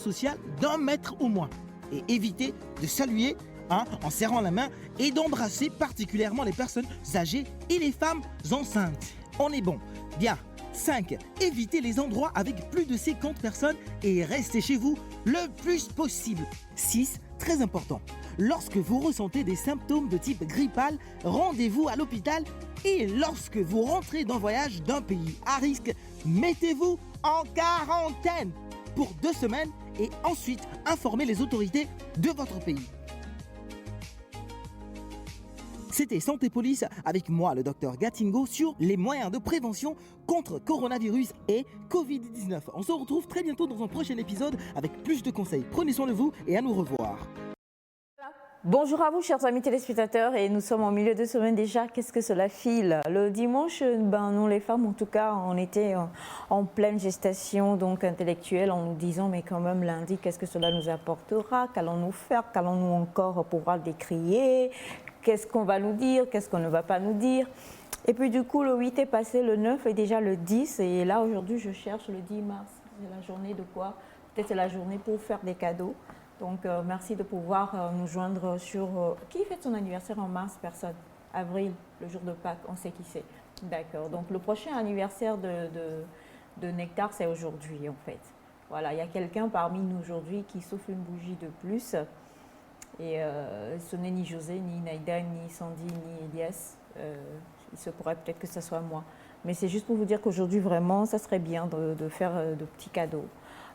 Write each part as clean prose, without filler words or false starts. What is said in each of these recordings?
social d'1 mètre au moins. Et évitez de saluer en serrant la main et d'embrasser particulièrement les personnes âgées et les femmes enceintes. On est bon. Bien. 5. Évitez les endroits avec plus de 50 personnes et restez chez vous le plus possible. 6. Très important. Lorsque vous ressentez des symptômes de type grippal, rendez-vous à l'hôpital et lorsque vous rentrez d'un voyage d'un pays à risque, mettez-vous en quarantaine pour 2 semaines et ensuite informez les autorités de votre pays. C'était Santé Police avec moi, le docteur Gatingo, sur les moyens de prévention contre coronavirus et Covid-19. On se retrouve très bientôt dans un prochain épisode avec plus de conseils. Prenez soin de vous et à nous revoir. Bonjour à vous, chers amis téléspectateurs, et nous sommes en milieu de semaine déjà. Qu'est-ce que cela file? Le dimanche, nous les femmes, en tout cas, on était en pleine gestation donc intellectuelle en nous disant mais quand même lundi, qu'est-ce que cela nous apportera? Qu'allons-nous faire? Qu'allons-nous encore pouvoir décrier? Qu'est-ce qu'on va nous dire? Qu'est-ce qu'on ne va pas nous dire? Et puis du coup, le 8 est passé, le 9 est déjà le 10, et là aujourd'hui, je cherche le 10 mars. C'est la journée de quoi? Peut-être c'est la journée pour faire des cadeaux. Donc, merci de pouvoir nous joindre sur... qui fête son anniversaire en mars? Personne. Avril, le jour de Pâques, on sait qui c'est. D'accord. Donc, le prochain anniversaire de Nectar, c'est aujourd'hui, en fait. Voilà, il y a quelqu'un parmi nous aujourd'hui qui souffle une bougie de plus. Et ce n'est ni José, ni Naïda, ni Sandy, ni Elias. Il se pourrait peut-être que ce soit moi. Mais c'est juste pour vous dire qu'aujourd'hui, vraiment, ça serait bien de faire de petits cadeaux.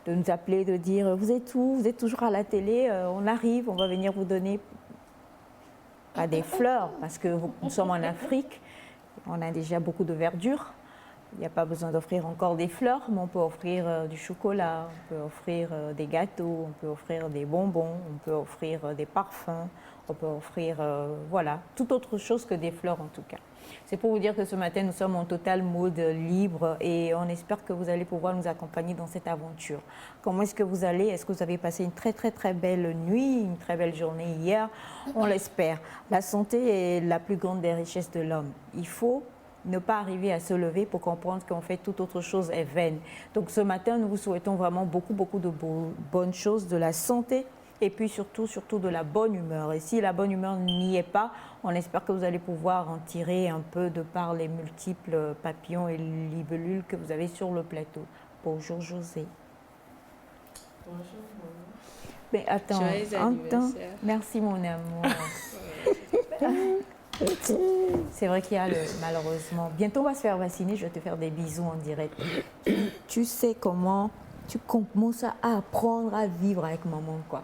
De nous appeler, de dire vous êtes où? Vous êtes toujours à la télé, on arrive, on va venir vous donner pas des fleurs parce que nous sommes en Afrique, on a déjà beaucoup de verdure. Il n'y a pas besoin d'offrir encore des fleurs, mais on peut offrir du chocolat, on peut offrir des gâteaux, on peut offrir des bonbons, on peut offrir des parfums, on peut offrir voilà, toute autre chose que des fleurs en tout cas. C'est pour vous dire que ce matin, nous sommes en total mode libre et on espère que vous allez pouvoir nous accompagner dans cette aventure. Comment est-ce que vous allez? Est-ce que vous avez passé une très très très belle nuit, une très belle journée hier? On l'espère. La santé est la plus grande des richesses de l'homme. Il faut ne pas arriver à se lever pour comprendre qu'en fait toute autre chose est vaine. Donc ce matin, nous vous souhaitons vraiment beaucoup de bonnes choses, de la santé et puis surtout de la bonne humeur. Et si la bonne humeur n'y est pas, on espère que vous allez pouvoir en tirer un peu de par les multiples papillons et libellules que vous avez sur le plateau. Bonjour José. Bonjour. Mais attends, merci mon amour. C'est vrai qu'il y a malheureusement. Bientôt on va se faire vacciner, je vais te faire des bisous en direct. Tu sais comment tu commences à apprendre à vivre avec maman, quoi.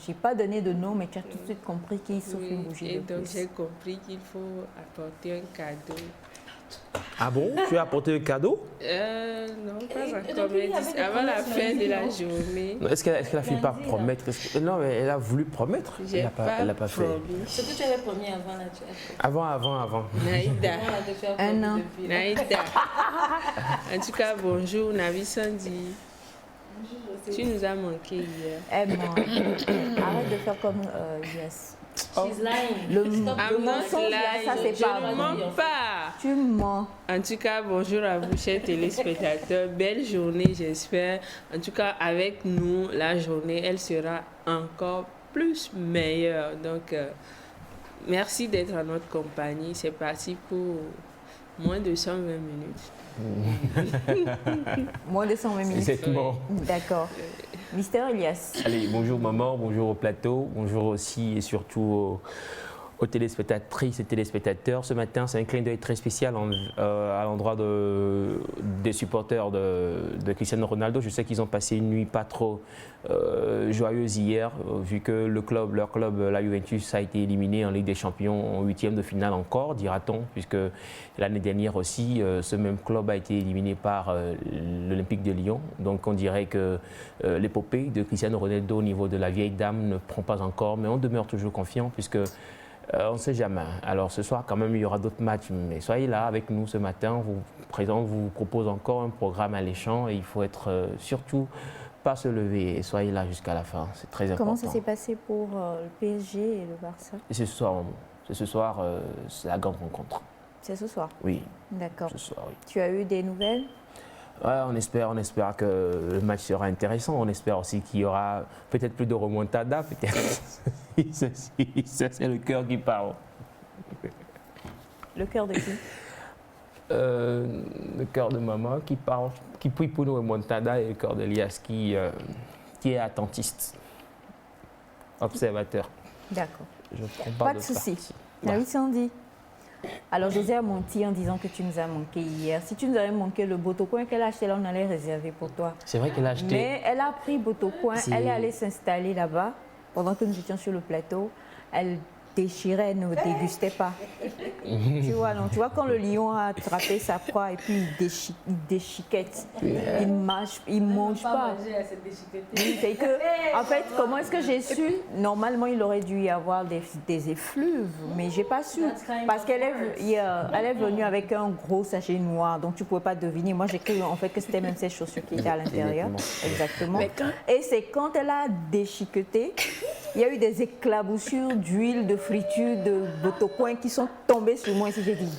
Je n'ai pas donné de nom, mais tu as tout de suite compris qu'il souffle une bougie de plus. Et donc j'ai compris qu'il faut apporter un cadeau. Ah bon? Tu as apporté un cadeau? Non, pas encore, mais avant la fin de la journée. Est-ce qu'elle a fini par promettre? Non, mais elle a voulu promettre. Elle n'a pas fait. Ce que tu avais promis avant, là, tu as fait. Avant. Naïda. Un an. Naïda. En tout cas, bonjour, Navi Sandy. Tu nous as manqué hier. Elle ment. Arrête de faire comme Yes. She's lying. Le mensonge, là, ça c'est pas Je ne mens pas. Tu mens. En tout cas, bonjour à vous, chers téléspectateurs. Belle journée, j'espère. En tout cas, avec nous, la journée, elle sera encore plus meilleure. Donc, merci d'être à notre compagnie. C'est parti pour moins de 120 minutes. Moins de 120 minutes. Exactement. D'accord. Mister Elias. Allez, bonjour maman, bonjour au plateau, bonjour aussi et surtout aux téléspectatrices et téléspectateurs. Ce matin, c'est un clin d'œil très spécial à l'endroit des supporters de Cristiano Ronaldo. Je sais qu'ils ont passé une nuit pas trop joyeuse hier, vu que leur club, la Juventus, a été éliminé en Ligue des Champions en 8e de finale encore, dira-t-on, puisque l'année dernière aussi, ce même club a été éliminé par l'Olympique de Lyon. Donc on dirait que l'épopée de Cristiano Ronaldo au niveau de la vieille dame ne prend pas encore, mais on demeure toujours confiant, puisque on ne sait jamais. Alors ce soir, quand même, il y aura d'autres matchs. Mais soyez là avec nous ce matin. On vous propose encore un programme alléchant et il faut être surtout pas se lever et soyez là jusqu'à la fin. C'est très important. Comment ça s'est passé pour le PSG et le Barça? Et c'est ce soir, c'est la grande rencontre. C'est ce soir? Oui. D'accord. Ce soir, oui. Tu as eu des nouvelles? Ouais, on espère que le match sera intéressant. On espère aussi qu'il y aura peut-être plus de remontada. Peut-être. Ça, c'est le cœur qui parle. Le cœur de qui? Le cœur de maman qui parle, qui prie pour nous remontada, et le cœur d'Elias qui est attentiste, observateur. D'accord. Je prends Pas de souci. Ah oui, Sandy. Alors, José a menti en disant que tu nous as manqué hier. Si tu nous avais manqué le botocoin qu'elle a acheté là, on allait réserver pour toi. C'est vrai qu'elle a acheté. Mais elle a pris botocoin, elle est allée s'installer là-bas pendant que nous étions sur le plateau. Elle déchirait, elle ne dégustait pas. Tu vois, non, tu vois quand le lion a attrapé sa proie et puis il déchiquette, il mange pas. C'est que, en fait, comment est-ce que j'ai su? Normalement, il aurait dû y avoir des effluves, mais j'ai pas su parce qu'elle est venue avec un gros sachet noir, donc tu pouvais pas deviner. Moi, j'ai cru en fait que c'était même ses chaussures qui étaient à l'intérieur. Exactement. Et c'est quand elle a déchiqueté, il y a eu des éclaboussures d'huile, de friture, de botocoin qui sont tombés sur moi. Ici, j'ai dit,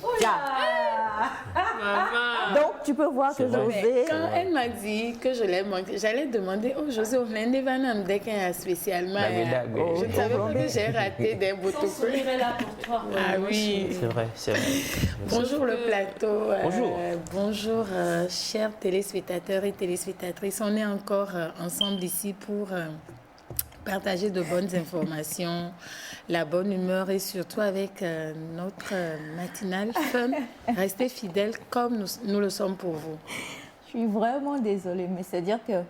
donc, tu peux voir que José... Quand elle m'a dit que je l'ai manqué, j'allais demander, oh José, on vient de venir dès qu'il y a spécialement. Je ne savais pas que j'ai raté des botocoins. Là pour toi. Ah oui. C'est vrai, c'est vrai. Bonjour le plateau. Bonjour. Bonjour, chers téléspectateurs et téléspectatrices. On est encore ensemble ici pour... partager de bonnes informations, la bonne humeur et surtout avec notre matinale fun. Restez fidèles comme nous le sommes pour vous. Je suis vraiment désolée, mais c'est-à-dire que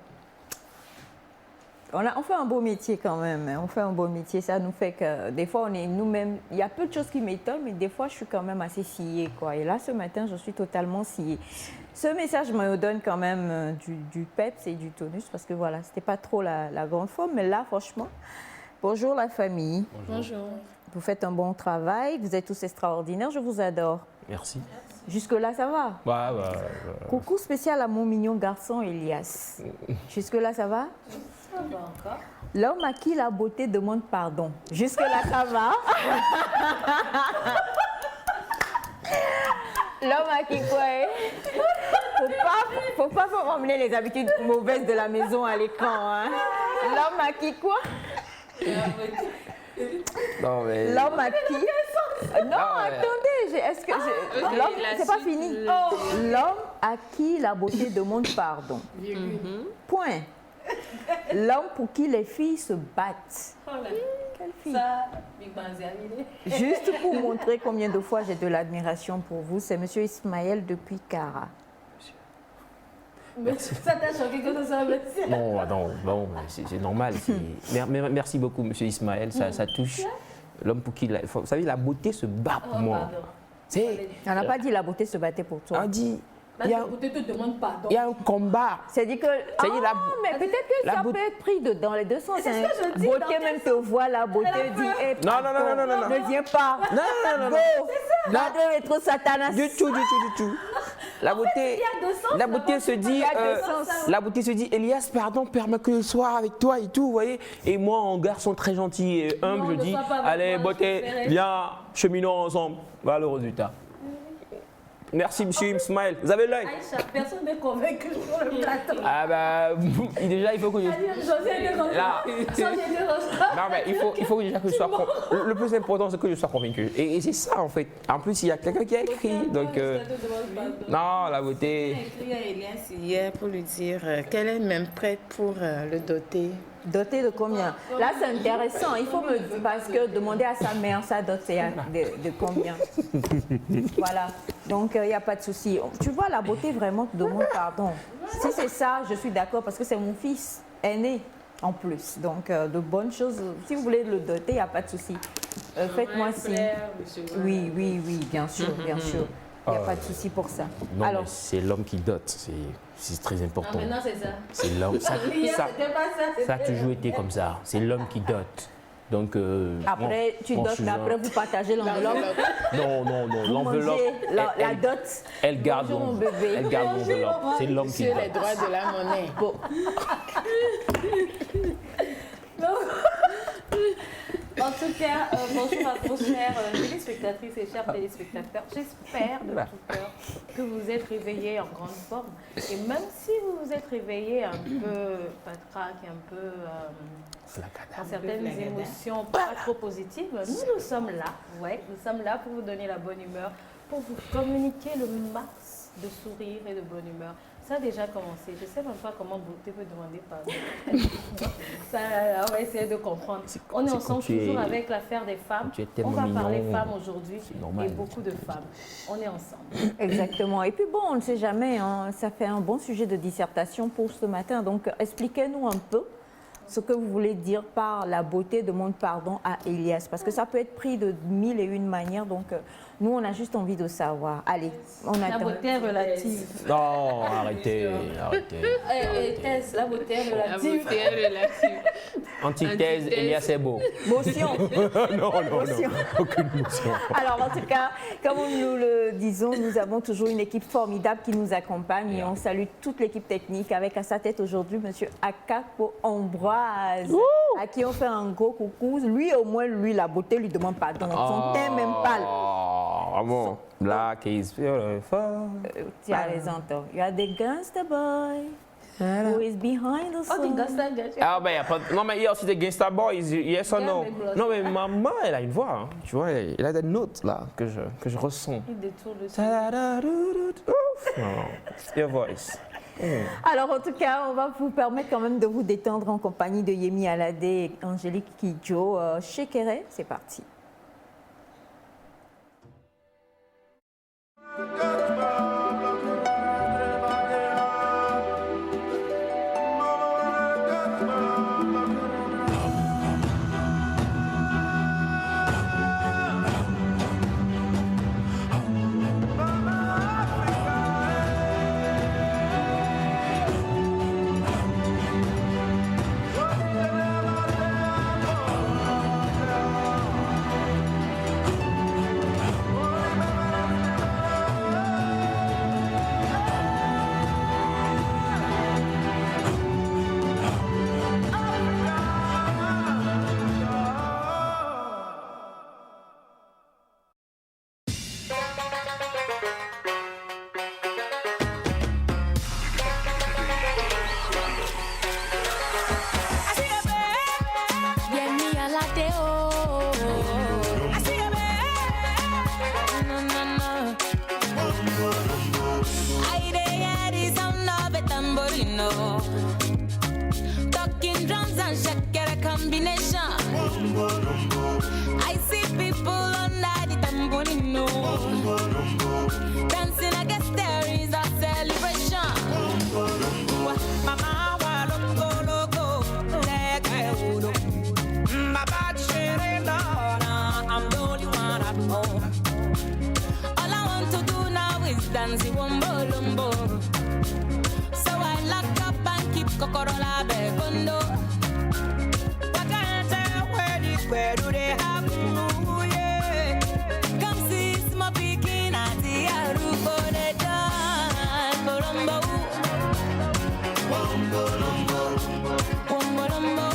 on fait un beau métier quand même. Hein. On fait un beau métier. Ça nous fait que des fois, on est nous-mêmes. Il y a peu de choses qui m'étonnent, mais des fois, je suis quand même assez sciée, quoi. Et là, ce matin, je suis totalement sciée. Ce message me donne quand même du peps et du tonus parce que voilà, c'était pas trop la grande forme. Mais là, franchement, bonjour la famille. Bonjour. Vous faites un bon travail. Vous êtes tous extraordinaires. Je vous adore. Merci. Jusque-là, ça va? Ouais. Coucou spécial à mon mignon garçon Elias. Jusque-là, ça va? Ça va encore. L'homme à qui la beauté demande pardon. Jusque-là, ça va? L'homme à qui quoi? Faut pas emmener les habitudes mauvaises de la maison à l'écran. Hein? L'homme à qui quoi? Non, mais... L'homme à qui? Non, attendez, est-ce que l'homme, c'est pas fini. L'homme à qui la beauté demande pardon. Point. L'homme pour qui les filles se battent. Quelle fille? Juste pour montrer combien de fois j'ai de l'admiration pour vous, c'est Monsieur Ismaël depuis Cara. Mais ça t'a choqué que ça soit Non, c'est normal. Merci beaucoup, Monsieur Ismaël. Ça touche l'homme pour qui... Vous savez, la beauté se bat pour moi. On n'a pas dit la beauté se battait pour toi. On dit... La beauté te demande pardon. Il y a un combat. C'est-à-dire que... mais peut-être que ça peut être pris dans les deux sens. C'est ce que je dis. Beauté même te voit, la beauté dit... Hey, Non. Ne viens pas. Non. Pardon est trop satanas. Du tout. La beauté se dit, Elias, pardon, permets que je sois avec toi et tout, vous voyez. Et moi, en garçon très gentil et humble, je dis, allez, beauté, viens, cheminons ensemble. Voilà le résultat. Merci, Monsieur Ismaël. Vous avez l'œil. Aïcha, personne n'est convaincu sur le plateau. Ah bah, déjà, il faut que je... José était comme Là. ça. Non, mais il faut déjà que je sois... Le plus important, c'est que je sois convaincu. Et c'est ça, en fait. En plus, il y a quelqu'un qui a écrit, donc... Non, la beauté... J'ai écrit à Elias hier pour lui dire qu'elle est même prête pour le doter. Doté de combien? Là, c'est intéressant. Il faut me dire, parce que demander à sa mère sa dot, c'est de combien? Voilà. Donc, il n'y a pas de souci. Tu vois, la beauté vraiment te demande pardon. Si c'est ça, je suis d'accord parce que c'est mon fils aîné en plus. Donc, de bonnes choses. Si vous voulez le doter, il n'y a pas de souci. Faites-moi signe. Oui, bien sûr. Il n'y a pas de souci pour ça. Non, alors, c'est l'homme qui dote. C'est très important. Ah, maintenant, c'est ça. C'est l'homme. Ça a toujours été comme ça. C'est l'homme qui dote. Donc, après, tu dotes, mais après, vous partagez l'enveloppe. Non. L'enveloppe. La dot. Elle garde l'enveloppe. C'est l'homme qui dote. Sur les droits de la monnaie. Bon. En tout Bonjour à vos chères téléspectatrices et chers téléspectateurs. J'espère de tout cœur que vous êtes réveillés en grande forme. Et même si vous vous êtes réveillés un peu patraque, un peu dans certaines émotions pas trop positives, nous sommes là. Ouais, nous sommes là pour vous donner la bonne humeur, pour vous communiquer le max de sourire et de bonne humeur. Ça a déjà commencé. Je ne sais même pas comment beauté peut demander pardon. Ça, on va essayer de comprendre. On est ensemble toujours avec l'affaire des femmes. On va parler femmes aujourd'hui et beaucoup de femmes. On est ensemble. Exactement. Et puis bon, on ne sait jamais, hein, ça fait un bon sujet de dissertation pour ce matin. Donc expliquez-nous un peu ce que vous voulez dire par la beauté demande pardon à Elias. Parce que ça peut être pris de 1001 manières. Donc nous, on a juste envie de savoir. Allez, on attend. La beauté est relative. Non, arrêtez. Thèse, la beauté est La relative. beauté est relative. Antithèse, Elias est beau. Motion. Non, aucune motion. Alors, en tout cas, comme nous le disons, nous avons toujours une équipe formidable qui nous accompagne et on salue toute l'équipe technique avec à sa tête aujourd'hui M. Akapo Ambroise, à qui on fait un gros coucou. Lui, au moins, la beauté lui demande pardon. Son teint même pâle. Vraiment, black is beautiful. Tu as raison, toi. You are the gangster boy who is behind the Oh, song. tu gosses gâché. Ah ben, non mais il y a aussi des gangsta boys, yes or no? Regarde les glosses. Non mais maman, elle a une voix, hein. Tu vois, elle a des notes là que je ressens. Il détourne le truc. Ouf, non, it's your voice. Alors, en tout cas, on va vous permettre quand même de vous détendre en compagnie de Yemi Alade et Angélique Kidjo. Shekere, c'est parti. Talking drums and shakera combination. I see people under the tamborino. Dancing, I guess there is a celebration. Mama, walongo logo, leg udo. Baba Sherena, I'm the only one at home. All I want to do now is dance the wombo lumbo. So I lock up and keep Kokorola Begondo. Where do they have to, yeah? Come see my picking at the Arubo, they dance. Bolombo, Wombo Lombo, Wombo Lombo,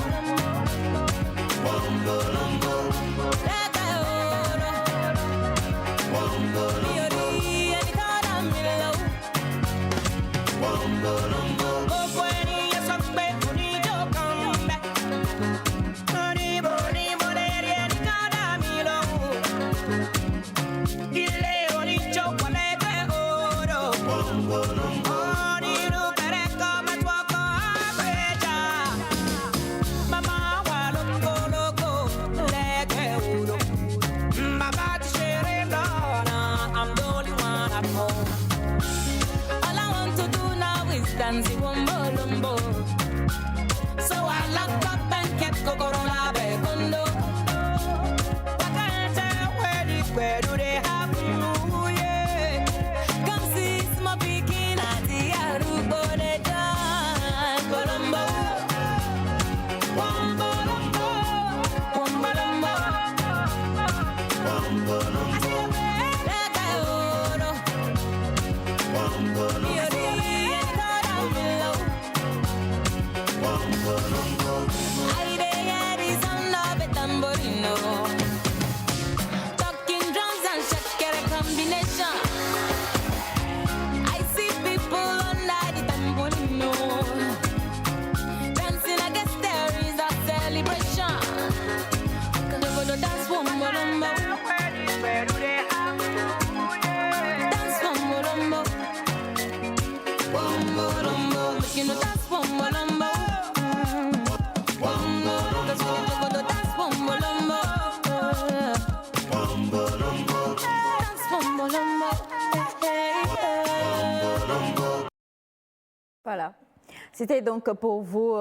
Wombo Lombo, Lagaoro, Wombo Liori, and Caramillo, Wombo Lombo, oh, when you're so bad, you need to come back. celebration. Dance one molombo. Dance one molombo. You know that's one molombo. Dance one molombo. Dance one molombo. Voilà. C'était donc pour vous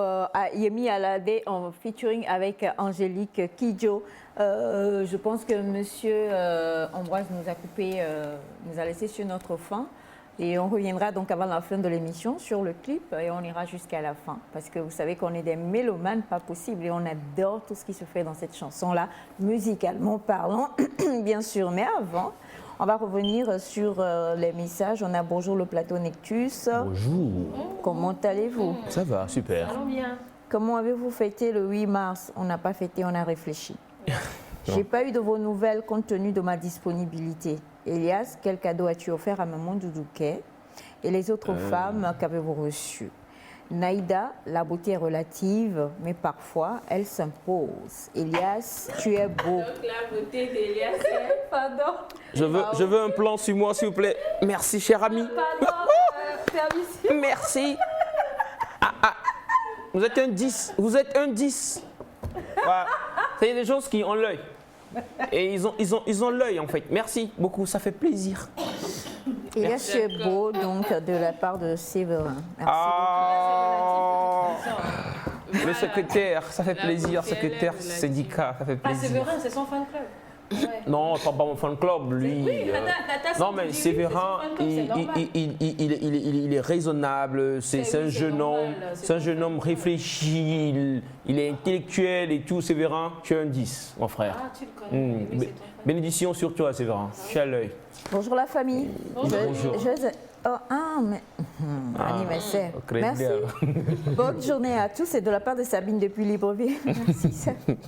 Yemi Alade en featuring avec Angélique Kidjo. Je pense que Monsieur Ambroise nous a coupé, nous a laissé sur notre fin. Et on reviendra donc avant la fin de l'émission sur le clip et on ira jusqu'à la fin. Parce que vous savez qu'on est des mélomanes, pas possible. Et on adore tout ce qui se fait dans cette chanson-là, musicalement parlant, bien sûr. Mais avant, on va revenir sur les messages. On a bonjour le plateau Nectus. Bonjour. Comment allez-vous? Ça va, super. Allons bien. Comment avez-vous fêté le 8 mars? On n'a pas fêté, on a réfléchi. J'ai pas eu de vos nouvelles compte tenu de ma disponibilité. Elias, quel cadeau as-tu offert à Maman Doudouquet? Et les autres femmes qu'avez-vous reçues? Naïda, la beauté est relative, mais parfois elle s'impose. Elias, tu es beau. Donc la beauté d'Elias, Pardon. Je veux un plan sur moi, s'il vous plaît. Merci, cher ami. Pardon, permission. Merci. Vous êtes un 10. Vous êtes un 10. Voilà. C'est des choses qui ont l'œil. Et ils ont l'œil, en fait. Merci beaucoup, ça fait plaisir. Elias, tu es beau, donc, de la part de Séverin. Merci Le secrétaire, ça fait plaisir. beauté, Secrétaire elle est syndicat, ça fait Ah, plaisir. Séverin, c'est son fan club. Ouais. Non, pas mon fan club, lui. Oui, Non, mais Séverin, il est raisonnable, c'est un jeune homme, c'est un jeune homme réfléchi, il est intellectuel et tout. Séverin, tu es un 10, mon frère. Ah, tu le connais. Oui, c'est ton fan. Bénédiction sur toi, Séverin. Tu as l'œil. Bonjour la famille. Bonjour. Anniversaire. au crédit. Merci. Bonne journée à tous. C'est de la part de Sabine depuis Libreville. Merci Sabine.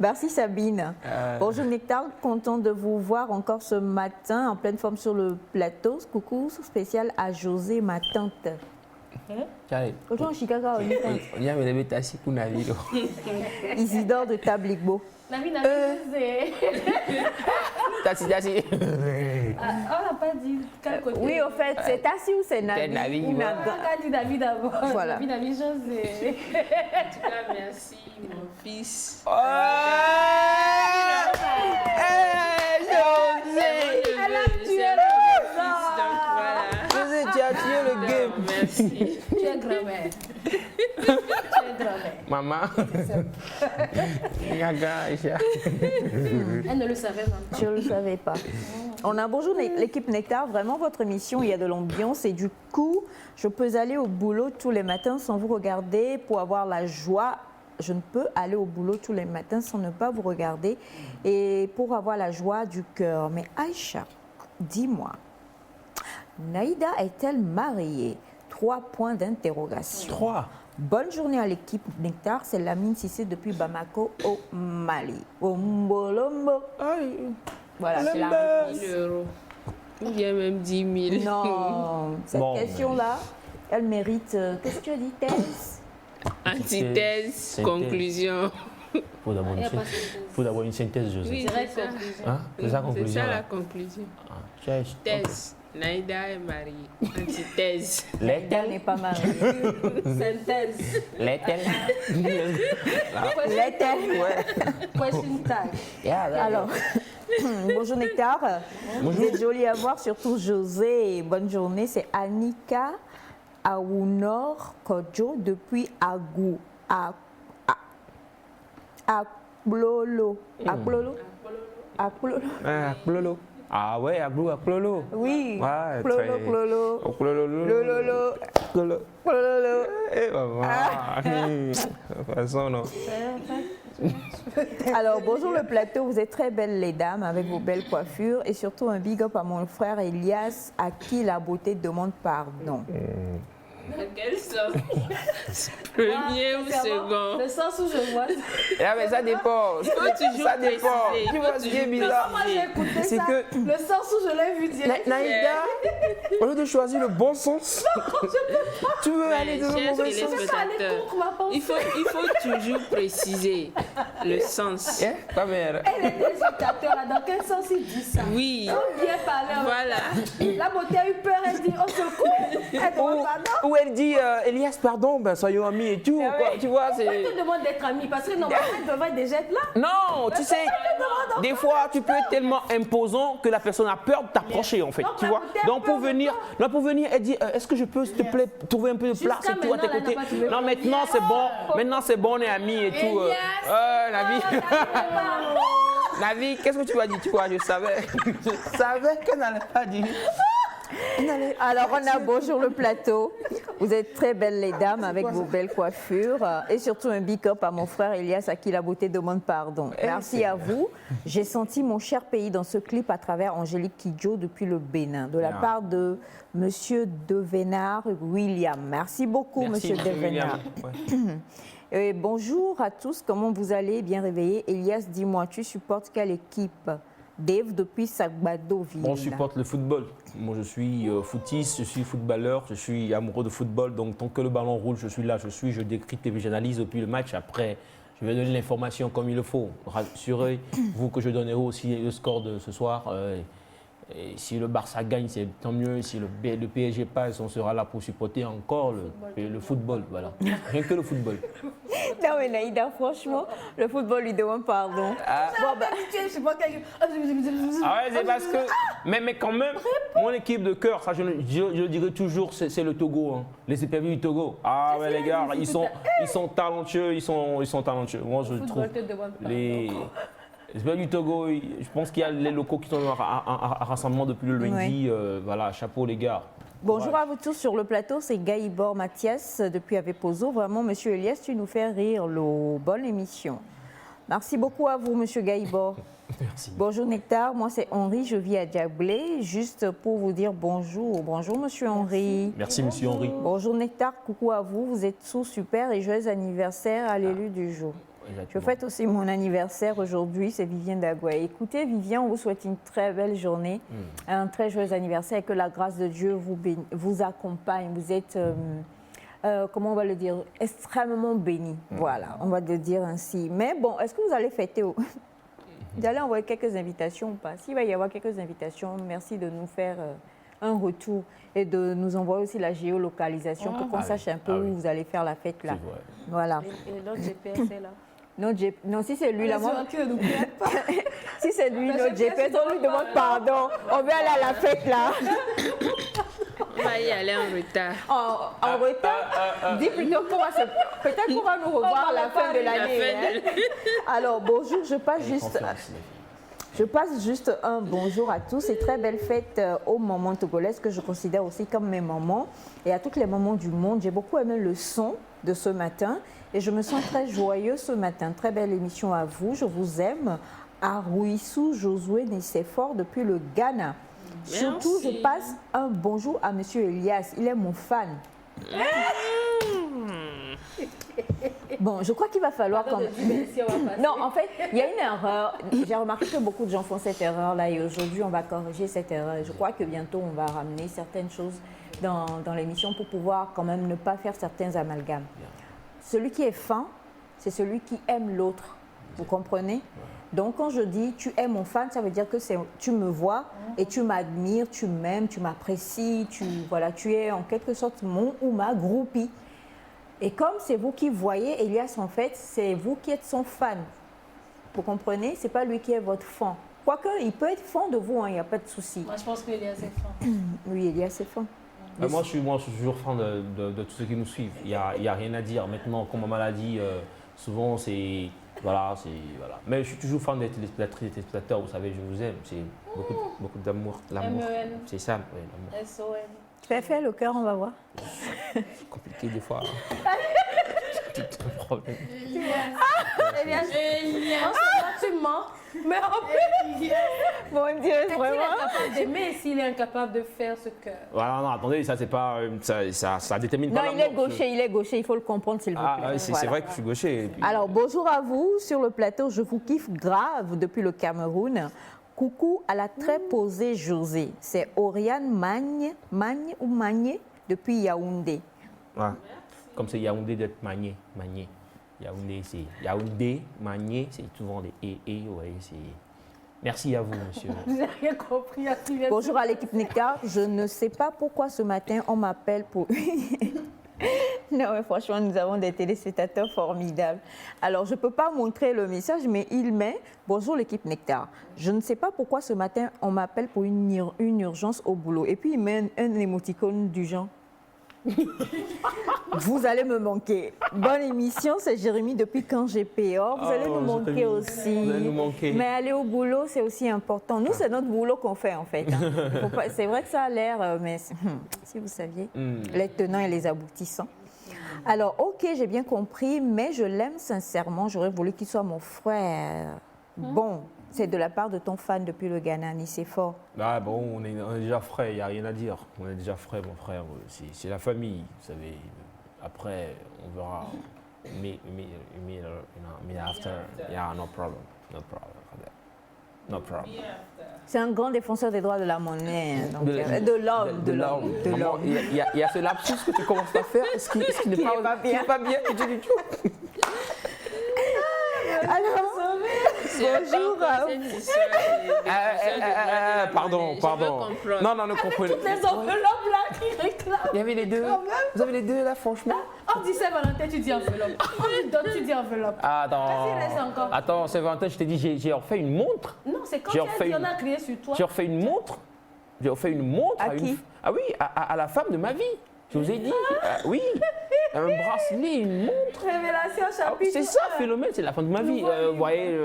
Merci Sabine. Bonjour Nectar, content de vous voir encore ce matin en pleine forme sur le plateau. Coucou spécial à José, ma tante. Bonjour Chicago. Isidore de Tabligbo. Navi, c'est... Tassi. On n'a pas dit quel côté. Oui, au fait, c'est Tassi ou c'est Navi? C'est Navi, Ou ouais. Naga? On a dit Navi d'abord. Voilà. Navi, José. en tout cas, merci, mon fils. Elle a tué le José, tu as tué le game. Merci. Tu es grand-mère. Tu es grand-mère. Maman. Elle ne le savait même pas. Je ne le savais pas. On a bonjour l'équipe Nectar, vraiment votre émission, il y a de l'ambiance et du coup, je peux aller au boulot tous les matins sans vous regarder pour avoir la joie. Je ne peux aller au boulot tous les matins sans ne pas vous regarder et pour avoir la joie du cœur. Mais Aïcha, dis-moi, Naïda est-elle mariée? 3 points d'interrogation. 3. Bonne journée à l'équipe Nectar, c'est Lamine Sissé depuis Bamako au Mali. Ombolombo. Voilà, c'est la réponse. 1000 euros. Ou bien même 10 000. Non, cette Bon, question-là, elle mérite. Qu'est-ce que tu as dit, thèse? Antithèse, Synthèse. conclusion. Faut d'abord une synthèse, José. Oui, Direct c'est ça. conclusion. Hein? C'est ça la C'est conclusion. ça là. la conclusion. Thèse. Thèse. Naïda est mariée. Antithèse. Elle n'est pas mariée. Synthèse. Question tag. Alors, bonjour Nectar. Vous êtes jolie à voir, surtout José. Et bonne journée, c'est Annika Aounor Kodjo depuis Agou. Aklolo. Clolo. Ah ouais, Clolo. Oui. Ouais, Clolo, Clolo. Lololo. Clolo. Eh, maman. De toute façon, non. Alors, bonjour le plateau, vous êtes très belles les dames avec vos belles coiffures et surtout un big up à mon frère Elias à qui la beauté demande pardon. Dans quel sens? Premier ou second? Le sens où je vois. Ah, mais ça dépend. toujours Ça dépend. préciser, Tu il vois faut ce qui est toujours bizarre? Moi, j'ai écouté C'est ça. que- Le sens où je l'ai vu direct. Naïda, au lieu de choisir le bon sens, tu veux aller dans le chers mauvais sens. téléspectateurs, contre ma pensée. il faut toujours préciser le sens. Hein, ta mère? Et les téléspectateurs, là, dans quel sens ils disent ça? Oui, Ils ont bien parlé. voilà. La beauté a eu peur, elle dit au secours. Elle demande pardon. Ou elle dit, Elias, pardon, ben soyons amis et tout. Quoi. Tu vois, c'est. Elle te demande d'être amie parce que normalement, elle devrait déjà être là. Non, tu sais, des fois, tu peux être tellement imposant que la personne a peur de t'approcher, en fait. Donc, Tu la vois. beauté a Donc, peur de pour venir, elle dit, est-ce que je peux, s'il te plaît, trouver un peu de place et tout à tes maintenant, elle côtés? n'a pas trouvé Non, de maintenant, c'est bon. Maintenant, c'est bon, on est amis et tout. La vie. La vie, qu'est-ce que tu vas dire? Tu vois, je savais. Je savais qu'elle n'allait pas dire. Alors, on a bonjour le plateau. Vous êtes très belles, les dames, avec vos belles coiffures. Et surtout, un big up à mon frère Elias, à qui la beauté demande pardon. Merci à vous. J'ai senti mon cher pays dans ce clip à travers Angélique Kidjo depuis le Bénin, de la part de Monsieur Devenard William. Merci beaucoup, Monsieur Devenard. Et bonjour à tous, comment vous allez? Bien réveillé. Elias, dis-moi, tu supportes quelle équipe? Dave depuis Sagbadoville. Bon, je supporte le football. Moi, je suis footiste, je suis footballeur, je suis amoureux de football. Donc, tant que le ballon roule, je suis là, je décrypte et j'analyse depuis le match. Après, je vais donner l'information comme il le faut. Rassurez-vous que je donnerai aussi le score de ce soir. Et si le Barça gagne, c'est tant mieux. Si le PSG passe, on sera là pour supporter encore le football. Voilà. Rien que le football. Non, mais Naïda, franchement, le football lui demande pardon. Bon, bah, je sais pas quel... Ah ouais, c'est parce que. Mais quand même, mon équipe de cœur, ça je le dirai toujours, c'est le Togo. Hein. Les éperviers du Togo. Ah ouais, les gars, ils sont talentueux, ils sont talentueux. Moi, je trouve. Les éperviers du Togo, je pense qu'il y a les locaux qui sont à rassemblement depuis le lundi. Voilà, chapeau les gars. Bonjour à vous tous sur le plateau, c'est Gaïbor Mathias depuis Avepozo. Vraiment, Monsieur Elias, tu nous fais rire. Bonne émission. Merci beaucoup à vous, Monsieur Gaïbor. Merci. Bonjour Nectar, moi c'est Henri, je vis à Diablé. Juste pour vous dire bonjour. Bonjour Monsieur Henri. Merci, Monsieur Henri. Bonjour Nectar, coucou à vous. Vous êtes tous super et joyeux anniversaire à l'élu du jour. Je fête aussi mon anniversaire aujourd'hui, c'est Vivienne Dagoué. Écoutez, Vivienne, on vous souhaite une très belle journée, un très joyeux anniversaire et que la grâce de Dieu vous accompagne. Vous êtes, comment on va le dire, extrêmement béni. Voilà, on va le dire ainsi. Mais bon, est-ce que vous allez fêter Vous allez envoyer quelques invitations ou pas? S'il va y avoir quelques invitations, merci de nous faire un retour et de nous envoyer aussi la géolocalisation pour qu'on sache un peu où vous allez faire la fête là. Voilà. Et notre GPS est là. Non, si c'est lui, là, moi. Nous Si c'est lui, notre GPS, on lui demande pardon. On veut aller à la fête, là. On va y aller en retard. En retard. Dis plutôt qu'on va se. Peut-être qu'on va nous revoir à la fin de l'année. Alors, bonjour, je passe juste un bonjour à tous et très belle fête aux mamans togolaises que je considère aussi comme mes mamans et à toutes les mamans du monde. J'ai beaucoup aimé le son de ce matin et je me sens très joyeuse ce matin. Très belle émission à vous, je vous aime. Arouissou Josué Nisséfort depuis le Ghana. Merci. Surtout, je passe un bonjour à Monsieur Elias, il est mon fan. Bon, je crois qu'il va falloir quand même. Non, en fait, il y a une erreur. J'ai remarqué que beaucoup de gens font cette erreur-là et aujourd'hui, on va corriger cette erreur. Et je crois que bientôt, on va ramener certaines choses dans l'émission pour pouvoir quand même ne pas faire certains amalgames. Celui qui est fan, c'est celui qui aime l'autre. Vous comprenez? Donc, quand je dis tu es mon fan, ça veut dire que tu me vois et tu m'admires, tu m'aimes, tu m'apprécies, tu es en quelque sorte mon ou ma groupie. Et comme c'est vous qui voyez Elias, en fait, c'est vous qui êtes son fan. Vous comprenez? C'est pas lui qui est votre fan. Quoique, il peut être fan de vous, il n'y a pas de souci. Moi, je pense qu'Elias est fan. Oui, Elias est fan. Moi, je suis toujours fan de tous ceux qui nous suivent. Il n'y a rien à dire. Maintenant, comme maman l'a dit, souvent, c'est... Voilà. Mais je suis toujours fan des téléspectatrices et des téléspectateurs. Vous savez, je vous aime. C'est beaucoup d'amour. L'amour. M-E-N. C'est ça, oui, l'amour. S-O-N. Fais le cœur, on va voir. C'est compliqué des fois. C'est un problème. Elias, tu mens. Mais en plus, Bon Dieu, s'il est vraiment. incapable d'aimer, s'il est incapable de faire ce que... Voilà, non, attendez, ça c'est pas, ça détermine pas Non, l'amour. il est gaucher, il faut le comprendre s'il vous plaît. Ah, ouais, c'est Voilà. vrai que je suis gaucher. et puis- Alors, bonjour à vous sur le plateau, je vous kiffe grave depuis le Cameroun. Coucou à la très posée José. C'est Oriane Magne ou Magné depuis Yaoundé. Ouais. Comme c'est Yaoundé d'être Magné. Yaoundé, c'est Yaoundé, Magné, c'est souvent des ouais, c'est. Merci à vous, monsieur. Vous n'avez rien compris à ce qu'il vient de Bonjour à l'équipe Nectar. Je ne sais pas pourquoi ce matin on m'appelle pour. Non, mais franchement, nous avons des téléspectateurs formidables. Alors, je ne peux pas montrer le message, mais il met bonjour l'équipe Nectar. Je ne sais pas pourquoi ce matin on m'appelle pour une urgence au boulot. Et puis, il met un émoticône du genre. Vous allez me manquer. Bonne émission, c'est Jérémy depuis quand j'ai PO. Vous allez Oh, nous manquer Jérémy. aussi. Vous allez nous manquer. Mais aller au boulot, c'est aussi important. Nous, c'est notre boulot qu'on fait en fait. Hein. C'est vrai que ça a l'air, mais si vous saviez, les tenants et les aboutissants. Alors, ok, j'ai bien compris, mais je l'aime sincèrement. J'aurais voulu qu'il soit mon frère. Bon, c'est de la part de ton fan depuis le Ghana, ni c'est fort. Ah bon, on est déjà frères, il n'y a rien à dire. On est déjà frères, mon frère. C'est la famille, vous savez. Après, on verra. Mais after, yeah, no problem. No problem. No problem. C'est un grand défenseur des droits de la monnaie, hein, donc, de l'homme. Maman, il y a ce lapsus que tu commences à faire. Est-ce qu'il n'est pas bien? Pas bien du tout. Alors, bonjour à vous. Pardon. Non, ne comprenez. Les enveloppes là qui réclament. Il y avait les deux. Vous avez les deux là, franchement. On dit Saint-Valentin, tu dis enveloppe. On dit donne, tu dis enveloppe. Attends. Vas-y, laisse encore. Attends, Saint-Valentin, je t'ai dit, j'ai refait une montre. Non, c'est quand J'ai tu as refait dit, on une- a crié sur toi. J'ai refait une montre. J'ai refait une montre À une. qui? Ah oui, à la femme de ma vie. Je vous ai dit. Oui. Un bracelet, une montre. Révélation Ah, chapitre. c'est ça, Philomène, c'est la fin de ma vie. Vous voyez,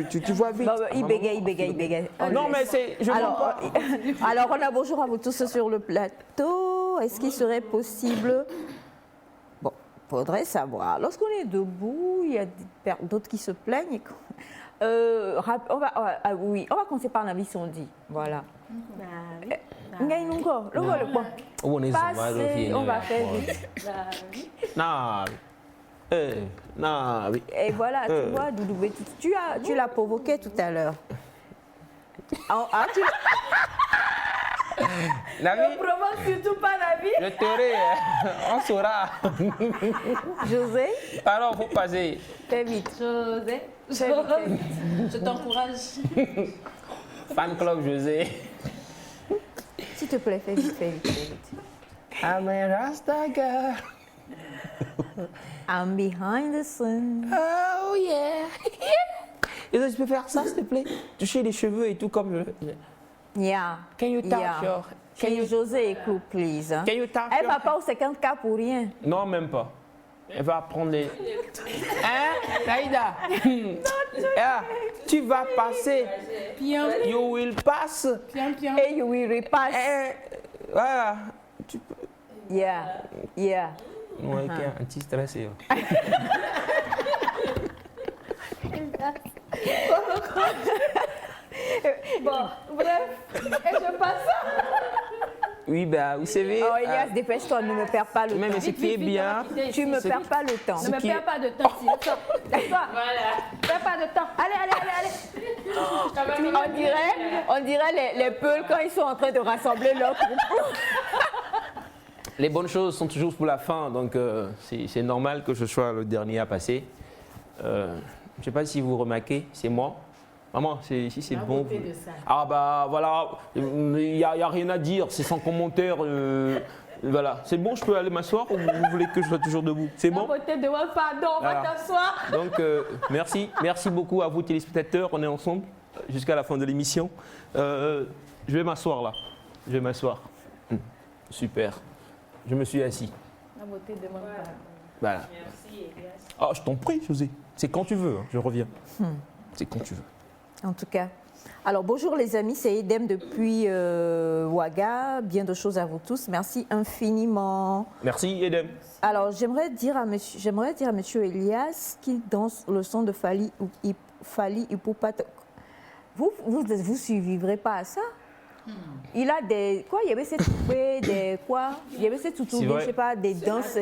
tu vois vite. Bon, il bégaye. Non, mais c'est. Je vois pas. Alors, on a bonjour à vous tous sur le plateau. Est-ce qu'il serait possible... Bon, faudrait savoir. Lorsqu'on est debout, il y a d'autres qui se plaignent. On va commencer par la vie dit. Voilà. Ngagne encore. Le point. Passez, on va faire vite. Oui. Et voilà, tu vois, Doudou, tu l'as provoqué tout à l'heure. La Ne provoque surtout pas la vie. je t'aurai, on saura. José, Alors, faut passer. fais vite. José, je t'encourage. Fan club José. S'il te plaît, fais vite. I'm a Rasta girl. I'm behind the sun. Oh yeah. Et donc, tu peux faire ça, s'il te plaît? Toucher les cheveux et tout comme. Yeah. Can you touch your- Can you José, écoute, please. Hein. Can you touch Elle your- va pas au 50K pour rien. Non, même pas. Elle va prendre les. Hein, Taïda? Ah, tu vas passer. Pian, You will pass. pian. Et you will repass. Voilà. Yeah. Non, avec un petit stress. Bon, bref, et je passe. Oui, bah, vous savez. Oh, Elias, dépêche-toi, ne me perds pas le mais temps. ce qui est bien. Tu me perds pas le temps. Ne me qui perds est- pas de temps, s'il te plaît. Laisse-toi. Perds pas de temps. Allez. On dirait les peuls quand ils sont en train de rassembler leur troupeau. Les bonnes choses sont toujours pour la fin, donc c'est normal que je sois le dernier à passer. Je ne sais pas si vous remarquez, c'est moi. Maman, si c'est bon. de ça. Ah bah voilà, il n'y a rien à dire, c'est sans commentaire. Voilà, c'est bon, je peux aller m'asseoir ou vous voulez que je sois toujours debout? C'est La bon? beauté de moi, pardon, on va Voilà. t'asseoir. Donc merci beaucoup à vous téléspectateurs, on est ensemble jusqu'à la fin de l'émission. Je vais m'asseoir là, Super, je me suis assis. La beauté de moi, pardon. Voilà. Ah, je t'en prie, José. C'est quand tu veux, hein, je reviens. C'est quand tu veux. En tout cas, Alors, bonjour les amis, c'est Edem depuis Ouaga. Bien de choses à vous tous. Merci infiniment. Merci, Edem. Alors, j'aimerais dire à monsieur Elias qui danse le son de Fali Ipupa. Vous survivrez pas à ça? Il a des quoi? Il y avait cette des quoi? Il y avait cette C'est vrai. je sais pas, des danses.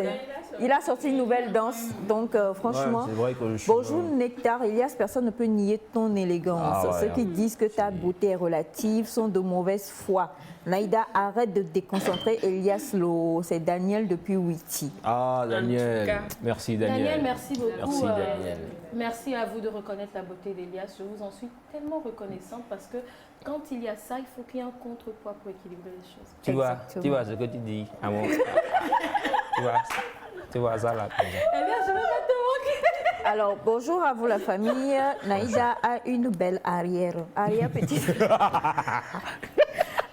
Il a sorti une nouvelle danse. Donc franchement, Ouais, c'est vrai que je suis- bonjour Nectar, Elias, personne ne peut nier ton élégance. Ah ouais, Ceux qui disent que ta beauté est relative sont de mauvaise foi. Naïda, arrête de te déconcentrer. Elias Lo, c'est Daniel depuis Witi. Ah, Daniel. cas. Merci, Daniel, Daniel. merci beaucoup. Merci, Daniel. Merci à vous de reconnaître la beauté d'Elias. Je vous en suis tellement reconnaissante parce que quand il y a ça, il faut qu'il y ait un contrepoids pour équilibrer les choses. Tu vois ce que tu dis, amour. tu vois ça là. Elias, je ne vais pas te manquer. Alors, bonjour à vous la famille. Naïda a une belle arrière. Arrière petite.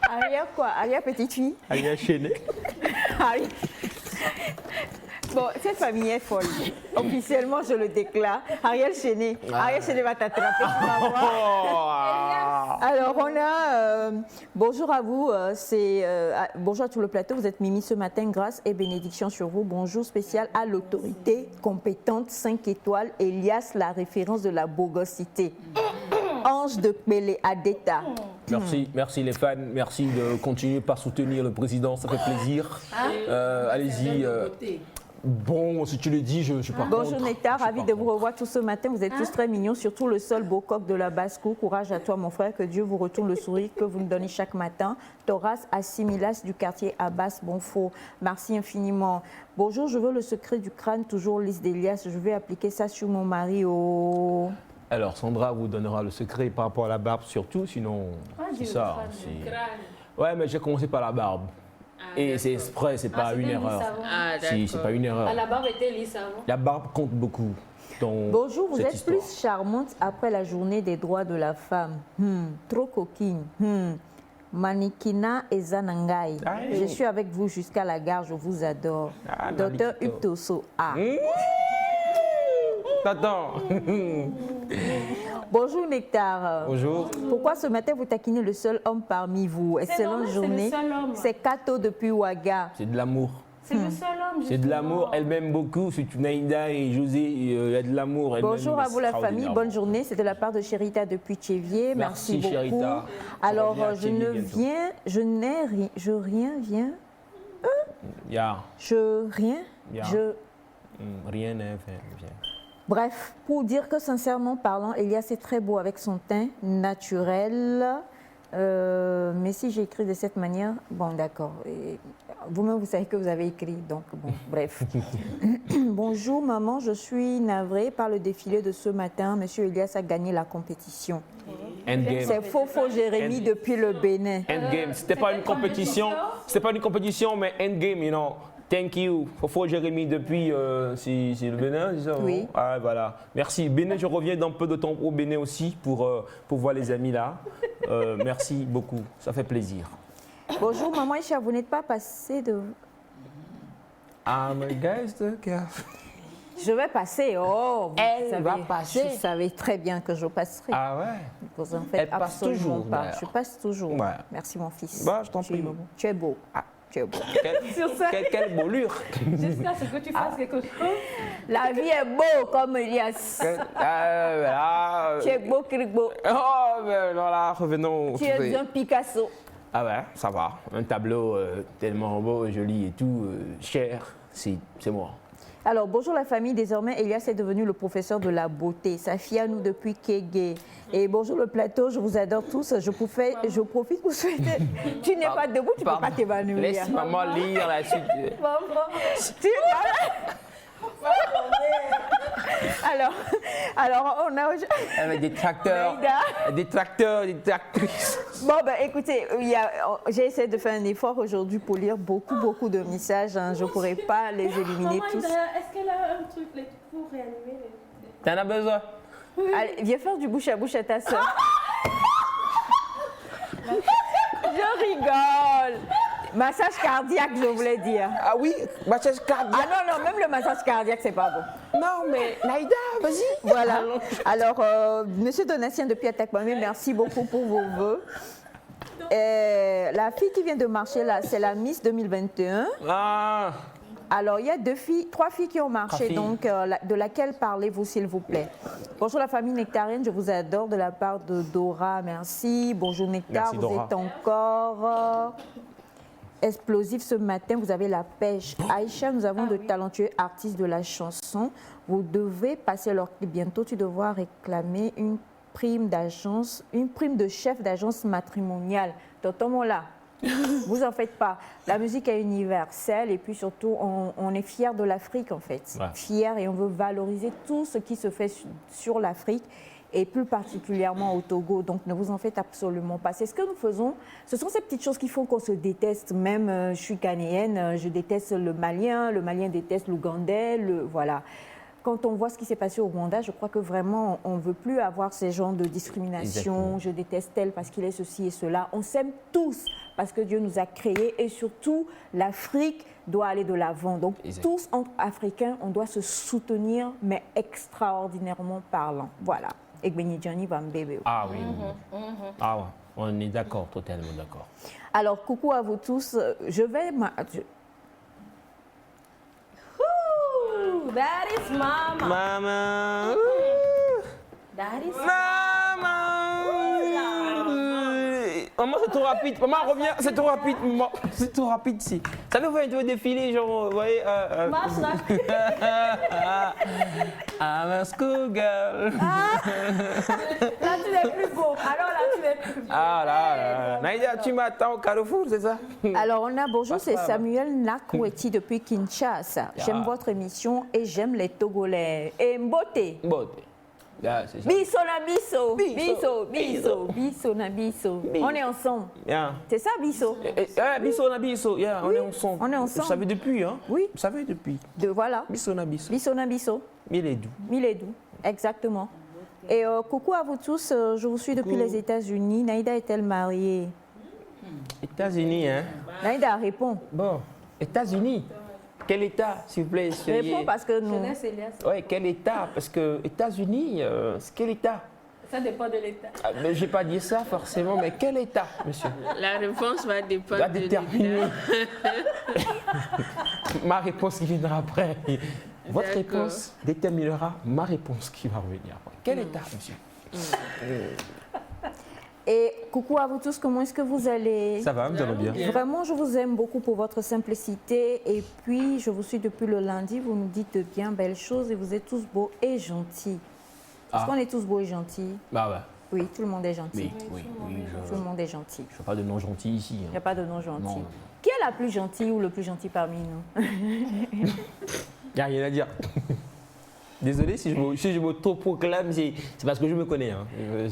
Arrière quoi? Arrière petite fille? Arrière chaîné. Arrière- Bon, cette famille est folle. Officiellement, je le déclare. Ariel Chéné. Ariel Chéné va t'attraper. Tu vas voir. Alors, on a... bonjour à vous. Bonjour à tout le plateau. Vous êtes Mimi ce matin. Grâce et bénédiction sur vous. Bonjour spécial à l'autorité compétente 5 étoiles. Elias, la référence de la bogosité. Ange de Pélé Adeta. Merci les fans, merci de continuer par soutenir le président, ça fait plaisir. Allez-y. Bon, si tu le dis, je suis pas contre. Bonjour Nectar, Je suis ravi pas de vous contre. revoir tous ce matin. Vous êtes tous très mignons, surtout le seul beau coq de la basse-cour. Courage à toi mon frère, que Dieu vous retourne le sourire que vous nous donnez chaque matin. Thoras Assimilas du quartier Abbas Bonfort. Merci infiniment. Bonjour, je veux le secret du crâne, toujours lisse d'Elias. Je vais appliquer ça sur mon mari au... Alors Sandra vous donnera le secret par rapport à la barbe surtout, sinon c'est dis-le, ça. crâne. c'est- Ouais, mais j'ai commencé par la barbe. Et c'est exprès, c'est pas c'était une lisse erreur. avant. Ah, Si, c'est pas une erreur. Ah, la barbe était lisse avant. La barbe compte beaucoup dans Bonjour, vous cette êtes histoire. plus charmante après la journée des droits de la femme. Trop coquine. Manikina et Zanangai. Aïe. Je suis avec vous jusqu'à la gare, je vous adore. Ah, Docteur Manikito. Uptoso. Ah. Attends. Bonjour Nectar. Bonjour. Pourquoi ce matin vous taquinez le seul homme parmi vous? Excellente normal, c'est journée. le seul homme. C'est Kato depuis Ouaga. C'est de l'amour. C'est le seul homme. C'est de l'amour. Elle m'aime beaucoup. Surtout Naïda et José, il y a de l'amour. Elle Bonjour m'aime à vous la famille, extraordinairement. bonne journée. C'est de la part de Chérita depuis Tchévier. Merci beaucoup. Chérita. Alors, reviens à je Tchévier ne bientôt. viens, je n'ai rien, je rien, viens, Ya. je rien, Bien. je... Rien n'est fait. Viens. Bref, pour dire que sincèrement parlant, Elias est très beau avec son teint naturel. Mais si j'écris de cette manière, bon d'accord. Et vous-même, vous savez que vous avez écrit, donc bon, bref. Bonjour maman, je suis navrée par le défilé de ce matin. Monsieur Elias a gagné la compétition. Endgame. C'est Fofo Jérémy depuis le Bénin. Endgame. C'était pas une compétition. C'était pas une compétition, mais Endgame, you know. Thank you. Fofo Jérémy depuis c'est le Bénin, c'est ça? Oui. Ah voilà. Merci. Bénin, je reviens dans peu de temps au Bénin aussi pour voir les amis là. Merci beaucoup. Ça fait plaisir. Bonjour maman Isha, vous n'êtes pas passé de... I'm a gangster girl. Je vais passer, oh vous Elle savez, va passer. Je savais très bien que je passerai. Ah ouais. Vous en faites Elle passe absolument toujours, pas. d'ailleurs. Je passe toujours. Ouais. Merci mon fils. Bah, je t'en Tu- prie, maman. Tu es beau. Ah. Tu es beau. Sur ça, Quelle mollure. jusqu'à ce que tu fasses quelque chose. La vie est beau comme Elias. Tu es beau, Krigbo. Oh, ben voilà, revenons. au Tu es sujet. un Picasso. Ah ouais, ça va. Un tableau tellement beau, joli et tout, cher, c'est moi. Alors, bonjour la famille. Désormais, Elias est devenu le professeur de la beauté. Sa fille à nous depuis Kégué. Et bonjour le plateau, je vous adore tous. Je profite pour souhaiter... Tu n'es pas debout, tu ne peux pas t'évanouir. Laisse maman lire la suite. Tu alors, on a... Avec des tracteurs, Naïda. des tracteurs, des tractrices. Bon, ben écoutez, j'ai essayé de faire un effort aujourd'hui pour lire beaucoup de messages. Hein. Je ne pourrais pas les éliminer Maman, tous. est-ce qu'elle a un truc pour réanimer les... T'en as besoin? Allez, viens faire du bouche à bouche à ta soeur. Je rigole. Massage cardiaque, je voulais dire. Ah oui, massage cardiaque. Ah non, même le massage cardiaque, c'est pas bon. Non, mais Naïda, vas-y. Voilà. Alors, Monsieur Donatien depuis Attaque-Mamie, merci beaucoup pour vos vœux. La fille qui vient de marcher là, c'est la Miss 2021. Ah, Alors, il y a trois filles qui ont marché, filles. donc de laquelle parlez-vous, s'il vous plaît? Bonjour la famille nectarienne, je vous adore de la part de Dora, merci. Bonjour Nectar, Merci, vous Dora. êtes encore explosif ce matin, vous avez la pêche. Aïcha, nous avons de talentueux artistes de la chanson. Vous devez passer leur clip bientôt, tu devras réclamer une prime d'agence, une prime de chef d'agence matrimoniale. Tonton là. Vous en faites pas. La musique est universelle et puis surtout, on est fiers de l'Afrique en fait. Ouais. Fiers et on veut valoriser tout ce qui se fait sur l'Afrique et plus particulièrement au Togo. Donc ne vous en faites absolument pas. C'est ce que nous faisons. Ce sont ces petites choses qui font qu'on se déteste. Même je suis ghanéenne, je déteste le Malien déteste l'Ougandais, voilà. Quand on voit ce qui s'est passé au Rwanda, je crois que vraiment, on ne veut plus avoir ces genres de discrimination. Exactement. Je déteste tel parce qu'il est ceci et cela. On s'aime tous parce que Dieu nous a créés et surtout, l'Afrique doit aller de l'avant. Donc, Exactement. tous entre Africains, on doit se soutenir, mais extraordinairement parlant. Voilà. Et Benny Johnny Bambébé. ah oui. Ah ouais, on est d'accord, totalement d'accord. Alors, coucou à vous tous. Je vais... Ooh, that is mama. Maman. That is Maman, c'est trop rapide. Maman, reviens, c'est trop rapide. Maman, c'est trop rapide ici. Savez, vous voyez défiler, genre, vous voyez. Marche là. I'm a schoolgirl. Là, tu n'es plus beau. Alors là, tu n'es plus beau. Ah là. Naïda, tu m'attends au Carrefour, c'est ça? Alors, on a bonjour, c'est Samuel Nakweti depuis Kinshasa. J'aime votre émission et j'aime les Togolais. Et Mbote. Bon, là, c'est ça. Biso na biso. Biso. Biso na biso. On est ensemble. Yeah. C'est ça, biso? Biso na biso, yeah, on est ensemble. on est ensemble. Vous savez depuis, hein? Oui. Vous savez depuis. Voilà. Biso na biso. Biso na biso. Il est doux. Miledou. Exactement. Et coucou à vous tous. Je vous suis depuis les États-Unis. Naïda est-elle mariée? États-Unis, hein? Naïda répond. Bon, États-Unis. Quel État, s'il vous plaît? Réponds parce que nous. Jeunesse Elias. Oui, quel État? Parce que États-Unis, c'est quel État? Ça dépend de l'état. Ah, mais je n'ai pas dit ça forcément, mais quel État, monsieur? La réponse va dépendre Va de déterminer l'état. ma réponse qui viendra après. Votre D'accord. réponse déterminera ma réponse qui va revenir après. Quel État, monsieur? Et coucou à vous tous. Comment est-ce que vous allez? Ça va, nous allons bien. Vraiment, je vous aime beaucoup pour votre simplicité. Et puis, je vous suis depuis le lundi. Vous nous dites de bien belles choses et vous êtes tous beaux et gentils. Est-ce qu'on est tous beaux et gentils? Bah ouais. Oui, tout le monde est gentil. Oui, Tout le monde est gentil. je ne fais pas de nom gentil ici. Il n'y a pas de nom gentil. Non. Qui est la plus gentille ou le plus gentil parmi nous? Il n'y a rien à dire. Désolé si je me trop proclame, c'est parce que je me connais. Hein.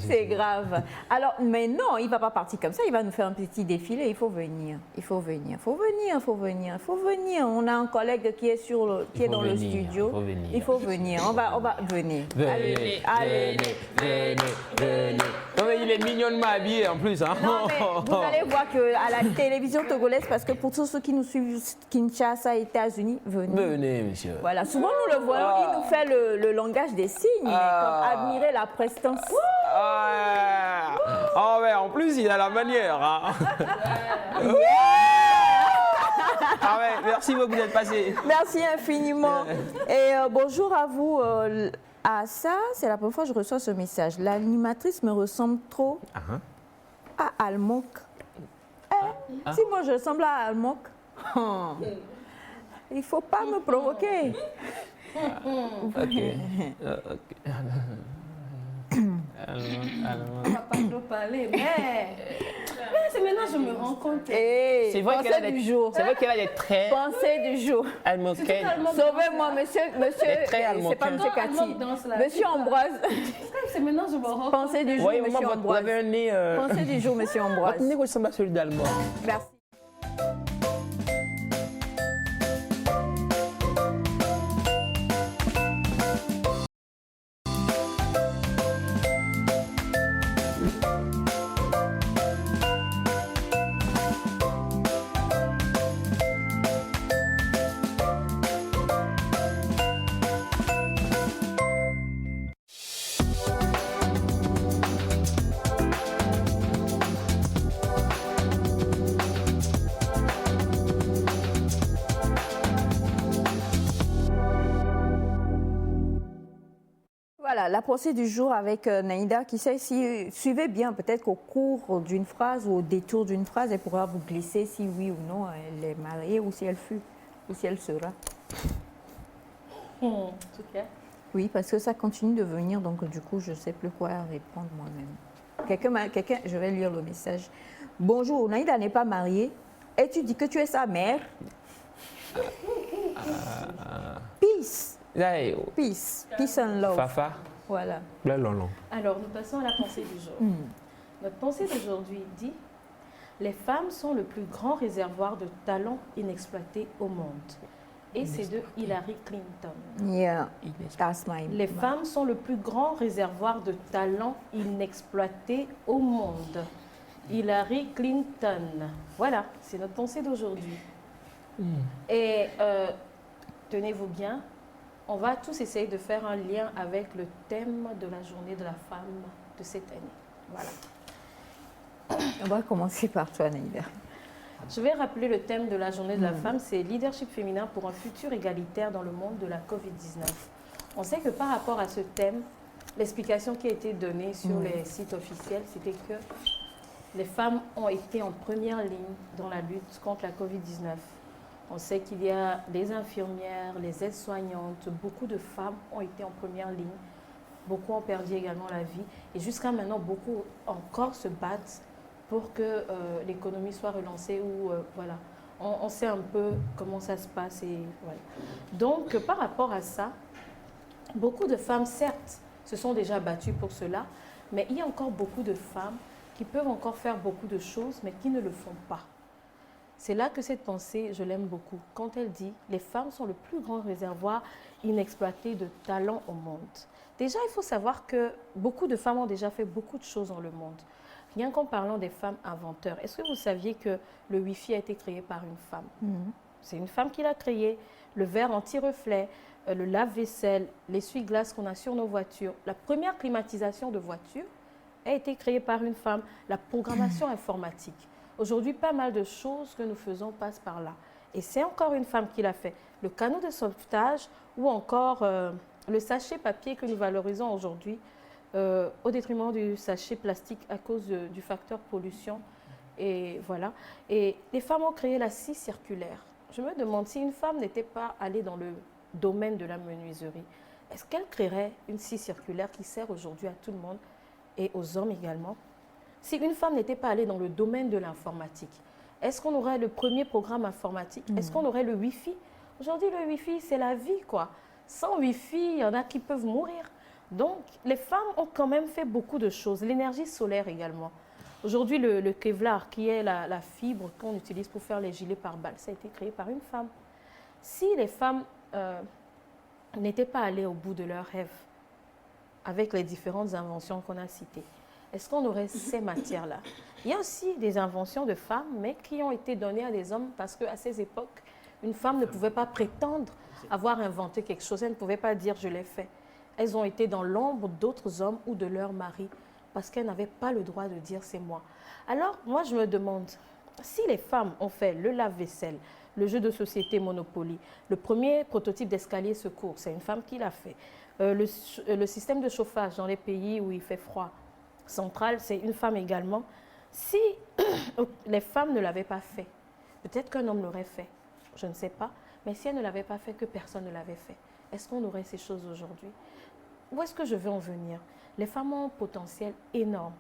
C'est grave. Alors, mais non, il ne va pas partir comme ça. Il va nous faire un petit défilé. Il faut venir. Il faut venir. Il faut venir. Il faut venir. Il faut venir. On a un collègue qui est, dans le studio. Il faut venir. Il faut venir. On va venir. Venez, Allez. venez. Non mais il est mignonnement habillé en plus. Hein. Non, mais vous allez voir qu'à la télévision togolaise, parce que pour tous ceux qui nous suivent, Kinshasa, États-Unis, venez. Venez, monsieur. Voilà, souvent nous le voyons, il nous fait le langage des signes, mais comme admirer la prestance. Ah ouais, en plus il a la manière. Hein. Ah ouais, merci beaucoup d'être passé. Merci infiniment. Et bonjour à vous. À ça, c'est la première fois que je reçois ce message. L'animatrice me ressemble trop à Almok. Si moi je ressemble à Almok, il ne faut pas me provoquer. Ok. On va pas trop parler, mais c'est maintenant que je me rends compte. Hey, C'est vrai pensée du jour. C'est vrai qu'elle a des traits Pensée du jour. almocaines. Sauvez-moi, monsieur. Les traits C'est pas almocaines. monsieur Cathy. Almok danse là. Monsieur Ambroise. C'est maintenant que je me rends compte. Pensée du jour, Oui, monsieur vous Ambroise. avez un nez. Pensée du jour, monsieur Ambroise. Votre nez ressemble à celui d'Allemand. Merci. Voilà, la pensée du jour avec Naïda qui sait si suivez bien, peut-être qu'au cours d'une phrase ou au détour d'une phrase, elle pourra vous glisser si oui ou non elle est mariée ou si elle fut ou si elle sera. Tout clair. Oui, parce que ça continue de venir, donc du coup, je ne sais plus quoi répondre moi-même. Quelqu'un, je vais lire le message. Bonjour, Naïda n'est pas mariée et tu dis que tu es sa mère. Peace. Hey, Peace. Peace and love. Fafa. Voilà. Là, non, non. Alors, nous passons à la pensée du jour. Notre pensée d'aujourd'hui dit « Les femmes sont le plus grand réservoir de talents inexploités au monde. » Et c'est de Hillary Clinton. Yeah, that's my... Les femmes sont le plus grand réservoir de talents inexploités au monde. Hillary Clinton. Voilà, c'est notre pensée d'aujourd'hui. Et tenez-vous bien, on va tous essayer de faire un lien avec le thème de la journée de la femme de cette année. Voilà. On va commencer par toi, Naïda. Je vais rappeler le thème de la journée de la femme, c'est leadership féminin pour un futur égalitaire dans le monde de la Covid-19. On sait que par rapport à ce thème, l'explication qui a été donnée sur les sites officiels, c'était que les femmes ont été en première ligne dans la lutte contre la Covid-19. On sait qu'il y a les infirmières, les aides-soignantes, beaucoup de femmes ont été en première ligne. Beaucoup ont perdu également la vie. Et jusqu'à maintenant, beaucoup encore se battent pour que l'économie soit relancée. Voilà. On sait un peu comment ça se passe. Et voilà. Donc, par rapport à ça, beaucoup de femmes, certes, se sont déjà battues pour cela, mais il y a encore beaucoup de femmes qui peuvent encore faire beaucoup de choses, mais qui ne le font pas. C'est là que cette pensée, je l'aime beaucoup. Quand elle dit « Les femmes sont le plus grand réservoir inexploité de talent au monde ». Déjà, il faut savoir que beaucoup de femmes ont déjà fait beaucoup de choses dans le monde. Rien qu'en parlant des femmes inventeurs, est-ce que vous saviez que le Wi-Fi a été créé par une femme? C'est une femme qui l'a créé. Le verre anti-reflet, le lave-vaisselle, l'essuie-glace qu'on a sur nos voitures. La première climatisation de voiture a été créée par une femme. La programmation informatique. Aujourd'hui, pas mal de choses que nous faisons passent par là. Et c'est encore une femme qui l'a fait. Le canot de sauvetage ou encore le sachet papier que nous valorisons aujourd'hui au détriment du sachet plastique à cause du facteur pollution. Et voilà. Et les femmes ont créé la scie circulaire. Je me demande si une femme n'était pas allée dans le domaine de la menuiserie, est-ce qu'elle créerait une scie circulaire qui sert aujourd'hui à tout le monde et aux hommes également? Si une femme n'était pas allée dans le domaine de l'informatique, est-ce qu'on aurait le premier programme informatique? Est-ce qu'on aurait le Wi-Fi? Aujourd'hui, le Wi-Fi, c'est la vie, quoi. Sans Wi-Fi, il y en a qui peuvent mourir. Donc, les femmes ont quand même fait beaucoup de choses. L'énergie solaire également. Aujourd'hui, le Kevlar, qui est la fibre qu'on utilise pour faire les gilets pare-balles, ça a été créé par une femme. Si les femmes n'étaient pas allées au bout de leurs rêves avec les différentes inventions qu'on a citées, est-ce qu'on aurait ces matières-là? Il y a aussi des inventions de femmes, mais qui ont été données à des hommes parce qu'à ces époques, une femme ne pouvait pas prétendre avoir inventé quelque chose. Elle ne pouvait pas dire « je l'ai fait ». Elles ont été dans l'ombre d'autres hommes ou de leurs maris parce qu'elles n'avaient pas le droit de dire « c'est moi ». Alors, moi, je me demande, si les femmes ont fait le lave-vaisselle, le jeu de société Monopoly, le premier prototype d'escalier secours, c'est une femme qui l'a fait, le système de chauffage dans les pays où il fait froid, central, c'est une femme également. Si les femmes ne l'avaient pas fait, peut-être qu'un homme l'aurait fait, je ne sais pas, mais si elles ne l'avaient pas fait, que personne ne l'avait fait, est-ce qu'on aurait ces choses aujourd'hui? Où est-ce que je veux en venir? Les femmes ont un potentiel énorme.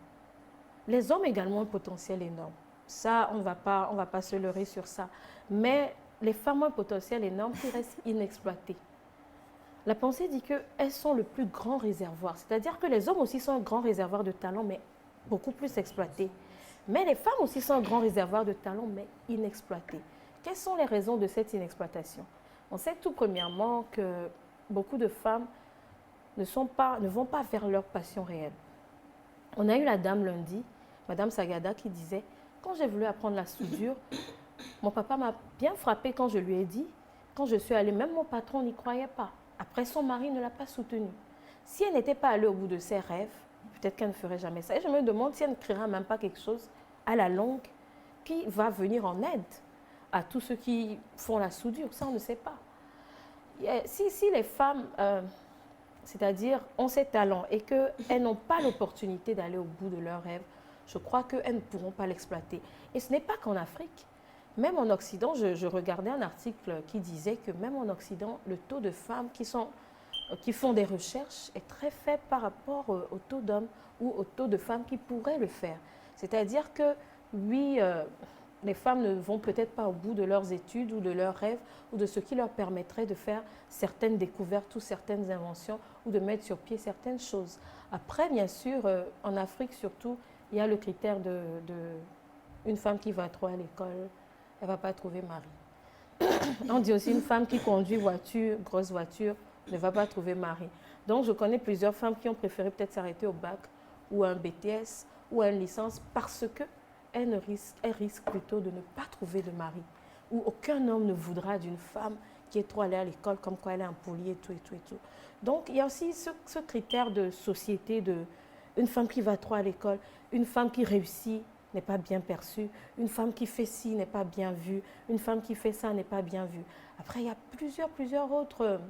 Les hommes également ont un potentiel énorme. Ça, on ne va pas se leurrer sur ça. Mais les femmes ont un potentiel énorme qui reste inexploité. La pensée dit qu'elles sont le plus grand réservoir. C'est-à-dire que les hommes aussi sont un grand réservoir de talent, mais beaucoup plus exploité. Mais les femmes aussi sont un grand réservoir de talent, mais inexploité. Quelles sont les raisons de cette inexploitation? On sait tout premièrement que beaucoup de femmes ne vont pas vers leur passion réelle. On a eu la dame lundi, Madame Sagada, qui disait « Quand j'ai voulu apprendre la soudure, mon papa m'a bien frappé quand je lui ai dit. Quand je suis allée, même mon patron n'y croyait pas. Après, son mari ne l'a pas soutenue. Si elle n'était pas allée au bout de ses rêves, peut-être qu'elle ne ferait jamais ça. Et je me demande si elle ne créera même pas quelque chose à la longue qui va venir en aide à tous ceux qui font la soudure. Ça, on ne sait pas. Si les femmes c'est-à-dire ont ces talents et qu'elles n'ont pas l'opportunité d'aller au bout de leurs rêves, je crois qu'elles ne pourront pas l'exploiter. Et ce n'est pas qu'en Afrique. Même en Occident, je regardais un article qui disait que même en Occident, le taux de femmes qui font des recherches est très faible par rapport au taux d'hommes ou au taux de femmes qui pourraient le faire. C'est-à-dire que, oui, les femmes ne vont peut-être pas au bout de leurs études ou de leurs rêves ou de ce qui leur permettrait de faire certaines découvertes ou certaines inventions ou de mettre sur pied certaines choses. Après, bien sûr, en Afrique surtout, il y a le critère de une femme qui va trop à l'école, elle ne va pas trouver mari. On dit aussi une femme qui conduit voiture, grosse voiture, ne va pas trouver mari. Donc, je connais plusieurs femmes qui ont préféré peut-être s'arrêter au bac ou à un BTS ou à une licence parce qu'elles risquent plutôt de ne pas trouver de mari. Ou aucun homme ne voudra d'une femme qui est trop allée à l'école, comme quoi elle est impolie et tout et tout et tout. Donc, il y a aussi ce critère de société de une femme qui va trop à l'école, une femme qui réussit n'est pas bien perçue, une femme qui fait ci n'est pas bien vue, une femme qui fait ça n'est pas bien vue. Après, il y a plusieurs autres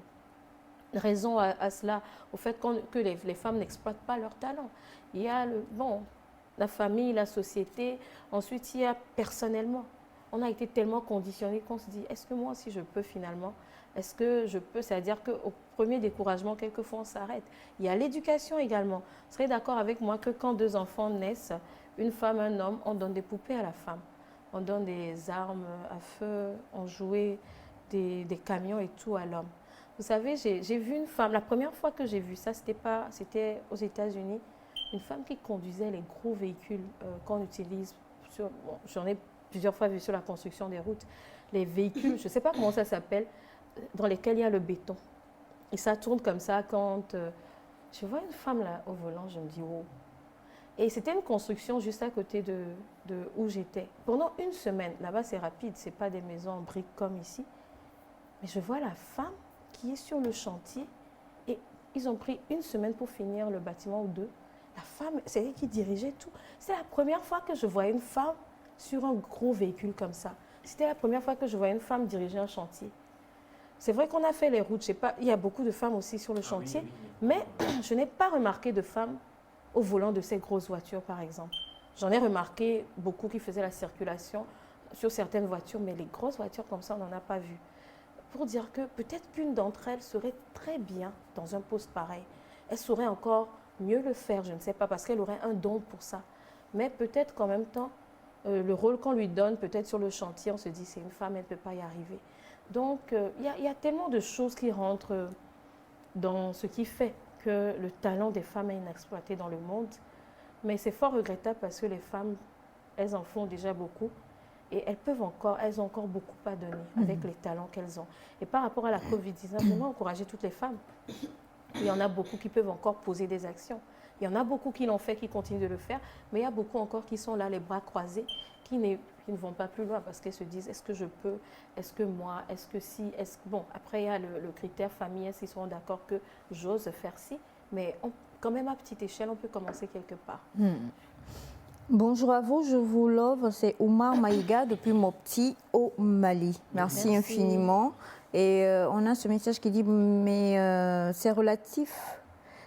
raisons à cela, au fait que les femmes n'exploitent pas leur talent. Il y a la famille, la société, ensuite il y a personnellement. On a été tellement conditionnés qu'on se dit, est-ce que moi aussi je peux finalement? Est-ce que je peux? C'est-à-dire qu'au premier découragement, quelquefois on s'arrête. Il y a l'éducation également. Vous serez d'accord avec moi que quand 2 enfants naissent, une femme, un homme, on donne des poupées à la femme. On donne des armes à feu, on jouait des camions et tout à l'homme. Vous savez, j'ai vu une femme, la première fois que j'ai vu ça, c'était aux États-Unis, une femme qui conduisait les gros véhicules qu'on utilise. J'en ai plusieurs fois vu sur la construction des routes. Les véhicules, je ne sais pas comment ça s'appelle, dans lesquels il y a le béton. Et ça tourne comme ça quand je vois une femme là au volant, je me dis oh. Et c'était une construction juste à côté de où j'étais. Pendant une semaine, là-bas c'est rapide, ce n'est pas des maisons en briques comme ici. Mais je vois la femme qui est sur le chantier et ils ont pris une semaine pour finir le bâtiment ou 2. La femme, c'est elle qui dirigeait tout. C'est la première fois que je voyais une femme sur un gros véhicule comme ça. C'était la première fois que je voyais une femme diriger un chantier. C'est vrai qu'on a fait les routes, je sais pas, il y a beaucoup de femmes aussi sur le chantier, mais je n'ai pas remarqué de femmes au volant de ces grosses voitures, par exemple. J'en ai remarqué beaucoup qui faisaient la circulation sur certaines voitures, mais les grosses voitures comme ça, on n'en a pas vu. Pour dire que peut-être qu'une d'entre elles serait très bien dans un poste pareil. Elle saurait encore mieux le faire, je ne sais pas, parce qu'elle aurait un don pour ça. Mais peut-être qu'en même temps, le rôle qu'on lui donne, peut-être sur le chantier, on se dit c'est une femme, elle ne peut pas y arriver. Donc, il y a tellement de choses qui rentrent dans ce qui fait que le talent des femmes est inexploité dans le monde. Mais c'est fort regrettable parce que les femmes, elles en font déjà beaucoup et elles ont encore beaucoup à donner avec les talents qu'elles ont. Et par rapport à la Covid-19, vraiment encourager toutes les femmes. Il y en a beaucoup qui peuvent encore poser des actions. Il y en a beaucoup qui l'ont fait, qui continuent de le faire, mais il y a beaucoup encore qui sont là, les bras croisés, qui ne vont pas plus loin parce qu'elles se disent, est-ce que je peux, est-ce que moi, est-ce que si, bon, après il y a le critère famille, est-ce qu'ils seront d'accord que j'ose faire ci, mais quand même à petite échelle, on peut commencer quelque part. Bonjour à vous, je vous love, c'est Oumar Maïga depuis Mopti au Mali. Merci infiniment. Et on a ce message qui dit, mais c'est relatif.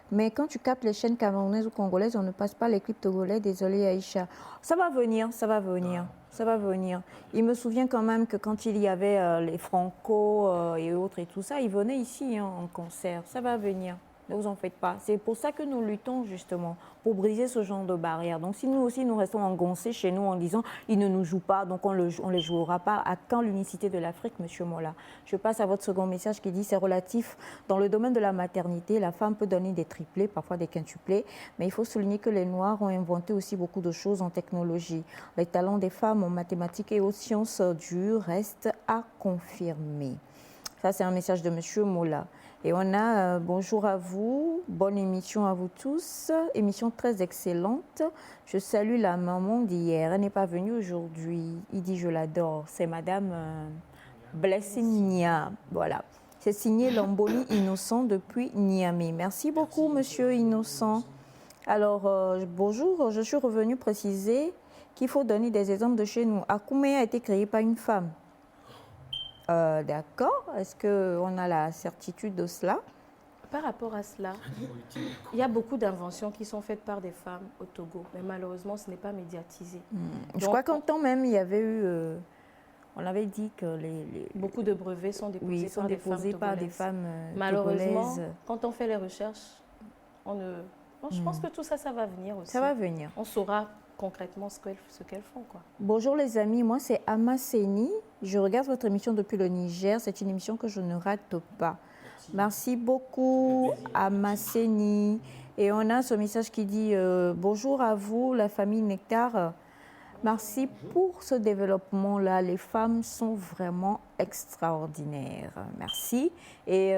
Mais quand tu captes les chaînes camerounaises ou congolaises, on ne passe pas les clips togolais. Désolée Aïcha. Ça va venir, ça va venir, ça va venir. Il me souvient quand même que quand il y avait les Franco et autres et tout ça, ils venaient ici en concert. Ça va venir. Ne vous en faites pas. C'est pour ça que nous luttons justement, pour briser ce genre de barrière. Donc si nous aussi nous restons engoncés chez nous en disant ils ne nous jouent pas, donc on ne les jouera pas, à quand l'unicité de l'Afrique, monsieur Mola? Je passe à votre second message qui dit c'est relatif. Dans le domaine de la maternité, la femme peut donner des triplés, parfois des quintuplés, mais il faut souligner que les Noirs ont inventé aussi beaucoup de choses en technologie. Les talents des femmes en mathématiques et aux sciences dures restent à confirmer. Ça, c'est un message de monsieur Mola. Et on a bonjour à vous, bonne émission à vous tous, émission très excellente. Je salue la maman d'hier, elle n'est pas venue aujourd'hui. Il dit je l'adore, c'est madame Blessinia. Voilà, c'est signé Lamboni Innocent depuis Niamey. Merci beaucoup monsieur Innocent. Alors bonjour, je suis revenue préciser qu'il faut donner des exemples de chez nous. Akoumé a été créé par une femme. D'accord. Est-ce qu'on a la certitude de cela? Par rapport à cela, il y a beaucoup d'inventions qui sont faites par des femmes au Togo, mais malheureusement, ce n'est pas médiatisé. Je crois qu'en temps même, il y avait eu... on avait dit que beaucoup de brevets sont déposés, sont déposés par des femmes malheureusement, togolaises. Quand on fait les recherches, je pense que tout ça, ça va venir aussi. Ça va venir. On saura concrètement ce qu'elles font, quoi. Bonjour les amis, moi c'est Amaseni. Je regarde votre émission depuis le Niger. C'est une émission que je ne rate pas. Merci beaucoup Amaseni. Et on a ce message qui dit bonjour à vous, la famille Nectar. Merci pour ce développement-là. Les femmes sont vraiment extraordinaires. Merci. Et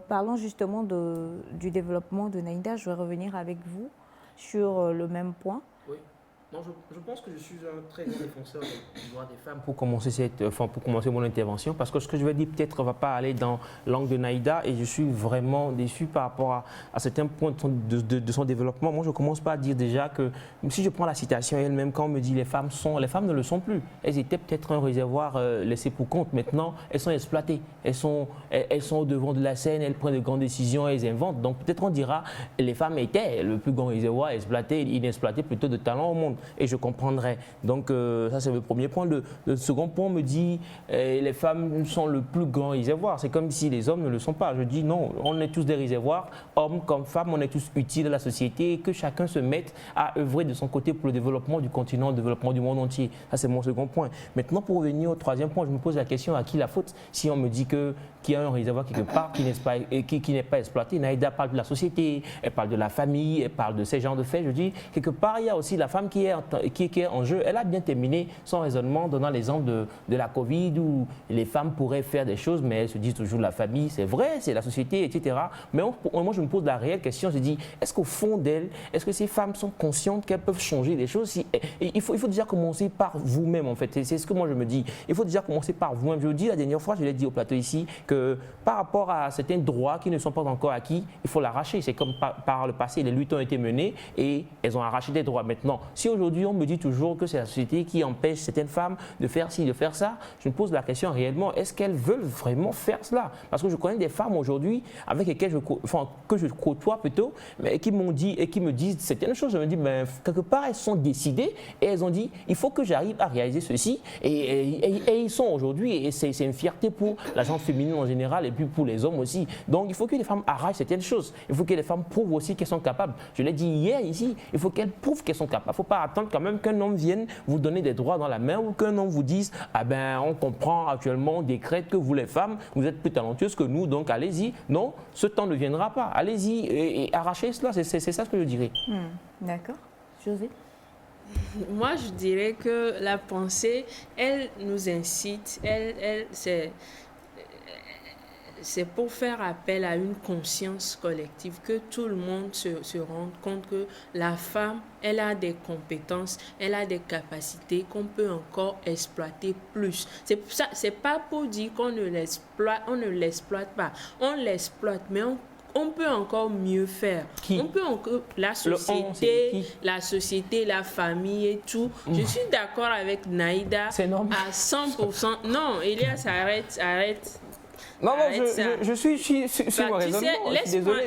parlons justement du développement de Naïda. Je vais revenir avec vous sur le même point. Oui. Non, je pense que je suis un très grand défenseur des droits des femmes pour commencer mon intervention, parce que ce que je vais dire peut-être ne va pas aller dans l'angle de Naïda, et je suis vraiment déçu par rapport à certains points de son développement. Moi, je commence par dire déjà que, si je prends la citation elle-même, quand on me dit les femmes ne le sont plus. Elles étaient peut-être un réservoir laissé pour compte. Maintenant, elles sont exploitées. Elles sont au devant de la scène, elles prennent de grandes décisions, elles inventent. Donc peut-être on dira les femmes étaient le plus grand réservoir exploité, inexploité plutôt de talent au monde. Et je comprendrai. Donc ça c'est le premier point. Le second point me dit les femmes sont le plus grand réservoir. C'est comme si les hommes ne le sont pas. Je dis non, on est tous des réservoirs, hommes comme femmes, on est tous utiles à la société, et que chacun se mette à œuvrer de son côté pour le développement du continent, le développement du monde entier. Ça c'est mon second point. Maintenant, pour revenir au troisième point, je me pose la question, à qui la faute si on me dit qu'il y a un réservoir quelque part qui n'est pas exploité. Naïda parle de la société, elle parle de la famille, elle parle de ces genres de faits. Je dis, quelque part, il y a aussi la femme qui est en jeu. Elle a bien terminé son raisonnement donnant l'exemple de la Covid, où les femmes pourraient faire des choses, mais elles se disent toujours la famille, c'est vrai, c'est la société, etc. Mais moi, je me pose la réelle question, je dis, est-ce qu'au fond d'elles, est-ce que ces femmes sont conscientes qu'elles peuvent changer des choses? Il faut déjà commencer par vous-même, en fait. C'est ce que moi, je me dis. Il faut déjà commencer par vous-même. Je vous dis, la dernière fois, je l'ai dit au plateau ici, que par rapport à certains droits qui ne sont pas encore acquis, il faut l'arracher. C'est comme par le passé, les luttes ont été menées et elles ont arraché des droits. Maintenant, si aujourd'hui on me dit toujours que c'est la société qui empêche certaines femmes de faire ci, de faire ça, je me pose la question réellement, est-ce qu'elles veulent vraiment faire cela? Parce que je connais des femmes aujourd'hui avec lesquelles que je côtoie plutôt, mais qui m'ont dit et qui me disent certaines choses. Je me dis, ben, quelque part, elles sont décidées et elles ont dit, il faut que j'arrive à réaliser ceci. Et ils sont aujourd'hui, et c'est une fierté pour la gente féminine en général et puis pour les hommes aussi. Donc, il faut que les femmes arrachent certaines choses. Il faut que les femmes prouvent aussi qu'elles sont capables. Je l'ai dit hier ici, il faut qu'elles prouvent qu'elles sont capables. Il ne faut pas attendre quand même qu'un homme vienne vous donner des droits dans la main ou qu'un homme vous dise, ah ben, on comprend actuellement, on décrète que vous les femmes, vous êtes plus talentueuses que nous, donc allez-y. Non, ce temps ne viendra pas. Allez-y et arrachez cela. C'est ça ce que je dirais. D'accord. José? Moi, je dirais que la pensée, elle nous incite, c'est pour faire appel à une conscience collective, que tout le monde se rende compte que la femme, elle a des compétences, elle a des capacités qu'on peut encore exploiter plus. C'est pas pour dire qu'on ne l'exploite pas. On l'exploite, mais on peut encore mieux faire. On peut encore la société, la famille et tout. Je suis d'accord avec Naïda à 100%. Non, Elias, arrête. Non, je suis sur mon raisonnement.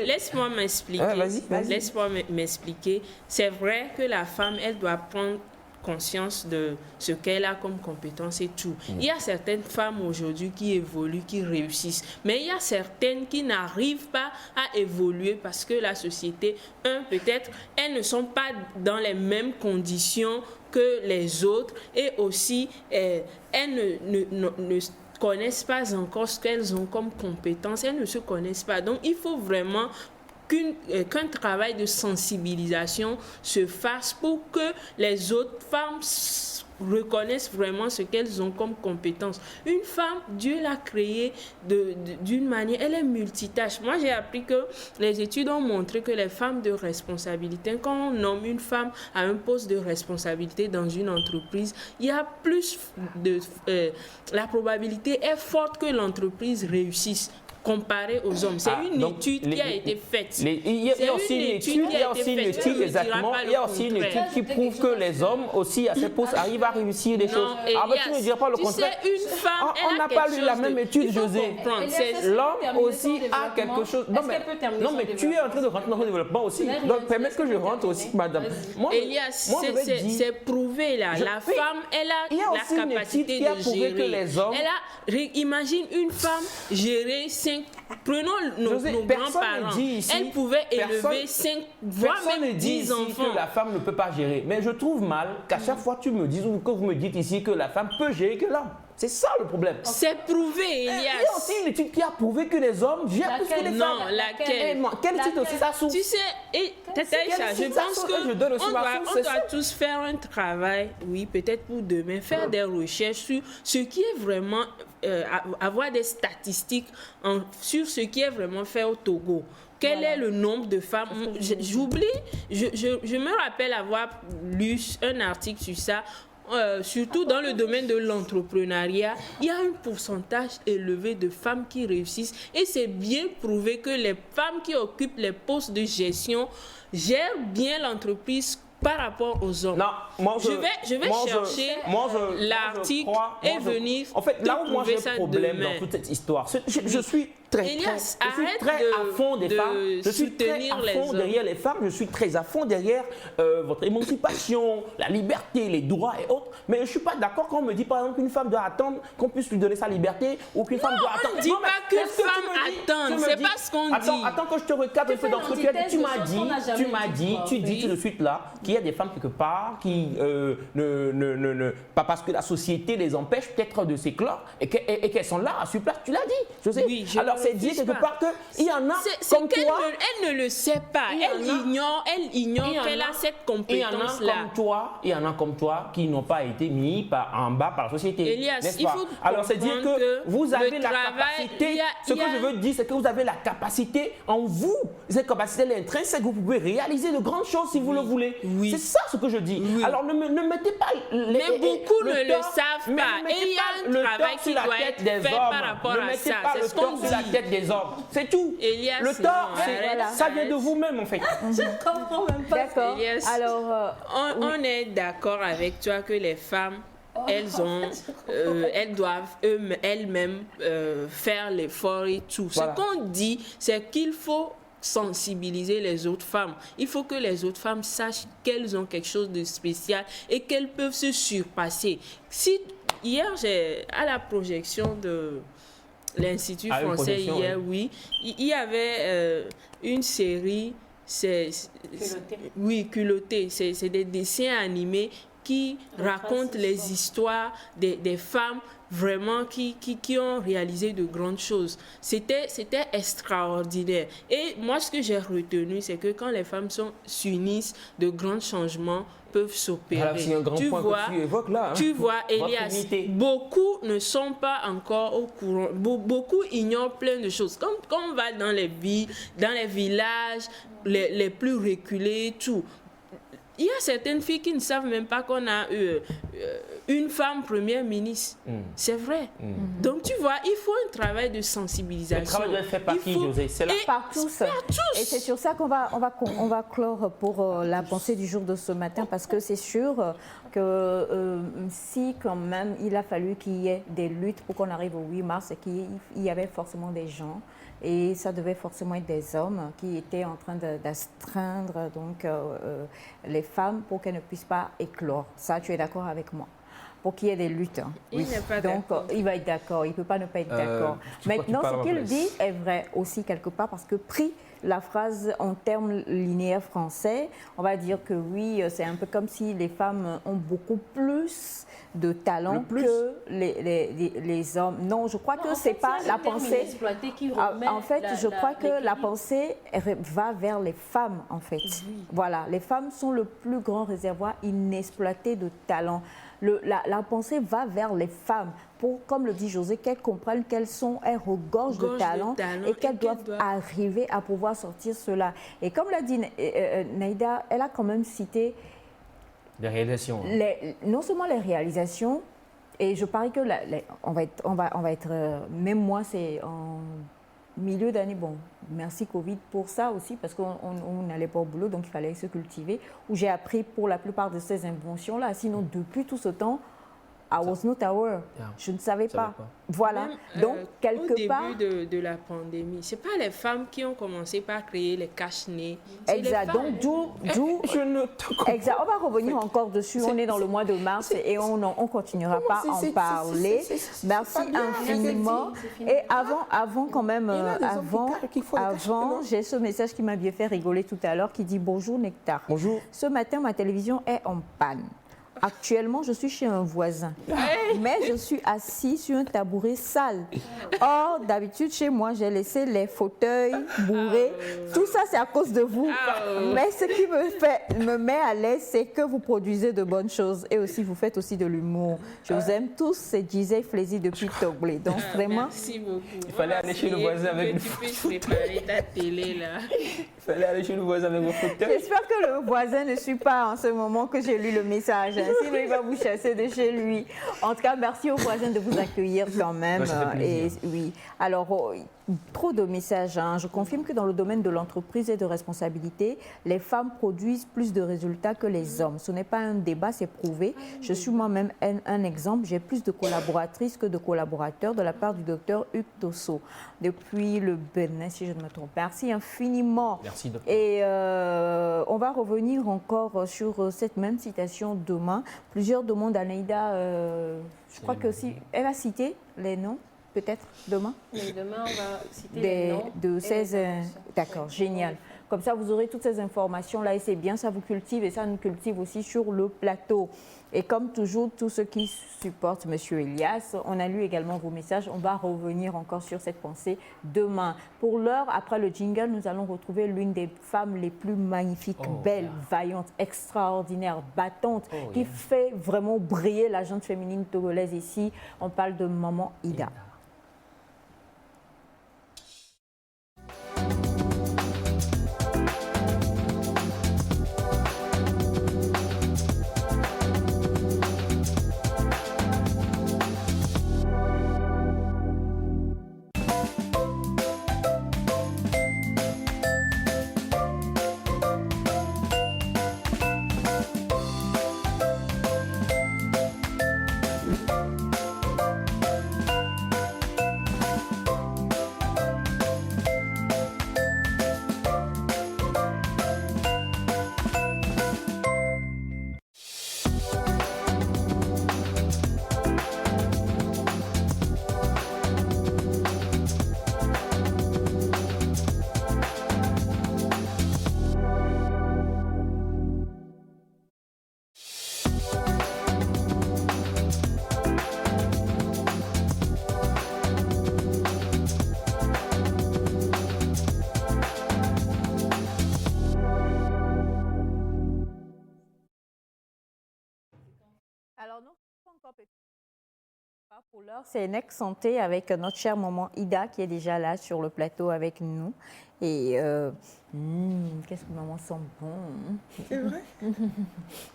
Laisse-moi m'expliquer. Vas-y. Laisse-moi m'expliquer. C'est vrai que la femme, elle doit prendre conscience de ce qu'elle a comme compétence et tout. Il y a certaines femmes aujourd'hui qui évoluent, qui réussissent, mais il y a certaines qui n'arrivent pas à évoluer parce que la société, peut-être, elles ne sont pas dans les mêmes conditions que les autres, et aussi, elles ne connaissent pas encore ce qu'elles ont comme compétences, elles ne se connaissent pas. Donc, il faut vraiment qu'un travail de sensibilisation se fasse pour que les autres femmes reconnaissent vraiment ce qu'elles ont comme compétences. Une femme, Dieu l'a créée d'une manière, elle est multitâche. Moi, j'ai appris que les études ont montré que les femmes de responsabilité, quand on nomme une femme à un poste de responsabilité dans une entreprise, il y a plus la probabilité est forte que l'entreprise réussisse. comparé aux hommes. C'est une donc, étude qui a été faite. Il y a aussi une étude, exactement. Il y a aussi une étude qui prouve que les hommes aussi à ces postes arrivent à réussir des choses. Ah ben tu ne diras pas le contraire. Tu sais, une femme, on n'a pas lu la même étude, José. L'homme aussi a quelque chose. Non mais tu es en train de rentrer dans le développement aussi. Donc permets que je rentre aussi, madame. Elias, c'est prouvé là. La femme, elle a la capacité de gérer. Imagine une femme gérer 5. Prenons nos grands-parents. Elle pouvait élever 5, voire même 10 enfants. Que la femme ne peut pas gérer. Mais je trouve mal qu'à chaque fois tu me dises ou que vous me dites ici que la femme peut gérer que l'homme. C'est ça le problème. C'est prouvé, Elias. Il y a aussi une étude qui a prouvé que les hommes gèrent plus que les femmes. Non, laquelle? Quelle étude aussi ça souffre? Tu sais, Tataïcha, je pense qu'on doit tous faire un travail, oui, peut-être pour demain, faire des recherches sur ce qui est vraiment, avoir des statistiques sur ce qui est vraiment fait au Togo. Quel est le nombre de femmes? J'oublie, je me rappelle avoir lu un article sur ça. Surtout dans le domaine de l'entrepreneuriat, il y a un pourcentage élevé de femmes qui réussissent et c'est bien prouvé que les femmes qui occupent les postes de gestion gèrent bien l'entreprise par rapport aux hommes. Non, je vais chercher l'article et venir. En fait, là où moi j'ai un problème dans toute cette histoire, je suis très à fond des femmes. Je suis très à fond derrière les femmes. Je suis très à fond derrière votre émancipation, la liberté, les droits et autres. Mais je ne suis pas d'accord quand on me dit par exemple qu'une femme doit attendre qu'on puisse lui donner sa liberté ou qu'une femme doit attendre. On ne dit pas qu'une femme attende. C'est pas ce qu'on dit. Attends que je te recadre un peu dans ce que tu as dit. Tu dis tout de suite là qu'il y a des femmes quelque part qui pas parce que la société les empêche peut-être de s'éclore et qu'elles sont là à su place. Tu l'as dit, José. Oui, alors c'est dit quelque part qu'il y en a comme toi. Elle ne le sait pas. Elle ignore qu'elle a cette compétence là. Il y en a comme toi qui n'ont pas été mis en bas par la société. Elias, il faut alors c'est dire que vous avez la capacité. Ce que je veux dire, c'est que vous avez la capacité en vous. Cette capacité est intrinsèque. Vous pouvez réaliser de grandes choses si vous le voulez. Oui. C'est ça ce que je dis. Oui. Alors ne mettez pas mais beaucoup ne le savent pas. Et il y a un travail qui doit être fait par rapport à ça. C'est ce qu'on dit. La tête des hommes. C'est tout. Elias, le tort, ça vient de vous-même en fait. Je comprends même pas. D'accord. Elias, alors, on est d'accord avec toi que les femmes, elles doivent elles-mêmes faire l'effort et tout. Voilà. Ce qu'on dit, c'est qu'il faut sensibiliser les autres femmes. Il faut que les autres femmes sachent qu'elles ont quelque chose de spécial et qu'elles peuvent se surpasser. Hier, à la projection de l'Institut français, hier, oui, il y avait une série, Culotté. C'est des dessins animés qui racontent les histoires des femmes vraiment qui ont réalisé de grandes choses. C'était extraordinaire. Et moi, ce que j'ai retenu, c'est que quand les femmes s'unissent, de grands changements peuvent s'opérer. C'est un grand point que tu évoques là. Tu vois, Elias, beaucoup ne sont pas encore au courant. Beaucoup ignorent plein de choses. Quand on va dans les villes, dans les villages les plus reculés, tout. Il y a certaines filles qui ne savent même pas qu'on a eu une femme première ministre. C'est vrai. Donc, tu vois, il faut un travail de sensibilisation. Le travail doit être fait par qui, José? C'est là. Par tous. Et c'est sur ça qu'on va clore pour la pensée du jour de ce matin, parce que c'est sûr que si quand même il a fallu qu'il y ait des luttes pour qu'on arrive au 8 mars, et qu'il y avait forcément des gens, et ça devait forcément être des hommes qui étaient en train d'astreindre donc les femmes pour qu'elles ne puissent pas éclore. Ça, tu es d'accord avec moi? Pour qu'il y ait des luttes. Il n'est pas d'accord. Donc, il va être d'accord. Il ne peut pas ne pas être d'accord. Maintenant, ce qu'il dit est vrai aussi quelque part, parce que pris la phrase en termes linéaires français, on va dire que oui, c'est un peu comme si les femmes ont beaucoup plus de talent que les hommes. Non, je crois que c'est pas la pensée. En fait, je crois que la pensée va vers les femmes, en fait. Oui. Voilà, les femmes sont le plus grand réservoir inexploité de talent. La pensée va vers les femmes pour, comme le dit José, qu'elles comprennent qu'elles regorgent de talent et qu'elles doivent arriver à pouvoir sortir cela. Et comme l'a dit Naïda, elle a quand même cité les réalisations. Non seulement les réalisations, et je parie que on va être même moi, c'est en milieu d'année, bon, merci Covid pour ça aussi, parce qu'on n'allait pas au boulot, donc il fallait se cultiver, où j'ai appris pour la plupart de ces inventions-là. Sinon, depuis tout ce temps, I was not aware. Je ne savais pas. Voilà. Même, Donc, quelque part... Au début de la pandémie, ce n'est pas les femmes qui ont commencé par créer les cache-nez. c'est les Exact. femmes. Donc, d'où... Je ne te comprends Exact. On va revenir encore dessus. On est dans le mois de mars et on continuera pas à en parler. Merci infiniment. Et avant quand même, avant, j'ai ce message qui m'a bien fait rigoler tout à l'heure qui dit bonjour Nectar. Bonjour. Ce matin, ma télévision est en panne. Actuellement, je suis chez un voisin, mais je suis assis sur un tabouret sale. Or, d'habitude, chez moi, j'ai laissé les fauteuils bourrés. Tout ça, c'est à cause de vous. Mais ce qui me met à l'aise, c'est que vous produisez de bonnes choses et aussi, vous faites aussi de l'humour. Je vous aime tous, c'est Gisèle Flézy depuis Togblé. Donc, vraiment... Merci beaucoup. Il fallait aller chez le voisin avec que tu puisses préparer ta télé, là. Il fallait aller chez le voisin avec vos fauteuils. J'espère que le voisin ne suit pas en ce moment que j'ai lu le message. Sinon, il va vous chasser de chez lui. En tout cas, merci au voisin de vous accueillir quand même. Ça fait plaisir. Et oui. Alors, trop de messages. Je confirme que dans le domaine de l'entreprise et de responsabilité, les femmes produisent plus de résultats que les hommes. Ce n'est pas un débat, c'est prouvé. Je suis moi-même un exemple. J'ai plus de collaboratrices que de collaborateurs de la part du docteur Hugues Tosso depuis le Bénin, si je ne me trompe pas. Merci infiniment. Merci, docteur. Et on va revenir encore sur cette même citation demain. Plusieurs demandent à Neïda, je crois que si elle va citer les noms, peut-être demain. Mais demain, on va citer les noms. De et 16. les informations. D'accord, génial. Comme ça, vous aurez toutes ces informations-là et c'est bien, ça vous cultive et ça nous cultive aussi sur le plateau. Et comme toujours, tous ceux qui supportent M. Elias, on a lu également vos messages. On va revenir encore sur cette pensée demain. Pour l'heure, après le jingle, nous allons retrouver l'une des femmes les plus magnifiques, belles, vaillantes, extraordinaires, battantes, qui fait vraiment briller la gente féminine togolaise ici. On parle de Maman Ida. Alors non, pas encore pour l'heure, c'est Next Santé avec notre chère maman Ida qui est déjà là sur le plateau avec nous. Et qu'est-ce que maman sent bon. C'est vrai?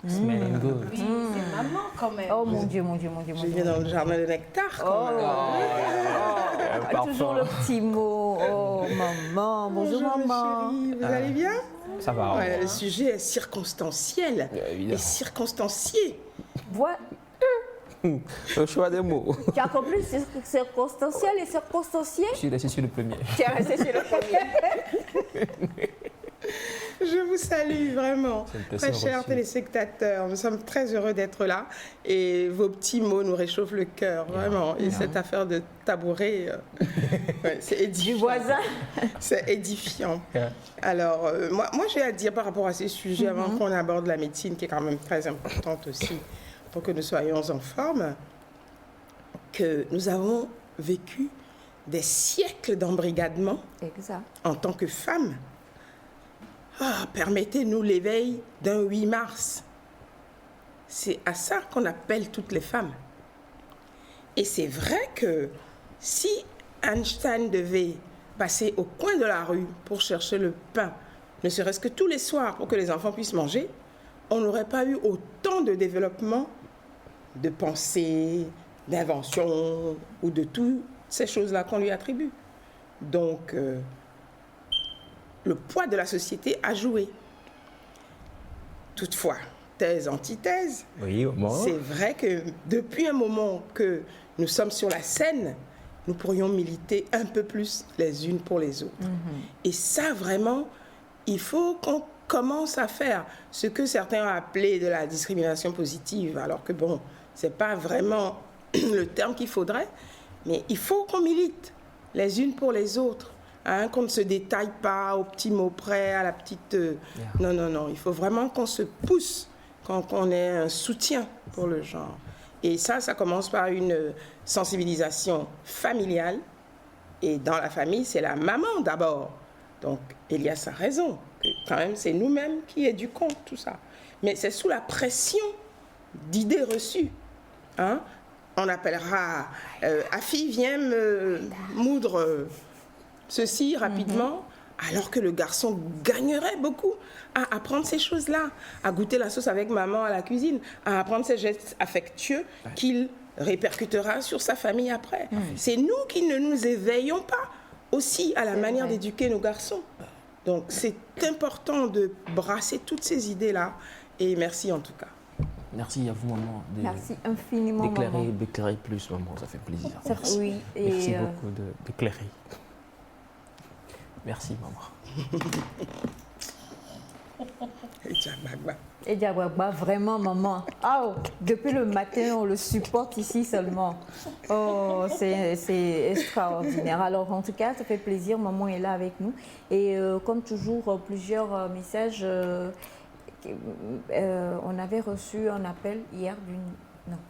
Smelling good. Oui, c'est maman quand même. Oh mon Dieu, mon Dieu, mon Dieu, mon Je Dieu. viens dans le jardin de nectar. quand même. Toujours le petit mot. Oh maman, bonjour mes maman. chéris, vous allez bien? Ça va. Ouais, le sujet est circonstanciel évidemment. et circonstancié. Voilà. Le choix des mots. Tu as compris, c'est circonstanciel et circonstancié. Je suis resté sur le premier. Tu es resté sur le premier. Je vous salue vraiment, C'est un plaisir très chers aussi. téléspectateurs. Nous sommes très heureux d'être là et vos petits mots nous réchauffent le cœur, vraiment. Et cette affaire de tabouret, ouais, c'est édifiant. Du voisin. C'est édifiant. Yeah. Alors, moi j'ai à dire par rapport à ces sujets, avant qu'on aborde la médecine, qui est quand même très importante aussi, pour que nous soyons en forme, que nous avons vécu des siècles d'embrigadement Exact. en tant que femmes. Permettez-nous l'éveil d'un 8 mars. C'est à ça qu'on appelle toutes les femmes. Et c'est vrai que si Einstein devait passer au coin de la rue pour chercher le pain, ne serait-ce que tous les soirs pour que les enfants puissent manger, on n'aurait pas eu autant de développement de pensée, d'invention ou de toutes ces choses-là qu'on lui attribue. Donc, le poids de la société a joué. Toutefois, thèse, antithèse, Oui, maman. c'est vrai que depuis un moment que nous sommes sur la scène, nous pourrions militer un peu plus les unes pour les autres. Et ça, vraiment, il faut qu'on commence à faire ce que certains ont appelé de la discrimination positive, alors que bon, c'est pas vraiment le terme qu'il faudrait, mais il faut qu'on milite les unes pour les autres, hein, qu'on ne se détaille pas au petit mot près, à la petite... Non, non, non, il faut vraiment qu'on se pousse, qu'on ait un soutien pour le genre. Et ça commence par une sensibilisation familiale, et dans la famille, c'est la maman d'abord. Donc, Elias a raison, que quand même, c'est nous-mêmes qui éduquons tout ça. Mais c'est sous la pression d'idées reçues. Hein? On appellera Afi, viens me moudre ceci rapidement, alors que le garçon gagnerait beaucoup à apprendre ces choses-là, à goûter la sauce avec maman à la cuisine, à apprendre ces gestes affectueux qu'il répercutera sur sa famille après. C'est nous qui ne nous éveillons pas aussi à la manière d'éduquer nos garçons. Donc c'est important de brasser toutes ces idées-là, et merci en tout cas. Merci à vous, maman. Merci infiniment, maman. D'éclairer plus, maman, ça fait plaisir. Merci. Oui, et Merci beaucoup d'éclairer. Merci, maman. Et Diabagba, vraiment, maman. Oh, depuis le matin, on le supporte ici seulement. Oh, c'est extraordinaire. Alors, en tout cas, ça fait plaisir. Maman est là avec nous. Et comme toujours, plusieurs messages. On avait reçu un appel hier,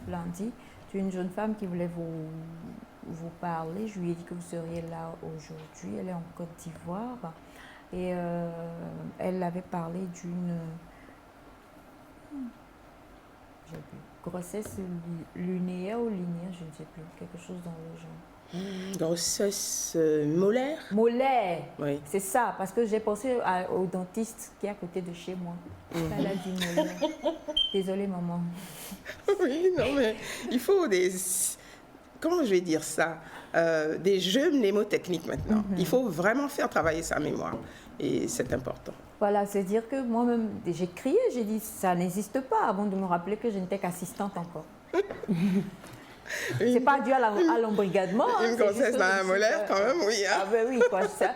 lundi, d'une jeune femme qui voulait vous parler. Je lui ai dit que vous seriez là aujourd'hui. Elle est en Côte d'Ivoire. Et elle avait parlé d'une grossesse lunaire ou linéaire, je ne sais plus, quelque chose dans le genre. Grossesse molaire. Molaire, Oui. c'est ça, parce que j'ai pensé au dentiste qui est à côté de chez moi. Elle a dit molaire. Désolée, maman. Oui, non, mais il faut des... Comment je vais dire ça? Des jeux mnémotechniques maintenant. Il faut vraiment faire travailler sa mémoire. Et c'est important. Voilà, c'est dire que moi-même, j'ai crié, j'ai dit ça n'existe pas, avant de me rappeler que je n'étais qu'assistante encore. C'est pas dû à l'embrigadement. Une grossesse dans la molaire, quand même, oui. Hein? Ah ben oui, quoi. Ça,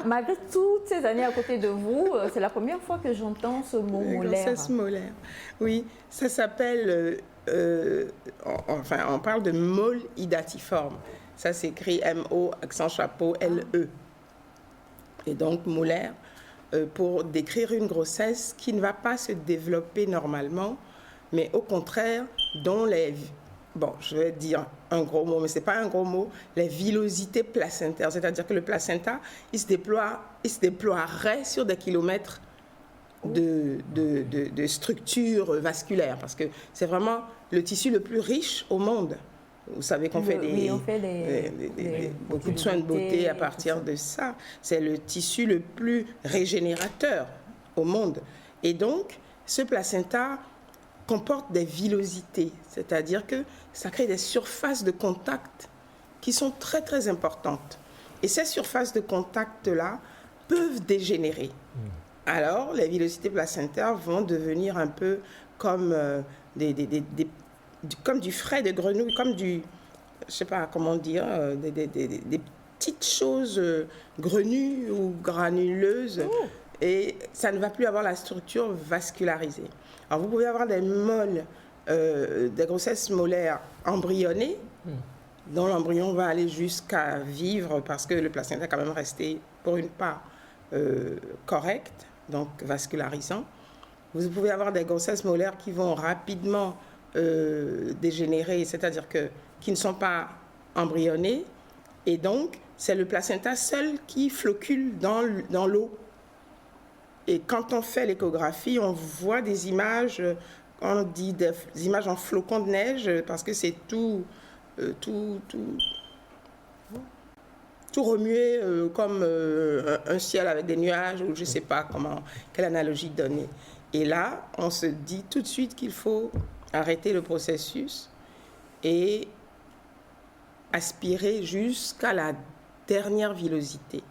malgré toutes ces années à côté de vous, c'est la première fois que j'entends ce mot molaire. Grossesse molaire. Oui, ça s'appelle... enfin, on parle de môle hydatiforme. Ça s'écrit M-O, accent chapeau, L-E. Et donc, molaire, pour décrire une grossesse qui ne va pas se développer normalement, mais au contraire, dont les... Bon, je vais dire un gros mot, mais ce n'est pas un gros mot, les villosités placentaires. C'est-à-dire que le placenta, il se déploierait sur des kilomètres de structures vasculaires, parce que c'est vraiment le tissu le plus riche au monde. Vous savez qu'on fait beaucoup de soins de beauté à partir de ça. C'est le tissu le plus régénérateur au monde. Et donc, ce placenta comporte des villosités, c'est-à-dire que ça crée des surfaces de contact qui sont très, très importantes. Et ces surfaces de contact-là peuvent dégénérer. Alors, les villosités placentaires vont devenir un peu comme comme du frais de grenouille, comme du, je sais pas comment dire, des petites choses grenues ou granuleuses. Et ça ne va plus avoir la structure vascularisée. Alors, vous pouvez avoir des moles, des grossesses molaires embryonnées, dont l'embryon va aller jusqu'à vivre parce que le placenta est quand même resté, pour une part, correct, donc vascularisant. Vous pouvez avoir des grossesses molaires qui vont rapidement dégénérer, c'est-à-dire qui ne sont pas embryonnées, et donc c'est le placenta seul qui flocule dans l'eau. Et quand on fait l'échographie, on voit des images, on dit des images en flocons de neige, parce que c'est tout remué comme un ciel avec des nuages, ou je ne sais pas quelle analogie donner. Et là, on se dit tout de suite qu'il faut arrêter le processus et aspirer jusqu'à la dernière villosité.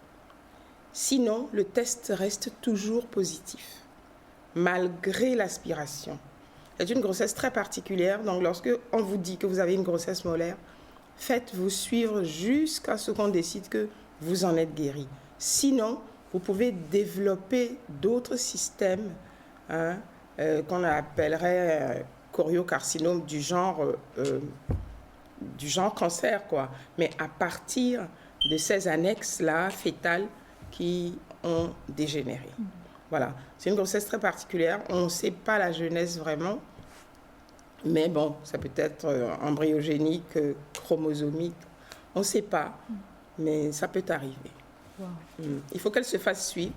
Sinon, le test reste toujours positif, malgré l'aspiration. C'est une grossesse très particulière, donc lorsque on vous dit que vous avez une grossesse molaire, faites-vous suivre jusqu'à ce qu'on décide que vous en êtes guéri. Sinon, vous pouvez développer d'autres systèmes qu'on appellerait choriocarcinome du genre cancer, quoi. Mais à partir de ces annexes-là, fétales, qui ont dégénéré. Voilà. C'est une grossesse très particulière. On ne sait pas la genèse vraiment. Mais bon, ça peut être embryogénique, chromosomique. On ne sait pas. Mais ça peut arriver. Wow. Il faut qu'elle se fasse suivre.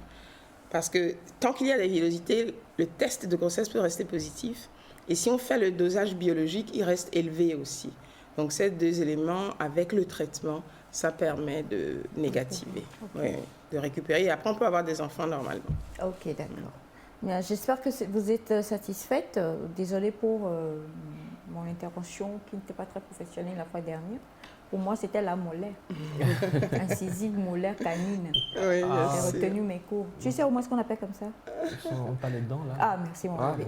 Parce que tant qu'il y a des villosités, le test de grossesse peut rester positif. Et si on fait le dosage biologique, il reste élevé aussi. Donc ces deux éléments, avec le traitement, ça permet de négativer, de récupérer. Et après, on peut avoir des enfants normalement. Ok, d'accord. J'espère que vous êtes satisfaite. Désolée pour mon intervention qui n'était pas très professionnelle la fois dernière. Pour moi, c'était la molaire. Incisive molaire canine. Oui, j'ai retenu mes cours. Tu sais au moins ce qu'on appelle comme ça? On parle dedans, là. Ah, merci, mon bébé.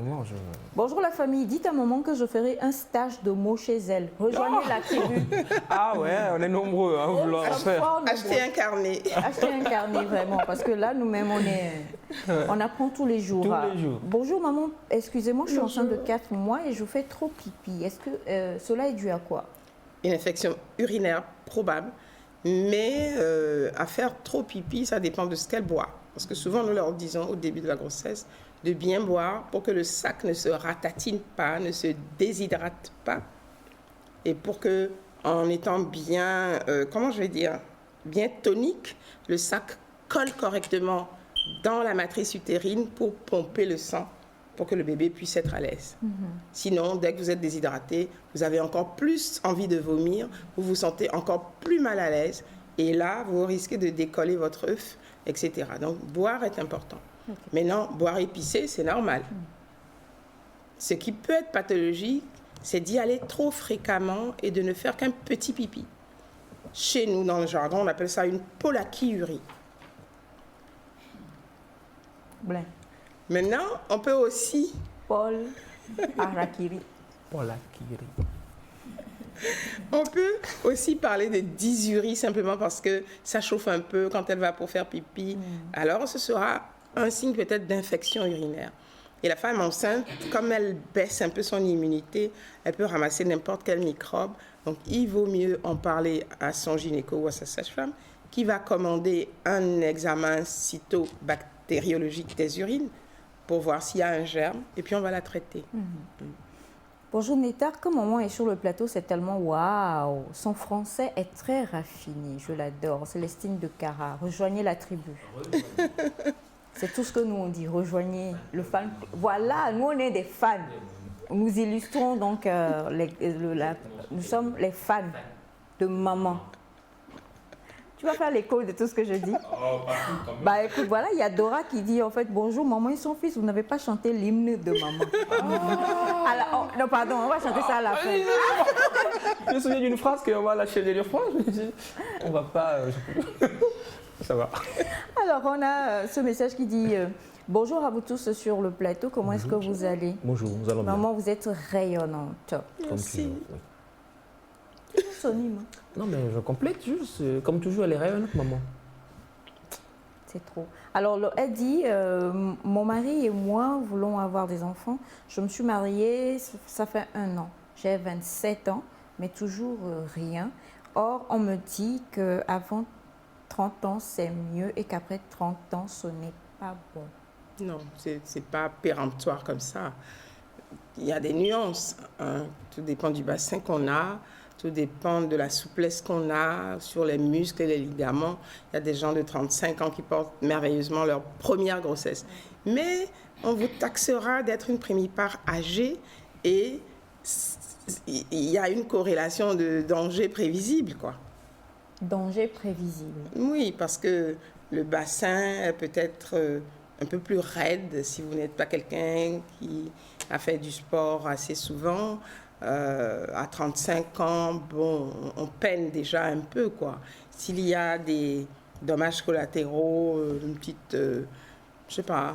Bonjour la famille. Dites à maman que je ferai un stage de mots chez elle. Rejoignez la tribu. Ah ouais, on est nombreux à vouloir faire. Achetez un carnet. Achetez un carnet, vraiment. Parce que là, nous-mêmes, on apprend tous les jours. Tous les jours. Bonjour maman. Excusez-moi, je suis enceinte de 4 mois et je fais trop pipi. Est-ce que cela est dû à quoi? Une infection urinaire probable, mais à faire trop pipi, ça dépend de ce qu'elle boit. Parce que souvent, nous leur disons au début de la grossesse de bien boire pour que le sac ne se ratatine pas, ne se déshydrate pas. Et pour que, en étant bien, bien tonique, le sac colle correctement dans la matrice utérine pour pomper le sang, pour que le bébé puisse être à l'aise. Sinon, dès que vous êtes déshydraté, vous avez encore plus envie de vomir, vous vous sentez encore plus mal à l'aise, et là, vous risquez de décoller votre œuf, etc. Donc, boire est important. Maintenant, boire épicé, c'est normal. Ce qui peut être pathologique, c'est d'y aller trop fréquemment et de ne faire qu'un petit pipi. Chez nous, dans le jargon, on appelle ça une polakiurie. Maintenant, on peut aussi... Paul Arakiri. On peut aussi parler de dysurie simplement parce que ça chauffe un peu quand elle va pour faire pipi. Alors, ce sera un signe peut-être d'infection urinaire. Et la femme enceinte, comme elle baisse un peu son immunité, elle peut ramasser n'importe quel microbe. Donc, il vaut mieux en parler à son gynéco ou à sa sage-femme qui va commander un examen cytobactériologique des urines pour voir s'il y a un germe, et puis on va la traiter. Bonjour Nétar, comme maman est sur le plateau, c'est tellement waouh. Son français est très raffiné, je l'adore. Célestine de Cara, rejoignez la tribu. C'est tout ce que nous on dit, rejoignez le fan. Voilà, nous on est des fans. Nous illustrons donc, nous sommes les fans de maman. Tu vas faire l'écho de tout ce que je dis. Bah écoute, voilà, il y a Dora qui dit en fait bonjour maman et son fils, vous n'avez pas chanté l'hymne de maman. Non pardon, on va chanter ça à la fin. Je me souviens d'une phrase qu'on va lâcher les fois. Je me dis, on va pas. Ça va. Alors on a ce message qui dit bonjour à vous tous sur le plateau. Comment est-ce que vous allez? Bonjour, nous allons bien. Maman, vous êtes rayonnante. Merci. Non, mais je complète juste. Comme toujours, elle est rayonnante, maman. C'est trop. Alors, elle dit, mon mari et moi voulons avoir des enfants. Je me suis mariée, ça fait 1 an. J'ai 27 ans, mais toujours rien. Or, on me dit qu'avant 30 ans, c'est mieux et qu'après 30 ans, ce n'est pas bon. Non, c'est pas péremptoire comme ça. Il y a des nuances. Tout dépend du bassin qu'on a. Tout dépend de la souplesse qu'on a sur les muscles et les ligaments. Il y a des gens de 35 ans qui portent merveilleusement leur première grossesse. Mais on vous taxera d'être une primipare âgée et il y a une corrélation de danger prévisible, quoi. Danger prévisible. Oui, parce que le bassin peut être un peu plus raide si vous n'êtes pas quelqu'un qui a fait du sport assez souvent. À 35 ans, bon, on peine déjà un peu, quoi. S'il y a des dommages collatéraux, une petite, je sais pas,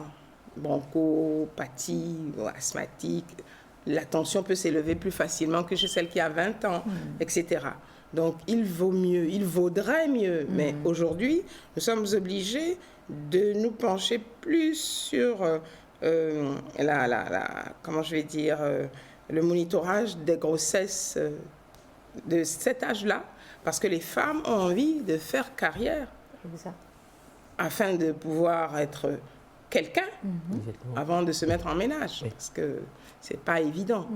bronchopathie ou asthmatique, la tension peut s'élever plus facilement que chez celle qui a 20 ans, etc. Donc, il vaut mieux, il vaudrait mieux. Mais aujourd'hui, nous sommes obligés de nous pencher plus sur comment je vais dire, le monitorage des grossesses de cet âge-là, parce que les femmes ont envie de faire carrière afin de pouvoir être quelqu'un avant de se mettre en ménage, parce que c'est pas évident.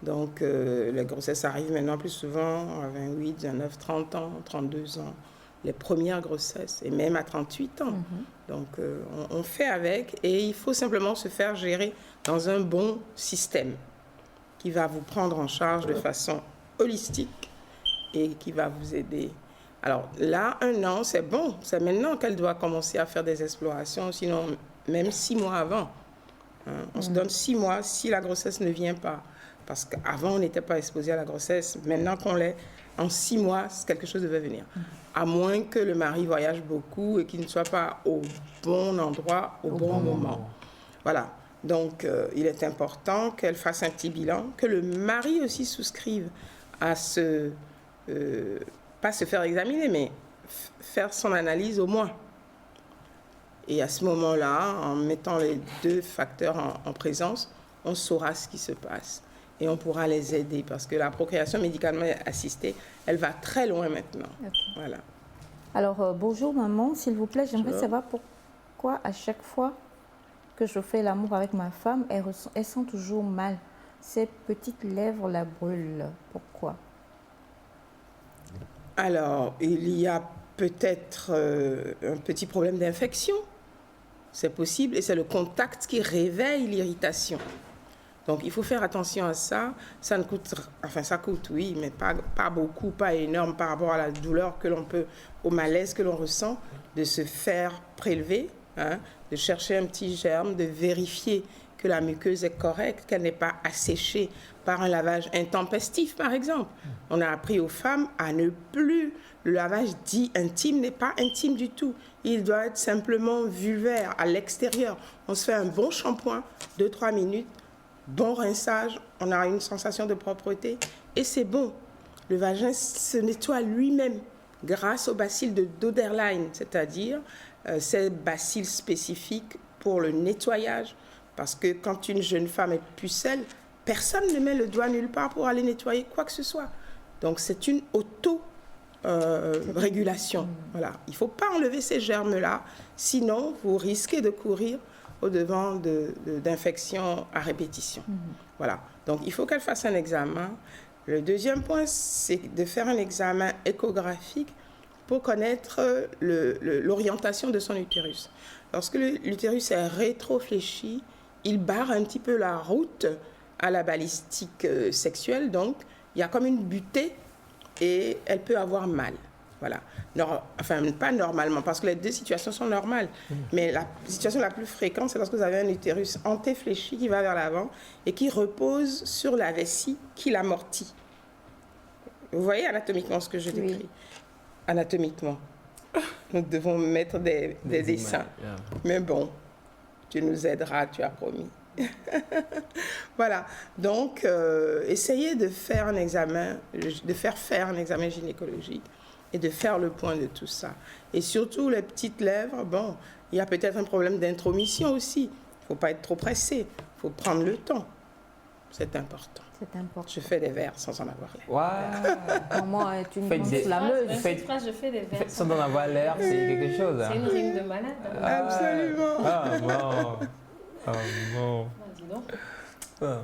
Donc, les grossesses arrivent maintenant plus souvent à 28, 29, 30 ans, 32 ans, les premières grossesses, et même à 38 ans. Donc, on fait avec, et il faut simplement se faire gérer dans un bon système qui va vous prendre en charge de façon holistique et qui va vous aider. Alors là, 1 an, c'est bon. C'est maintenant qu'elle doit commencer à faire des explorations, sinon même 6 mois avant. On se donne 6 mois si la grossesse ne vient pas. Parce qu'avant, on n'était pas exposé à la grossesse. Maintenant qu'on l'est, en 6 mois, quelque chose devait venir. À moins que le mari voyage beaucoup et qu'il ne soit pas au bon endroit, au bon moment. Voilà. Donc, il est important qu'elle fasse un petit bilan, que le mari aussi souscrive à pas se faire examiner, mais faire son analyse au moins. Et à ce moment-là, en mettant les 2 facteurs en présence, on saura ce qui se passe. Et on pourra les aider, parce que la procréation médicalement assistée, elle va très loin maintenant. Voilà. Alors, bonjour maman, s'il vous plaît, j'aimerais savoir pourquoi à chaque fois que je fais l'amour avec ma femme, elle sent toujours mal. Ses petites lèvres la brûlent. Pourquoi? Alors, il y a peut-être un petit problème d'infection. C'est possible, et c'est le contact qui réveille l'irritation. Donc, il faut faire attention à ça. Ça coûte, oui, mais pas beaucoup, pas énorme par rapport à la douleur que l'on peut, au malaise que l'on ressent, de se faire prélever, de chercher un petit germe, de vérifier que la muqueuse est correcte, qu'elle n'est pas asséchée par un lavage intempestif, par exemple. On a appris aux femmes à ne plus... Le lavage dit intime n'est pas intime du tout. Il doit être simplement vulvaire, à l'extérieur. On se fait un bon shampoing, 2-3 minutes, bon rinçage, on a une sensation de propreté et c'est bon. Le vagin se nettoie lui-même grâce aux bacilles de Doederlein, c'est-à-dire ces bacilles spécifiques pour le nettoyage. Parce que quand une jeune femme est pucelle, personne ne met le doigt nulle part pour aller nettoyer quoi que ce soit. Donc c'est une auto-régulation. Voilà. Il ne faut pas enlever ces germes-là, sinon vous risquez de courir au-devant d'infections à répétition. Voilà. Donc, il faut qu'elle fasse un examen. Le deuxième point, c'est de faire un examen échographique pour connaître l'orientation de son utérus. Lorsque l'utérus est rétro-fléchi, il barre un petit peu la route à la balistique sexuelle. Donc, il y a comme une butée et elle peut avoir mal. Voilà. Enfin, pas normalement, parce que les 2 situations sont normales. Mais la situation la plus fréquente, c'est lorsque vous avez un utérus antéfléchi qui va vers l'avant et qui repose sur la vessie qui l'amortit. Vous voyez anatomiquement ce que je décris? Oui. Anatomiquement. Nous devons mettre des dessins. Mais bon, tu nous aideras, tu as promis. Voilà. Donc, essayez de faire un examen, de faire un examen gynécologique et de faire le point de tout ça. Et surtout, les petites lèvres, bon, il y a peut-être un problème d'intromission aussi. Il ne faut pas être trop pressé. Il faut prendre le temps. C'est important. C'est important. Je fais des vers sans en avoir l'air. Wow. Comment est une grande flammeuse. Je fais des vers sans en avoir l'air, c'est quelque chose. C'est une rime de malade. Absolument. Ah bon. Ah bon. Dis donc. Ah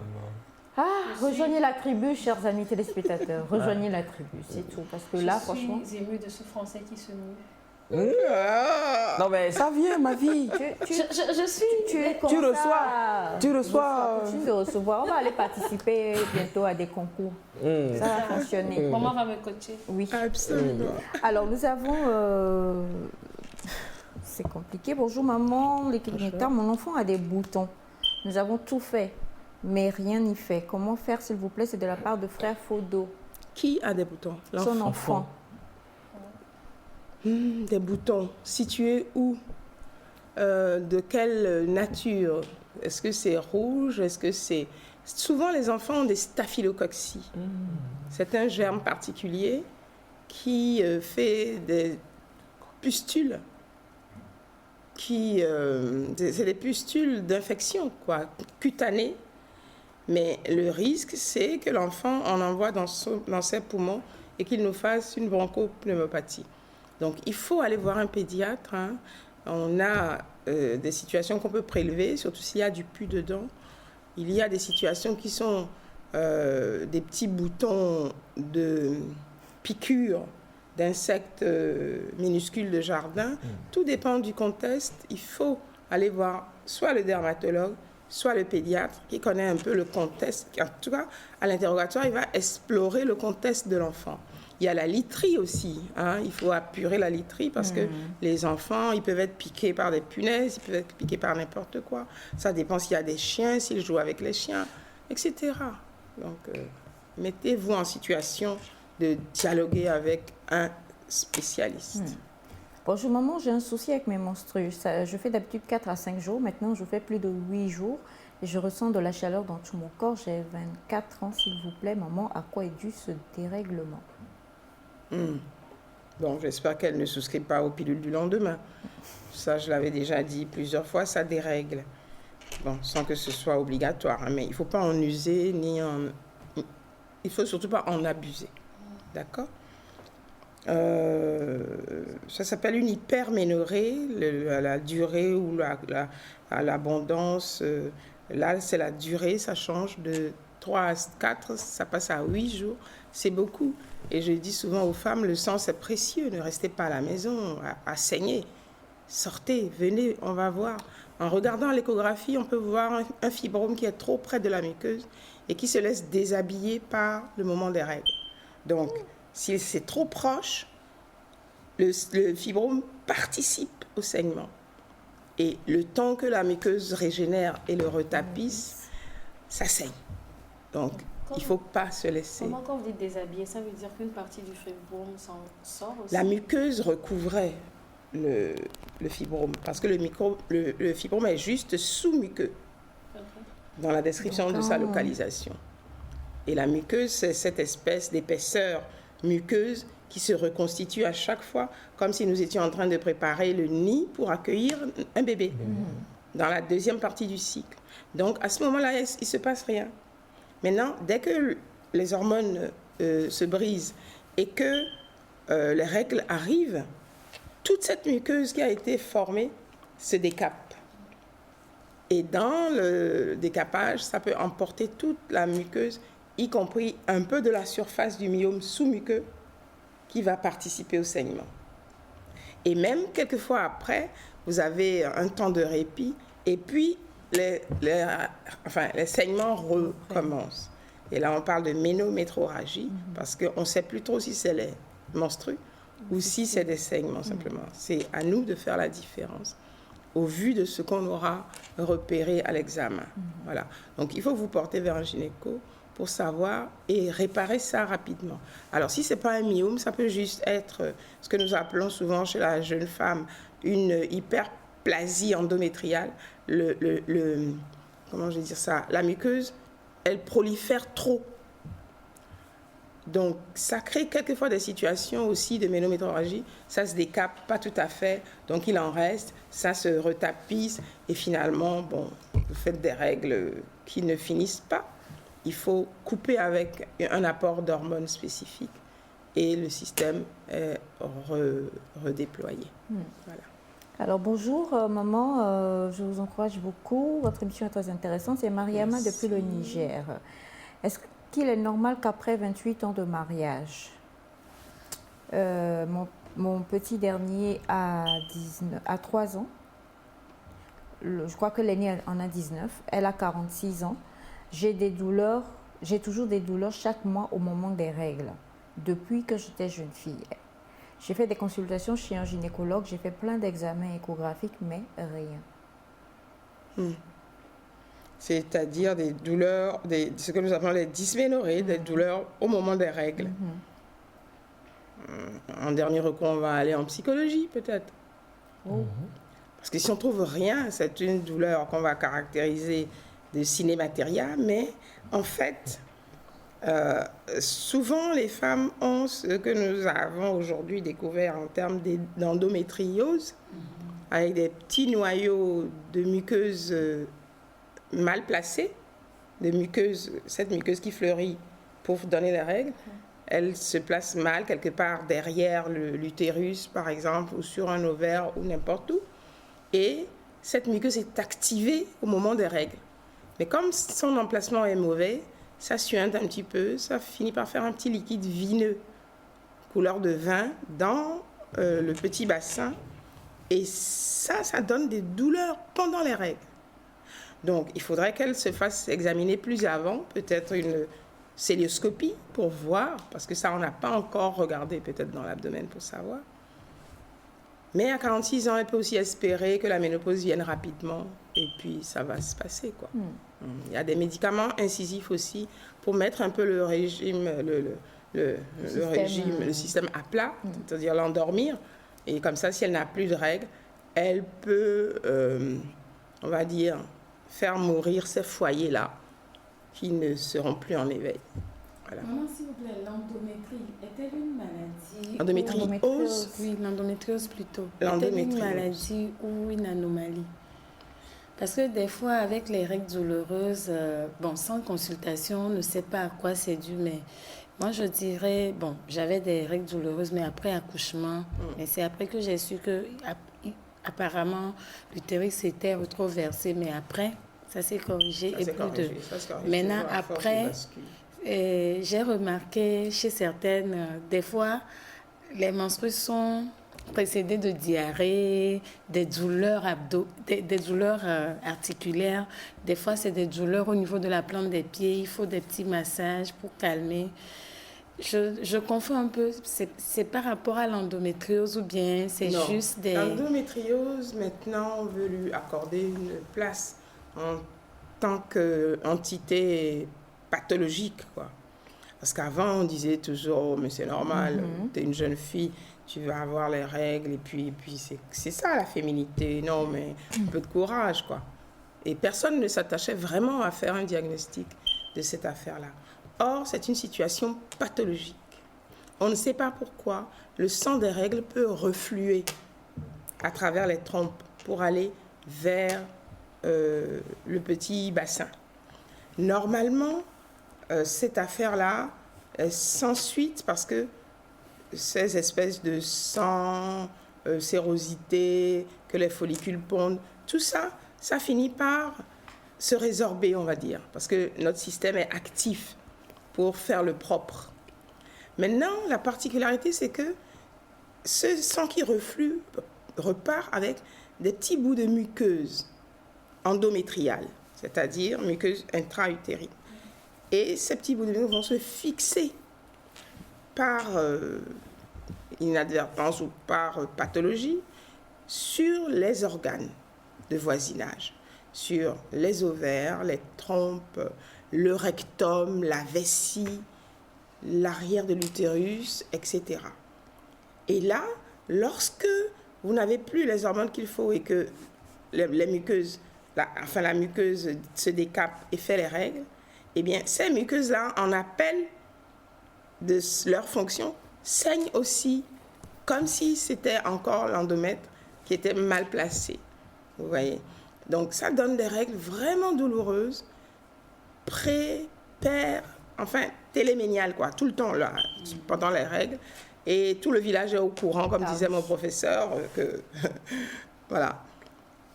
bon. Rejoignez la tribu, chers amis téléspectateurs. Rejoignez la tribu, c'est tout. Parce que là, franchement... Je suis émue de ce Français qui se mue. Non mais ça vient, ma vie. Je suis... Tu reçois. Continue de recevoir. On va aller participer bientôt à des concours. Ça va fonctionner. Maman va me coacher. Oui. Absolument. Alors, nous avons... C'est compliqué. Bonjour maman, l'équipe Nectar. Mon enfant a des boutons. Nous avons tout fait mais rien n'y fait. Comment faire, s'il vous plaît? C'est de la part de frère Fodo. Qui a des boutons? Son enfant. Des boutons situés où? De quelle nature? Est-ce que c'est rouge? Est-ce que c'est... Souvent, les enfants ont des staphylococci. C'est un germe particulier qui fait des pustules. C'est des pustules d'infection, quoi, cutanées. Mais le risque, c'est que l'enfant en envoie dans ses poumons et qu'il nous fasse une bronchopneumopathie. Donc, il faut aller voir un pédiatre. Hein. On a des situations qu'on peut prélever, surtout s'il y a du pus dedans. Il y a des situations qui sont des petits boutons de piqûres d'insectes minuscules de jardin. Tout dépend du contexte. Il faut aller voir soit le dermatologue, soit le pédiatre qui connaît un peu le contexte. En tout cas, à l'interrogatoire, il va explorer le contexte de l'enfant. Il y a la literie aussi. Hein. Il faut apurer la literie parce que les enfants, ils peuvent être piqués par des punaises, ils peuvent être piqués par n'importe quoi. Ça dépend s'il y a des chiens, s'ils jouent avec les chiens, etc. Donc, mettez-vous en situation de dialoguer avec un spécialiste. Bonjour maman, j'ai un souci avec mes menstrues. Je fais d'habitude 4 à 5 jours. Maintenant, je fais plus de 8 jours. Et je ressens de la chaleur dans tout mon corps. J'ai 24 ans, s'il vous plaît. Maman, à quoi est dû ce dérèglement? Bon, j'espère qu'elle ne souscrit pas aux pilules du lendemain. Ça, je l'avais déjà dit plusieurs fois, ça dérègle. Bon, sans que ce soit obligatoire. Hein, mais il ne faut pas en user, il ne faut surtout pas en abuser. D'accord? Ça s'appelle une hyperménorrhée, la durée ou l'abondance. Là, c'est la durée, ça change de 3 à 4, ça passe à 8 jours. C'est beaucoup. Et je dis souvent aux femmes, le sang, c'est précieux. Ne restez pas à la maison à saigner. Sortez, venez, on va voir. En regardant l'échographie, on peut voir un fibrome qui est trop près de la muqueuse et qui se laisse déshabiller par le moment des règles. Donc, si c'est trop proche, le fibrome participe au saignement. Et le temps que la muqueuse régénère et le retapisse, ça saigne. Donc, il ne faut pas se laisser. Comment, quand vous dites déshabiller, ça veut dire qu'une partie du fibrome s'en sort aussi? La muqueuse recouvrait le fibrome, parce que le fibrome est juste sous-muqueux dans la description de sa localisation. Et la muqueuse, c'est cette espèce d'épaisseur muqueuse qui se reconstitue à chaque fois, comme si nous étions en train de préparer le nid pour accueillir un bébé, dans la deuxième partie du cycle. Donc, à ce moment-là, il ne se passe rien. Maintenant, dès que les hormones se brisent et que les règles arrivent, toute cette muqueuse qui a été formée se décape. Et dans le décapage, ça peut emporter toute la muqueuse, y compris un peu de la surface du myome sous-muqueux qui va participer au saignement. Et même quelquefois après, vous avez un temps de répit et puis les saignements recommencent. Et là, on parle de ménométrorragie parce qu'on ne sait plus trop si c'est les menstrues ou si c'est des saignements simplement. C'est à nous de faire la différence au vu de ce qu'on aura repéré à l'examen. Voilà. Donc, il faut vous porter vers un gynéco pour savoir et réparer ça rapidement. Alors, si ce n'est pas un myome, ça peut juste être ce que nous appelons souvent chez la jeune femme une hyperplasie endométriale. Comment je vais dire ça? La muqueuse, elle prolifère trop. Donc, ça crée quelquefois des situations aussi de ménométrorragie. Ça se décape pas tout à fait, donc il en reste, ça se retapisse et finalement, bon, vous faites des règles qui ne finissent pas. Il faut couper avec un apport d'hormones spécifiques et le système est redéployé. Voilà. Alors bonjour maman, je vous encourage beaucoup, votre émission est très intéressante. C'est Mariama depuis le Niger. Est-ce qu'il est normal qu'après 28 ans de mariage, mon petit dernier a 3 ans, je crois que l'aîné en a 19, elle a 46 ans, j'ai toujours des douleurs chaque mois au moment des règles, depuis que j'étais jeune fille. J'ai fait des consultations chez un gynécologue, j'ai fait plein d'examens échographiques, mais rien. c'est-à-dire des douleurs, ce que nous appelons les dysménorrhées, des douleurs au moment des règles. En dernier recours, on va aller en psychologie peut-être. Parce que si on ne trouve rien, c'est une douleur qu'on va caractériser de cinématéria, mais en fait, souvent les femmes ont ce que nous avons aujourd'hui découvert en termes d'endométriose, avec des petits noyaux de muqueuses mal placée, cette muqueuse qui fleurit pour donner les règles, elle se place mal quelque part derrière l'utérus, par exemple, ou sur un ovaire, ou n'importe où. Et cette muqueuse est activée au moment des règles. Mais comme son emplacement est mauvais, ça suinte un petit peu, ça finit par faire un petit liquide vineux, couleur de vin, dans le petit bassin. Et ça donne des douleurs pendant les règles. Donc, il faudrait qu'elle se fasse examiner plus avant, peut-être une célioscopie pour voir, parce que ça, on n'a pas encore regardé peut-être dans l'abdomen pour savoir. Mais à 46 ans, elle peut aussi espérer que la ménopause vienne rapidement et puis ça va se passer, quoi. Il y a des médicaments incisifs aussi pour mettre un peu le régime, le système à plat, c'est-à-dire l'endormir. Et comme ça, si elle n'a plus de règles, elle peut, on va dire, faire mourir ces foyers-là qui ne seront plus en éveil. Voilà. Maman, s'il vous plaît, l'endométrie est-elle une maladie? L'endométriose? Oui, l'endométriose plutôt. L'endométriose. Est-elle une maladie ou une anomalie? Parce que des fois, avec les règles douloureuses, sans consultation, on ne sait pas à quoi c'est dû, mais moi, je dirais, j'avais des règles douloureuses, mais après accouchement, mais c'est après que j'ai su que, apparemment, l'utérus était retroversé, mais après, ça s'est corrigé. Maintenant, après, j'ai remarqué chez certaines, des fois, les menstrues sont précédées de diarrhée, des douleurs des douleurs articulaires. Des fois, c'est des douleurs au niveau de la plante des pieds. Il faut des petits massages pour calmer. Je confonds un peu. C'est par rapport à l'endométriose ou bien c'est juste des... L'endométriose, maintenant, on veut lui accorder une place en tant qu'entité pathologique, quoi. Parce qu'avant, on disait toujours, oh, mais c'est normal, t'es une jeune fille, tu vas avoir les règles, et puis c'est ça la féminité. Non, mais un peu de courage, quoi. Et personne ne s'attachait vraiment à faire un diagnostic de cette affaire-là. Or, c'est une situation pathologique. On ne sait pas pourquoi le sang des règles peut refluer à travers les trompes pour aller vers le petit bassin. Normalement, cette affaire-là s'ensuit parce que ces espèces de sang, sérosité, que les follicules pondent, tout ça, ça finit par se résorber, on va dire, parce que notre système est actif pour faire le propre. Maintenant, la particularité, c'est que ce sang qui reflue repart avec des petits bouts de muqueuse endométriale, c'est-à-dire muqueuse intra-utérine. Et ces petits bouts de muqueuse vont se fixer par inadvertance ou par pathologie sur les organes de voisinage, sur les ovaires, les trompes, le rectum, la vessie, l'arrière de l'utérus, etc. Et là, lorsque vous n'avez plus les hormones qu'il faut et que les muqueuses, la muqueuse se décape et fait les règles, eh bien, ces muqueuses-là, en appel de leur fonction, saignent aussi, comme si c'était encore l'endomètre qui était mal placé. Vous voyez? Donc, ça donne des règles vraiment douloureuses, téléméniales, quoi, tout le temps, là, pendant les règles. Et tout le village est au courant, comme disait mon professeur, que... voilà.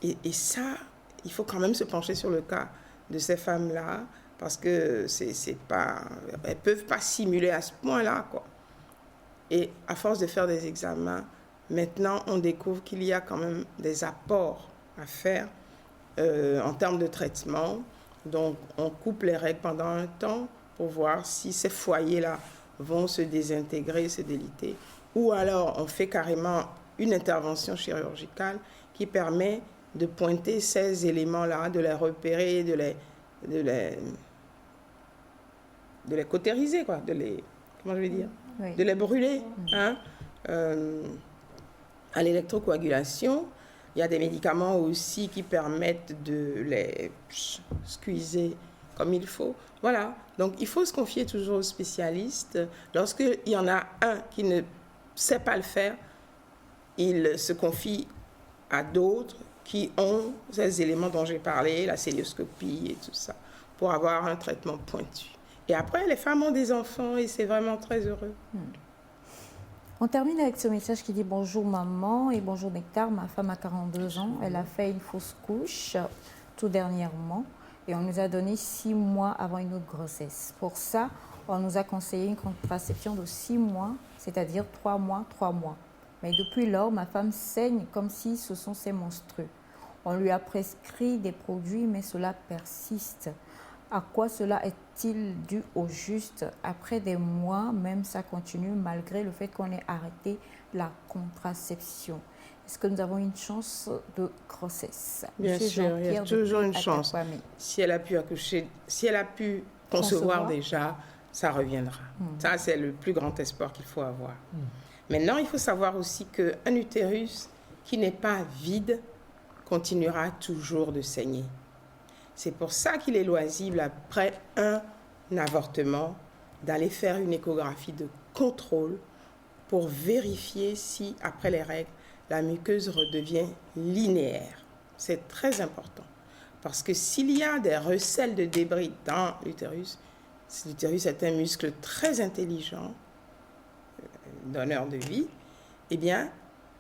Et ça, il faut quand même se pencher sur le cas de ces femmes-là, parce que c'est pas... Elles ne peuvent pas simuler à ce point-là, quoi. Et à force de faire des examens, maintenant, on découvre qu'il y a quand même des apports à faire en termes de traitement. Donc, on coupe les règles pendant un temps pour voir si ces foyers-là vont se désintégrer, se déliter. Ou alors, on fait carrément une intervention chirurgicale qui permet de pointer ces éléments-là, de les repérer, de les cautériser, quoi, comment je vais dire, Oui. de les brûler, hein. À l'électrocoagulation, il y a des médicaments aussi qui permettent de les squeezer comme il faut. Voilà, donc il faut se confier toujours aux spécialistes. Lorsqu'il y en a un qui ne sait pas le faire, il se confie à d'autres qui ont ces éléments dont j'ai parlé, la célioscopie et tout ça, pour avoir un traitement pointu. Et après, les femmes ont des enfants et c'est vraiment très heureux. On termine avec ce message qui dit bonjour maman et bonjour Nectar. Ma femme a 42 ans. Elle a fait une fausse couche tout dernièrement et on nous a donné 6 mois avant une autre grossesse. Pour ça, on nous a conseillé une contraception de 6 mois, c'est-à-dire 3 mois, 3 mois. Mais depuis lors, ma femme saigne comme si ce sont ses menstrues. On lui a prescrit des produits, mais cela persiste. À quoi cela est-il dû au juste? Après des mois, même ça continue malgré le fait qu'on ait arrêté la contraception. Est-ce que nous avons une chance de grossesse? Bien Monsieur sûr, il y a Jean-Pierre toujours depuis une chance. Atakwame. Si elle a pu accoucher, si elle a pu concevoir déjà, ça reviendra. Ça, c'est le plus grand espoir qu'il faut avoir. Maintenant, il faut savoir aussi qu'un utérus qui n'est pas vide continuera toujours de saigner. C'est pour ça qu'il est loisible, après un avortement, d'aller faire une échographie de contrôle pour vérifier si, après les règles, la muqueuse redevient linéaire. C'est très important. Parce que s'il y a des recels de débris dans l'utérus est un muscle très intelligent, donneur de vie, eh bien,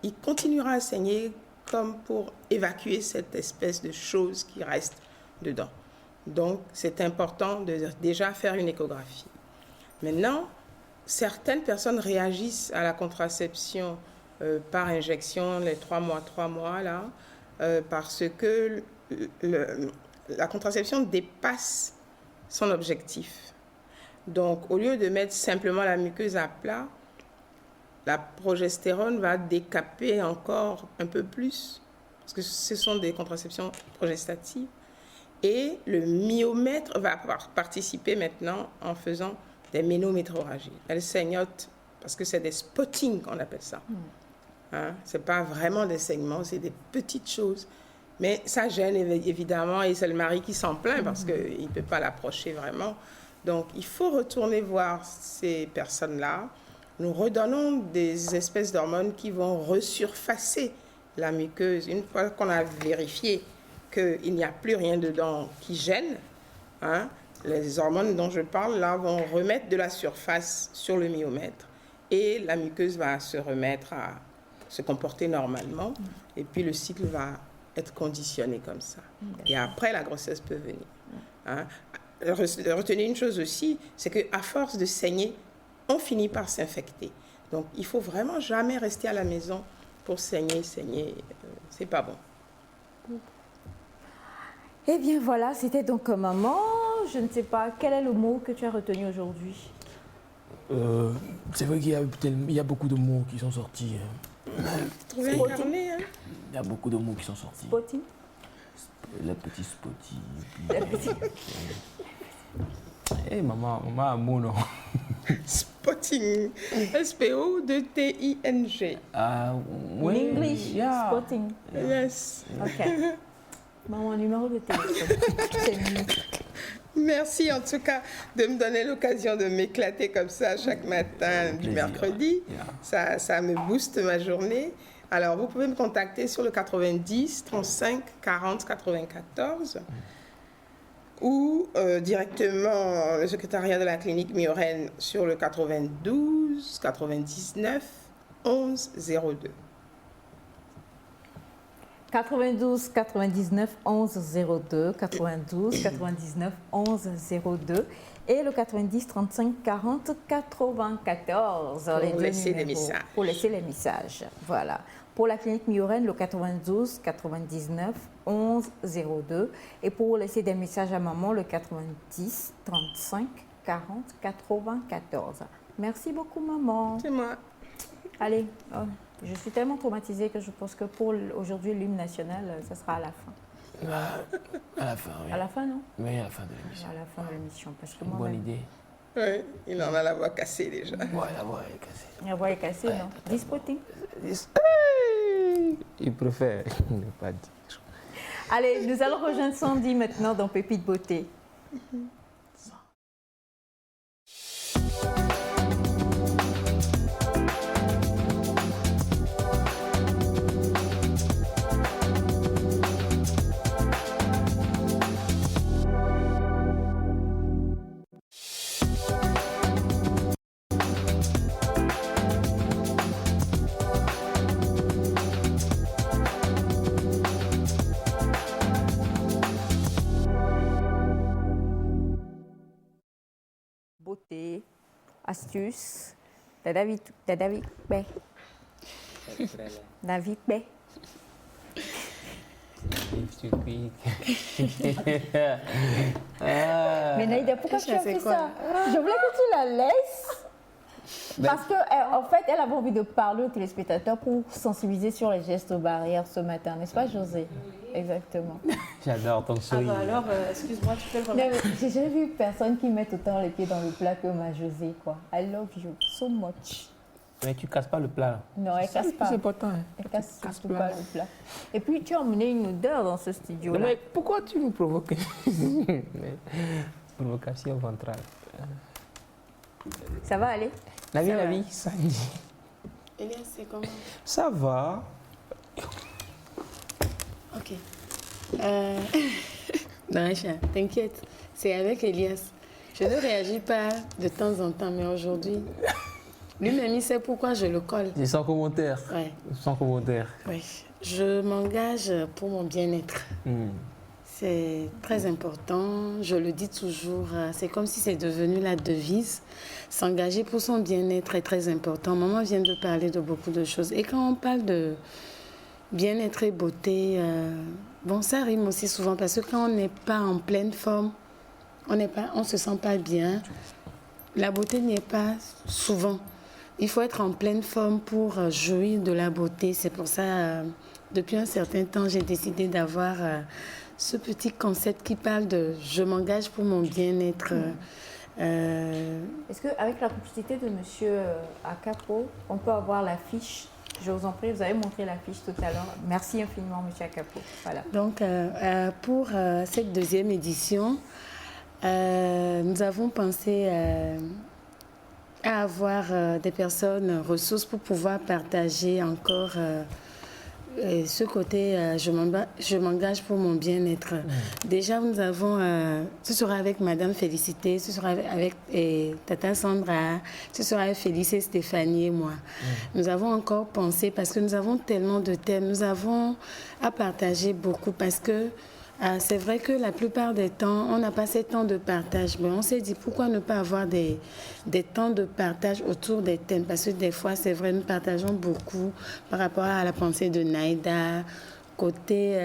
il continuera à saigner comme pour évacuer cette espèce de chose qui reste dedans. Donc, c'est important de déjà faire une échographie. Maintenant, certaines personnes réagissent à la contraception par injection, les 3 mois, là, parce que la contraception dépasse son objectif. Donc, au lieu de mettre simplement la muqueuse à plat, la progestérone va décaper encore un peu plus, parce que ce sont des contraceptions progestatives. Et le myomètre va participer maintenant en faisant des ménométrorragies. Elle saignote parce que c'est des spottings qu'on appelle ça. Hein? Ce n'est pas vraiment des saignements, c'est des petites choses. Mais ça gêne évidemment et c'est le mari qui s'en plaint parce qu'il ne peut pas l'approcher vraiment. Donc il faut retourner voir ces personnes-là. Nous redonnons des espèces d'hormones qui vont resurfacer la muqueuse. Une fois qu'on a vérifié qu'il n'y a plus rien dedans qui gêne, hein, les hormones dont je parle là vont remettre de la surface sur le myomètre et la muqueuse va se remettre à se comporter normalement et puis le cycle va être conditionné comme ça. Et après, la grossesse peut venir. Hein. Retenez une chose aussi, c'est qu'à force de saigner, on finit par s'infecter. Donc, il ne faut vraiment jamais rester à la maison pour saigner. C'est pas bon. Eh bien voilà, c'était donc maman. Je ne sais pas, quel est le mot que tu as retenu aujourd'hui? C'est vrai qu'il y a beaucoup de mots qui sont sortis. Trouver un carnet, hein? Il y a beaucoup de mots qui sont sortis. Spotting? Le petit spotting. Le petit- Eh maman a un mot, non? Spotting. S-P-O-T-I-N-G. Ah, In oui. English, Yeah. spotting. Yes. Ok. Maman, numéro de téléphone. C'est mieux. Merci en tout cas de me donner l'occasion de m'éclater comme ça chaque matin du Plaisir. mercredi. Yeah. Ça me booste ma journée. Alors, vous pouvez me contacter sur le 90 35 40 94 ou directement le secrétariat de la clinique Mioren sur le 92 99 11 02. 92 99 11 02, 92 99 11 02 et le 90 35 40 94. Pour les deux laisser des numéros. messages. Pour laisser les messages. Voilà. Pour la clinique Mioren, le 92 99 11 02 et pour laisser des messages à maman, le 90 35 40 94. Merci beaucoup maman. C'est moi. Allez, je suis tellement traumatisée que je pense que pour aujourd'hui, l'hymne national, ça sera à la fin. À la fin, oui. À la fin, non? Oui, à la fin de l'émission. À la fin de l'émission, parce que Une moi, bonne idée. Oui, il en a la voix cassée déjà. Ouais, la voix est cassée. la voix est cassée, non? Dispoting. Il préfère ne pas dire. Allez, nous allons rejoindre Sandy maintenant dans Pépite Beauté. Beauté, astuce, David B. David B. Mais Naïda, pourquoi tu as fait ça? Je voulais que tu la laisses. Parce qu'en fait, elle avait envie de parler aux téléspectateurs pour sensibiliser sur les gestes barrières ce matin, n'est-ce pas, José? Exactement. J'adore ton sourire. Alors, excuse-moi, tu peux le remettre. Non, mais j'ai jamais vu personne qui mette autant les pieds dans le plat que ma José, quoi. I love you so much. Mais tu casses pas le plat là. Non, elle casse pas. C'est important. Hein. Elle casse surtout pas le plat. Et puis, tu as emmené une odeur dans ce studio-là. Mais pourquoi tu nous provoques? Provocation ventrale. Ça va aller? La vie, ça. Elias, c'est comment? Ça va. Ok. Naracha, t'inquiète, c'est avec Elias. Je ne réagis pas de temps en temps, mais aujourd'hui, lui-même, il sait pourquoi je le colle. C'est sans commentaire. Ouais. Sans commentaire. Oui. Je m'engage pour mon bien-être. C'est très important, je le dis toujours, c'est comme si c'est devenu la devise. S'engager pour son bien-être est très important. Maman vient de parler de beaucoup de choses. Et quand on parle de bien-être et beauté, bon, ça rime aussi souvent parce que quand on n'est pas en pleine forme, on se sent pas bien. La beauté n'y est pas souvent. Il faut être en pleine forme pour jouir de la beauté. C'est pour ça, depuis un certain temps, j'ai décidé d'avoir ce petit concept qui parle de « je m'engage pour mon bien-être ». Est-ce qu'avec la complicité de M. Akapo, on peut avoir la fiche? Je vous en prie, vous avez montré la fiche tout à l'heure. Merci infiniment, M. Akapo. Voilà. Donc, pour cette deuxième édition, nous avons pensé à avoir des personnes ressources pour pouvoir partager encore ce côté je m'engage pour mon bien-être. Déjà, nous avons, ce sera avec Madame Félicité, ce sera avec Tata Sandra, ce sera avec Félix et Stéphanie et moi. Nous avons encore pensé, parce que nous avons tellement de thèmes, nous avons à partager beaucoup, parce que c'est vrai que la plupart des temps, on n'a pas ces temps de partage. Mais on s'est dit, pourquoi ne pas avoir des temps de partage autour des thèmes? Parce que des fois, c'est vrai, nous partageons beaucoup par rapport à la pensée de Naïda, côté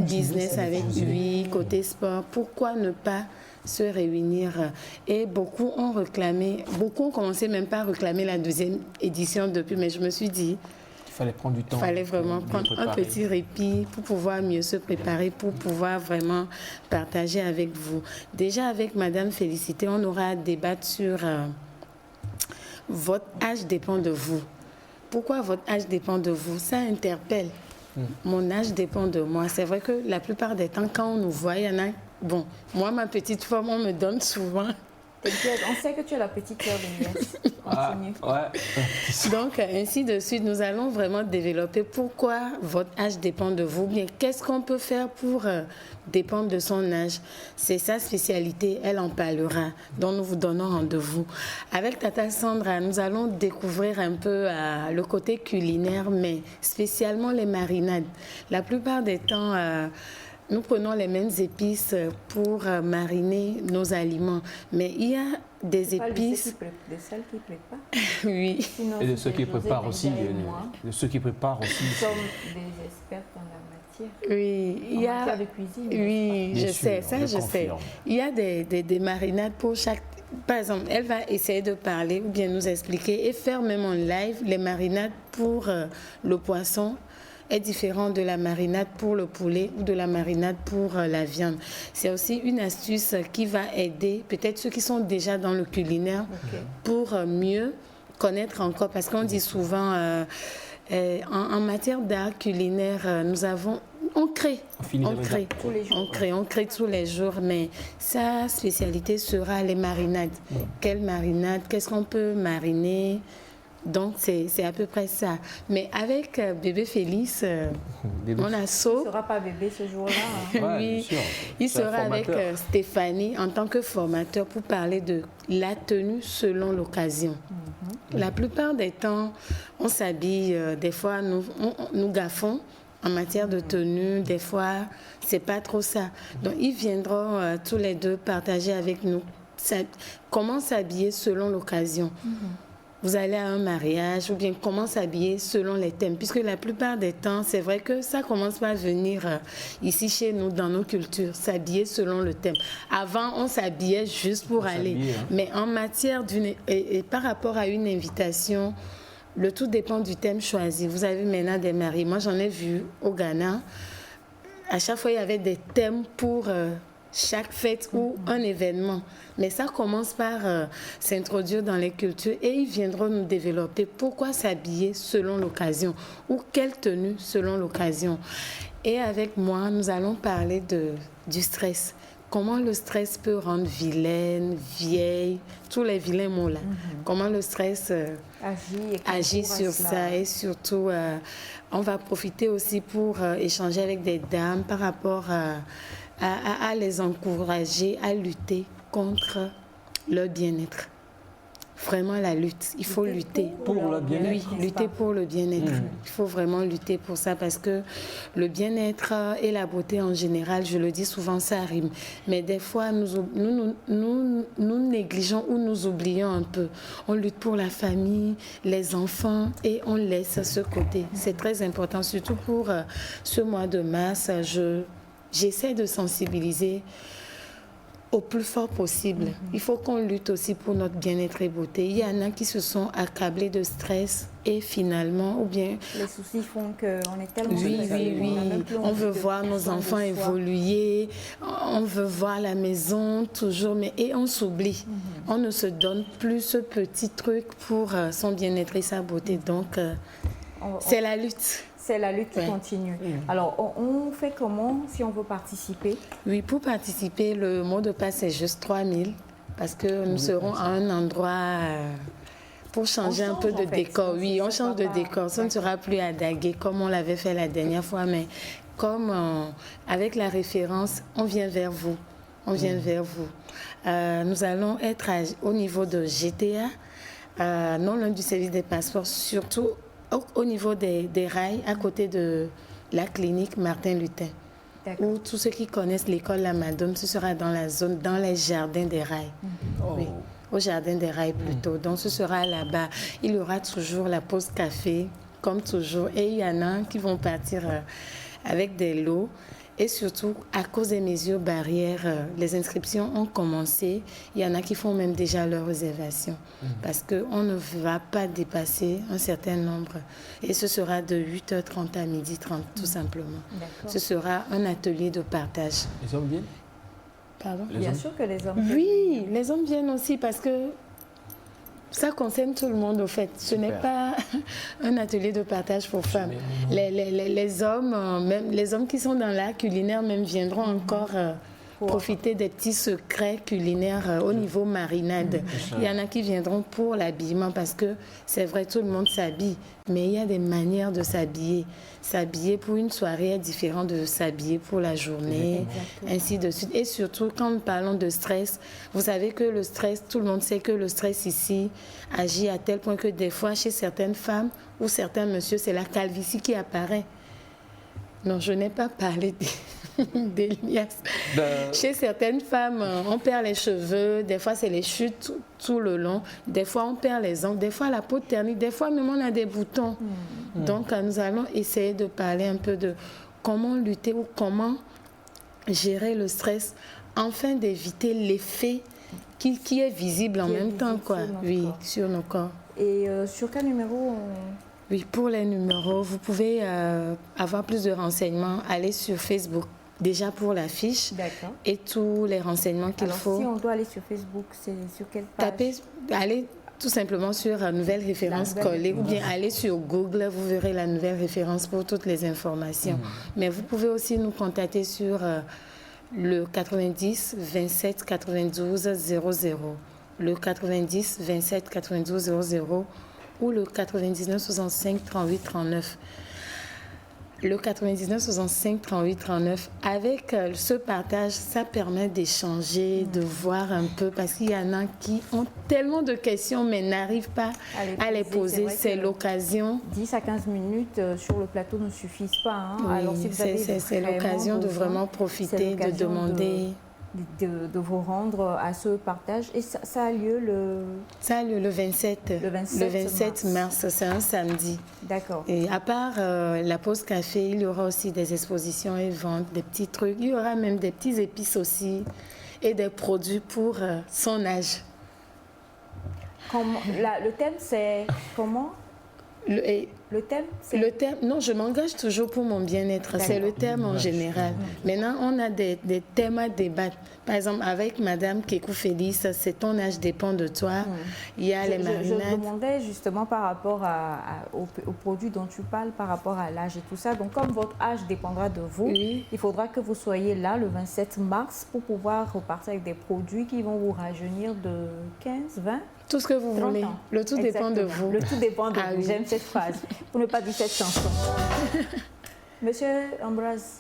business avec lui, côté sport. Pourquoi ne pas se réunir? Et beaucoup ont commencé même pas à réclamer la deuxième édition depuis, mais je me suis dit, il fallait prendre du temps. Il fallait vraiment prendre un petit répit pour pouvoir mieux se préparer, pour pouvoir vraiment partager avec vous. Déjà, avec Madame Félicité, on aura à débattre sur votre âge dépend de vous. Pourquoi votre âge dépend de vous? Ça interpelle. Mon âge dépend de moi. C'est vrai que la plupart des temps, quand on nous voit, il y en a... Bon, moi, ma petite forme, on me donne souvent... On sait que tu es la petite sœur d'Elias. Continue. Donc, ainsi de suite, nous allons vraiment développer pourquoi votre âge dépend de vous. Bien, qu'est-ce qu'on peut faire pour dépendre de son âge? C'est sa spécialité, elle en parlera, dont nous vous donnons rendez-vous. Avec Tata Sandra, nous allons découvrir un peu le côté culinaire, mais spécialement les marinades. La plupart des temps... nous prenons les mêmes épices pour mariner nos aliments. Mais il y a des épices... De celles qui préparent. Oui. Sinon, et de ceux qui préparent aussi. Nous sommes des experts dans la matière. Oui, il y a... En matière de cuisine. Oui, je sais, ça je sais. Il y a des marinades pour chaque... Par exemple, elle va essayer de parler ou bien nous expliquer et faire même en live les marinades pour le poisson est différent de la marinade pour le poulet ou de la marinade pour la viande. C'est aussi une astuce qui va aider peut-être ceux qui sont déjà dans le culinaire pour mieux connaître encore, parce qu'on dit souvent en matière d'art culinaire, on crée tous les jours, mais sa spécialité sera les marinades. Quelle marinade? Qu'est-ce qu'on peut mariner? Donc, c'est à peu près ça. Mais avec bébé Félix, mon asso... Il ne sera pas bébé ce jour-là. Oui, il sera avec Stéphanie en tant que formateur pour parler de la tenue selon l'occasion. La plupart des temps, on s'habille, des fois, nous gaffons en matière de tenue, des fois, c'est pas trop ça. Donc, ils viendront tous les deux partager avec nous comment s'habiller selon l'occasion. Vous allez à un mariage ou bien comment s'habiller selon les thèmes. Puisque la plupart des temps, c'est vrai que ça commence par venir ici chez nous, dans nos cultures, s'habiller selon le thème. Avant, on s'habillait juste pour aller. Mais en matière et par rapport à une invitation, le tout dépend du thème choisi. Vous avez maintenant des mariés. Moi, j'en ai vu au Ghana. À chaque fois, il y avait des thèmes pour chaque fête ou un événement. Mais ça commence par s'introduire dans les cultures et ils viendront nous développer pourquoi s'habiller selon l'occasion ou quelle tenue selon l'occasion. Et avec moi, nous allons parler du stress. Comment le stress peut rendre vilaine, vieille, tous les vilains mots là. Comment le stress agit sur ça. Et surtout, on va profiter aussi pour échanger avec des dames par rapport à les encourager à lutter contre leur bien-être. Vraiment la lutte. Il faut lutter. Pour le bien-être. Oui, lutter pour le bien-être. Il faut vraiment lutter pour ça parce que le bien-être et la beauté en général, je le dis souvent, ça rime. Mais des fois, nous négligeons ou nous oublions un peu. On lutte pour la famille, les enfants et on laisse ce côté. C'est très important, surtout pour ce mois de mars. J'essaie de sensibiliser au plus fort possible. Il faut qu'on lutte aussi pour notre bien-être et beauté. Il y en a qui se sont accablés de stress et finalement, ou bien... Les soucis font qu'on est tellement... Oui. On veut voir nos enfants évoluer, on veut voir la maison toujours, et on s'oublie. On ne se donne plus ce petit truc pour son bien-être et sa beauté. Donc, c'est la lutte. C'est la lutte qui continue. Alors, on fait comment si on veut participer? Oui, pour participer, le mot de passe est juste 3000 parce que nous serons à un endroit pour changer un peu de décor. Oui, on change de décor. Ça ne sera plus à Daguet comme on l'avait fait la dernière fois, mais comme avec la référence, on vient vers vous. On vient vers vous. Nous allons être au niveau de GTA, non loin du service des passeports, surtout au niveau des rails, à côté de la clinique Martin Luther. Ou tous ceux qui connaissent l'école La Madone, ce sera dans la zone, dans les jardins des rails. Oui, au jardin des rails plutôt. Donc ce sera là-bas. Il y aura toujours la pause café, comme toujours. Et il y en a qui vont partir avec des lots. Et surtout, à cause des mesures barrières, les inscriptions ont commencé. Il y en a qui font même déjà leur réservation. Parce qu'on ne va pas dépasser un certain nombre. Et ce sera de 8h30 à 12h30, tout simplement. Ce sera un atelier de partage. Les hommes viennent? Pardon? Bien sûr que les hommes viennent. Oui, les hommes viennent aussi parce que ça concerne tout le monde, au fait. Ce n'est pas un atelier de partage pour femmes. Les hommes, même les hommes qui sont dans l'art culinaire, même viendront encore profiter des petits secrets culinaires au niveau marinade. Il y en a qui viendront pour l'habillement parce que c'est vrai, tout le monde s'habille, mais il y a des manières de s'habiller. S'habiller pour une soirée est différent de s'habiller pour la journée, ainsi de suite. Et surtout, quand nous parlons de stress, vous savez que le stress, tout le monde sait que le stress ici agit à tel point que des fois, chez certaines femmes ou certains messieurs, c'est la calvitie qui apparaît. Non, je n'ai pas parlé d'Elias. Chez certaines femmes, on perd les cheveux, des fois c'est les chutes tout le long, des fois on perd les ongles, des fois la peau ternit, des fois même on a des boutons. Donc nous allons essayer de parler un peu de comment lutter ou comment gérer le stress afin d'éviter l'effet qui est visible en même temps, quoi. Oui, sur nos corps. Et sur quel numéro Oui, pour les numéros, vous pouvez avoir plus de renseignements, aller sur Facebook, déjà pour la fiche D'accord. et tous les renseignements qu'il Alors, faut. si on doit aller sur Facebook, c'est sur quelle page? Allez tout simplement sur nouvelle référence collée ou bien allez sur Google, vous verrez la nouvelle référence pour toutes les informations. Mais vous pouvez aussi nous contacter sur le 90 27 92 00, le 90 27 92 00 ou le 99 65 38 39. Le 99 65 38 39. Avec ce partage, ça permet d'échanger, de voir un peu, parce qu'il y en a qui ont tellement de questions mais n'arrivent pas à les poser. C'est l'occasion. 10 à 15 minutes sur le plateau ne suffisent pas. Hein. Oui, alors, si vous avez c'est l'occasion de vraiment profiter, de demander. De vous rendre à ce partage. Et ça a lieu le... Ça a lieu le 27. Le 27 mars, c'est un samedi. D'accord. Et à part la pause café, il y aura aussi des expositions et ventes, des petits trucs. Il y aura même des petits épices aussi et des produits pour son âge. Le thème, c'est comment? Le thème, non, je m'engage toujours pour mon bien-être. C'est le thème en général. Maintenant, on a des thèmes à débattre. Par exemple, avec Madame Kekou Félix, c'est ton âge dépend de toi. Il y a les marinades. Je demandais justement par rapport aux produits dont tu parles, par rapport à l'âge et tout ça. Donc, comme votre âge dépendra de vous, il faudra que vous soyez là le 27 mars pour pouvoir repartir avec des produits qui vont vous rajeunir de 15, 20. Tout ce que vous voulez. Ans. Le tout dépend de vous. Le tout dépend de vous. J'aime cette phrase. Pour ne pas dire cette chanson. Monsieur Ambroise,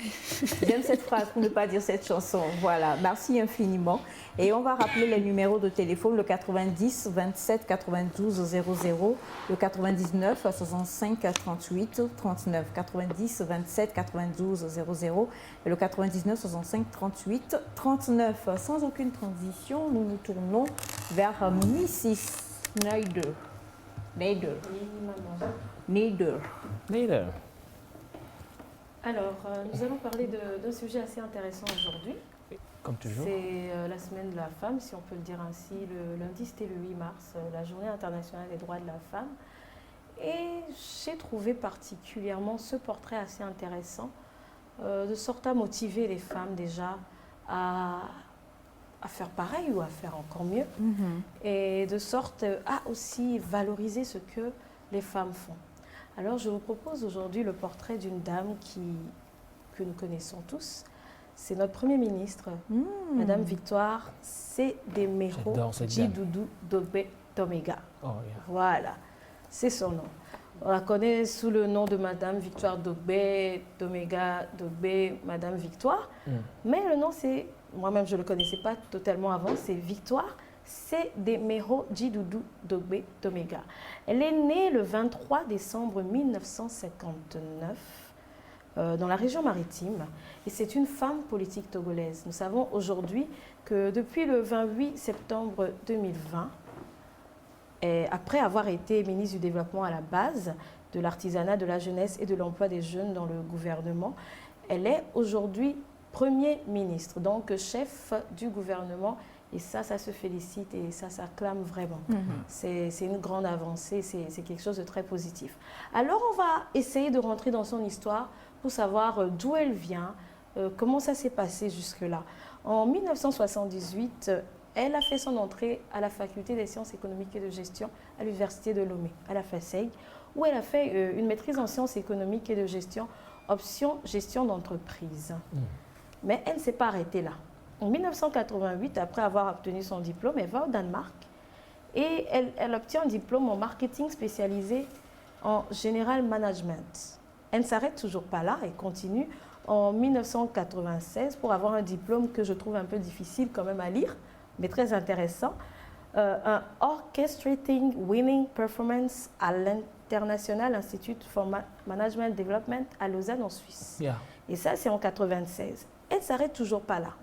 j'aime cette phrase pour ne pas dire cette chanson. Voilà, merci infiniment. Et on va rappeler les numéros de téléphone, le 90 27 92 00, le 99 65 38 39, 90 27 92 00 et le 99 65 38 39. Sans aucune transition, nous nous tournons vers Mrs. Nader. Alors, nous allons parler d'un sujet assez intéressant aujourd'hui. Comme toujours. C'est la semaine de la femme, si on peut le dire ainsi. Le lundi, c'était le 8 mars, la journée internationale des droits de la femme. Et j'ai trouvé particulièrement ce portrait assez intéressant, de sorte à motiver les femmes déjà à faire pareil ou à faire encore mieux. Et de sorte à aussi valoriser ce que les femmes font. Alors, je vous propose aujourd'hui le portrait d'une dame que nous connaissons tous. C'est notre Premier ministre, Madame Victoire Cedemero Djidoudou Dogbe Tomega. Voilà, c'est son nom. On la connaît sous le nom de Madame Victoire Dogbe Tomega Dogbe Madame Victoire. Mais le nom, c'est, moi-même je ne le connaissais pas totalement avant, c'est Victoire Cedemero Djidoudou Dogbe Tomega. Elle est née le 23 décembre 1959 dans la région maritime et c'est une femme politique togolaise. Nous savons aujourd'hui que depuis le 28 septembre 2020, et après avoir été ministre du Développement à la base, de l'artisanat, de la jeunesse et de l'emploi des jeunes dans le gouvernement, elle est aujourd'hui Premier ministre, donc chef du gouvernement. Et ça se félicite et ça s'acclame vraiment. C'est une grande avancée, c'est quelque chose de très positif. Alors, on va essayer de rentrer dans son histoire pour savoir d'où elle vient, comment ça s'est passé jusque-là. En 1978, elle a fait son entrée à la faculté des sciences économiques et de gestion à l'université de Lomé, à la FACEG, où elle a fait une maîtrise en sciences économiques et de gestion, option gestion d'entreprise. Mais elle ne s'est pas arrêtée là. En 1988, après avoir obtenu son diplôme, elle va au Danemark et elle obtient un diplôme en marketing spécialisé en general management. Elle ne s'arrête toujours pas là, elle continue en 1996 pour avoir un diplôme que je trouve un peu difficile quand même à lire, mais très intéressant, un Orchestrating Winning Performance à l'International Institute for Management Development à Lausanne en Suisse. Et ça, c'est en 1996. Elle ne s'arrête toujours pas là.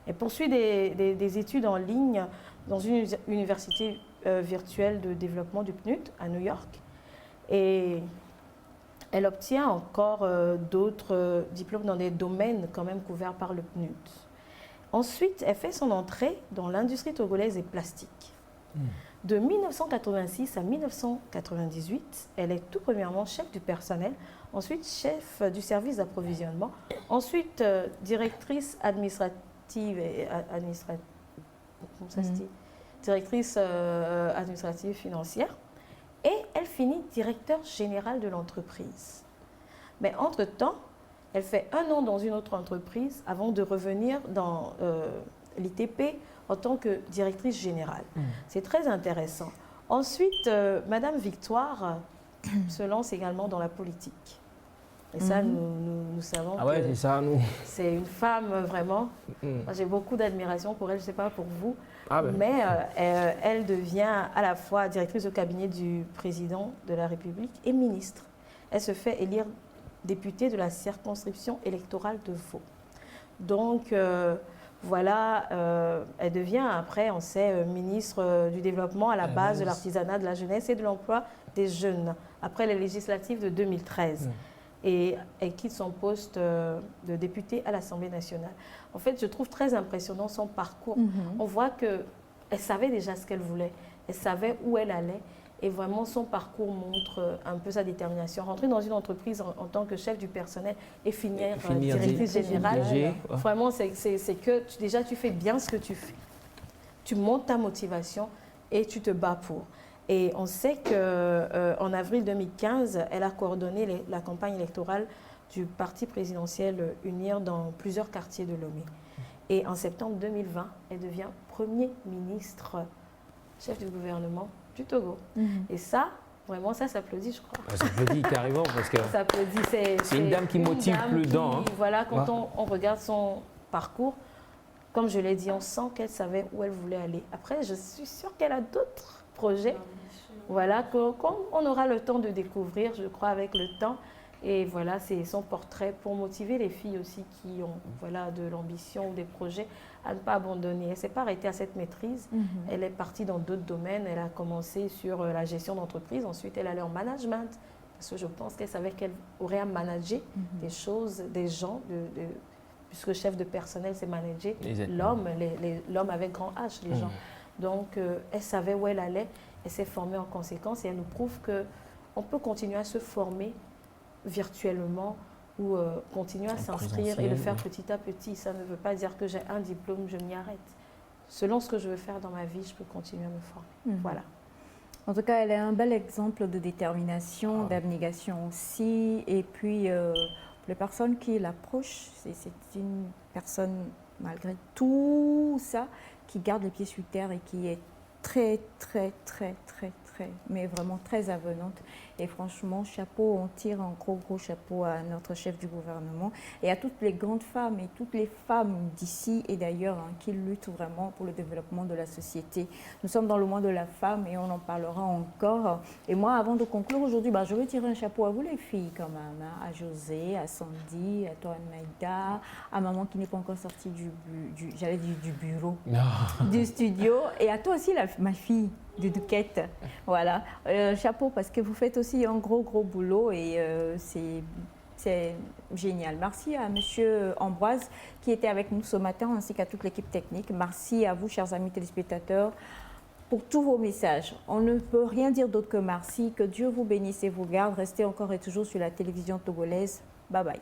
Elle poursuit des études en ligne dans une université virtuelle de développement du PNUD à New York. Et elle obtient encore d'autres diplômes dans des domaines quand même couverts par le PNUD. Ensuite, elle fait son entrée dans l'industrie togolaise des plastiques. De 1986 à 1998, elle est tout premièrement chef du personnel, ensuite chef du service d'approvisionnement, ensuite directrice administrative et comment ça se dit? Directrice administrative financière, et elle finit directeur général de l'entreprise. Mais entre-temps, elle fait 1 an dans une autre entreprise avant de revenir dans l'ITP en tant que directrice générale. C'est très intéressant. Ensuite, Madame Victoire se lance également dans la politique. Et ça, nous savons Ah ouais, que c'est ça, nous. c'est une femme vraiment. Moi, j'ai beaucoup d'admiration pour elle, je ne sais pas pour vous. Ah ben. Mais elle devient à la fois directrice de cabinet du président de la République et ministre. Elle se fait élire députée de la circonscription électorale de Vaud. Donc, voilà, elle devient après, on sait, ministre du développement à la base de l'artisanat, de la jeunesse et de l'emploi des jeunes, après les législatives de 2013. Et elle quitte son poste de députée à l'Assemblée nationale. En fait, je trouve très impressionnant son parcours. On voit qu'elle savait déjà ce qu'elle voulait, elle savait où elle allait. Et vraiment, son parcours montre un peu sa détermination. Rentrer dans une entreprise en tant que chef du personnel et finir directrice générale, vraiment, c'est que déjà, tu fais bien ce que tu fais. Tu montes ta motivation et tu te bats pour. Et on sait qu'en avril 2015, elle a coordonné la campagne électorale du parti présidentiel UNIR dans plusieurs quartiers de Lomé. Et en septembre 2020, elle devient Premier ministre, chef du gouvernement du Togo. Et ça, vraiment, ça s'applaudit, je crois. Ça s'applaudit carrément parce que Ça s'applaudit. c'est une dame qui motive plus dedans. Voilà, quand on regarde son parcours, comme je l'ai dit, on sent qu'elle savait où elle voulait aller. Après, je suis sûre qu'elle a d'autres projets. Voilà, qu'on aura le temps de découvrir, je crois, avec le temps. Et voilà, c'est son portrait pour motiver les filles aussi qui ont de l'ambition ou des projets à ne pas abandonner. Elle ne s'est pas arrêtée à cette maîtrise. Elle est partie dans d'autres domaines. Elle a commencé sur la gestion d'entreprise. Ensuite, elle allait en management. Parce que je pense qu'elle savait qu'elle aurait à manager des choses, des gens, puisque chef de personnel, c'est manager l'homme avec grand H, les gens. Donc, elle savait où elle allait. Elle s'est formée en conséquence et elle nous prouve qu'on peut continuer à se former virtuellement ou continuer à s'inscrire et le faire petit à petit. Ça ne veut pas dire que j'ai un diplôme, je m'y arrête. Selon ce que je veux faire dans ma vie, je peux continuer à me former. Voilà. En tout cas, elle est un bel exemple de détermination, d'abnégation aussi. Et puis, pour les personnes qui l'approchent, c'est une personne, malgré tout ça, qui garde les pieds sur terre et qui est très, mais vraiment très avenante. Et franchement, chapeau, on tire un gros chapeau à notre chef du gouvernement et à toutes les grandes femmes et toutes les femmes d'ici et d'ailleurs qui luttent vraiment pour le développement de la société. Nous sommes dans le mois de la femme et on en parlera encore. Et moi, avant de conclure aujourd'hui, je vais tirer un chapeau à vous les filles quand même, à José, à Sandy, à toi Maïda, à maman qui n'est pas encore sortie du bureau, du studio, et à toi aussi ma fille. De Douquette. Voilà. Chapeau parce que vous faites aussi un gros boulot et c'est génial. Merci à Monsieur Ambroise qui était avec nous ce matin ainsi qu'à toute l'équipe technique. Merci à vous, chers amis téléspectateurs, pour tous vos messages. On ne peut rien dire d'autre que merci. Que Dieu vous bénisse et vous garde. Restez encore et toujours sur la télévision togolaise. Bye bye.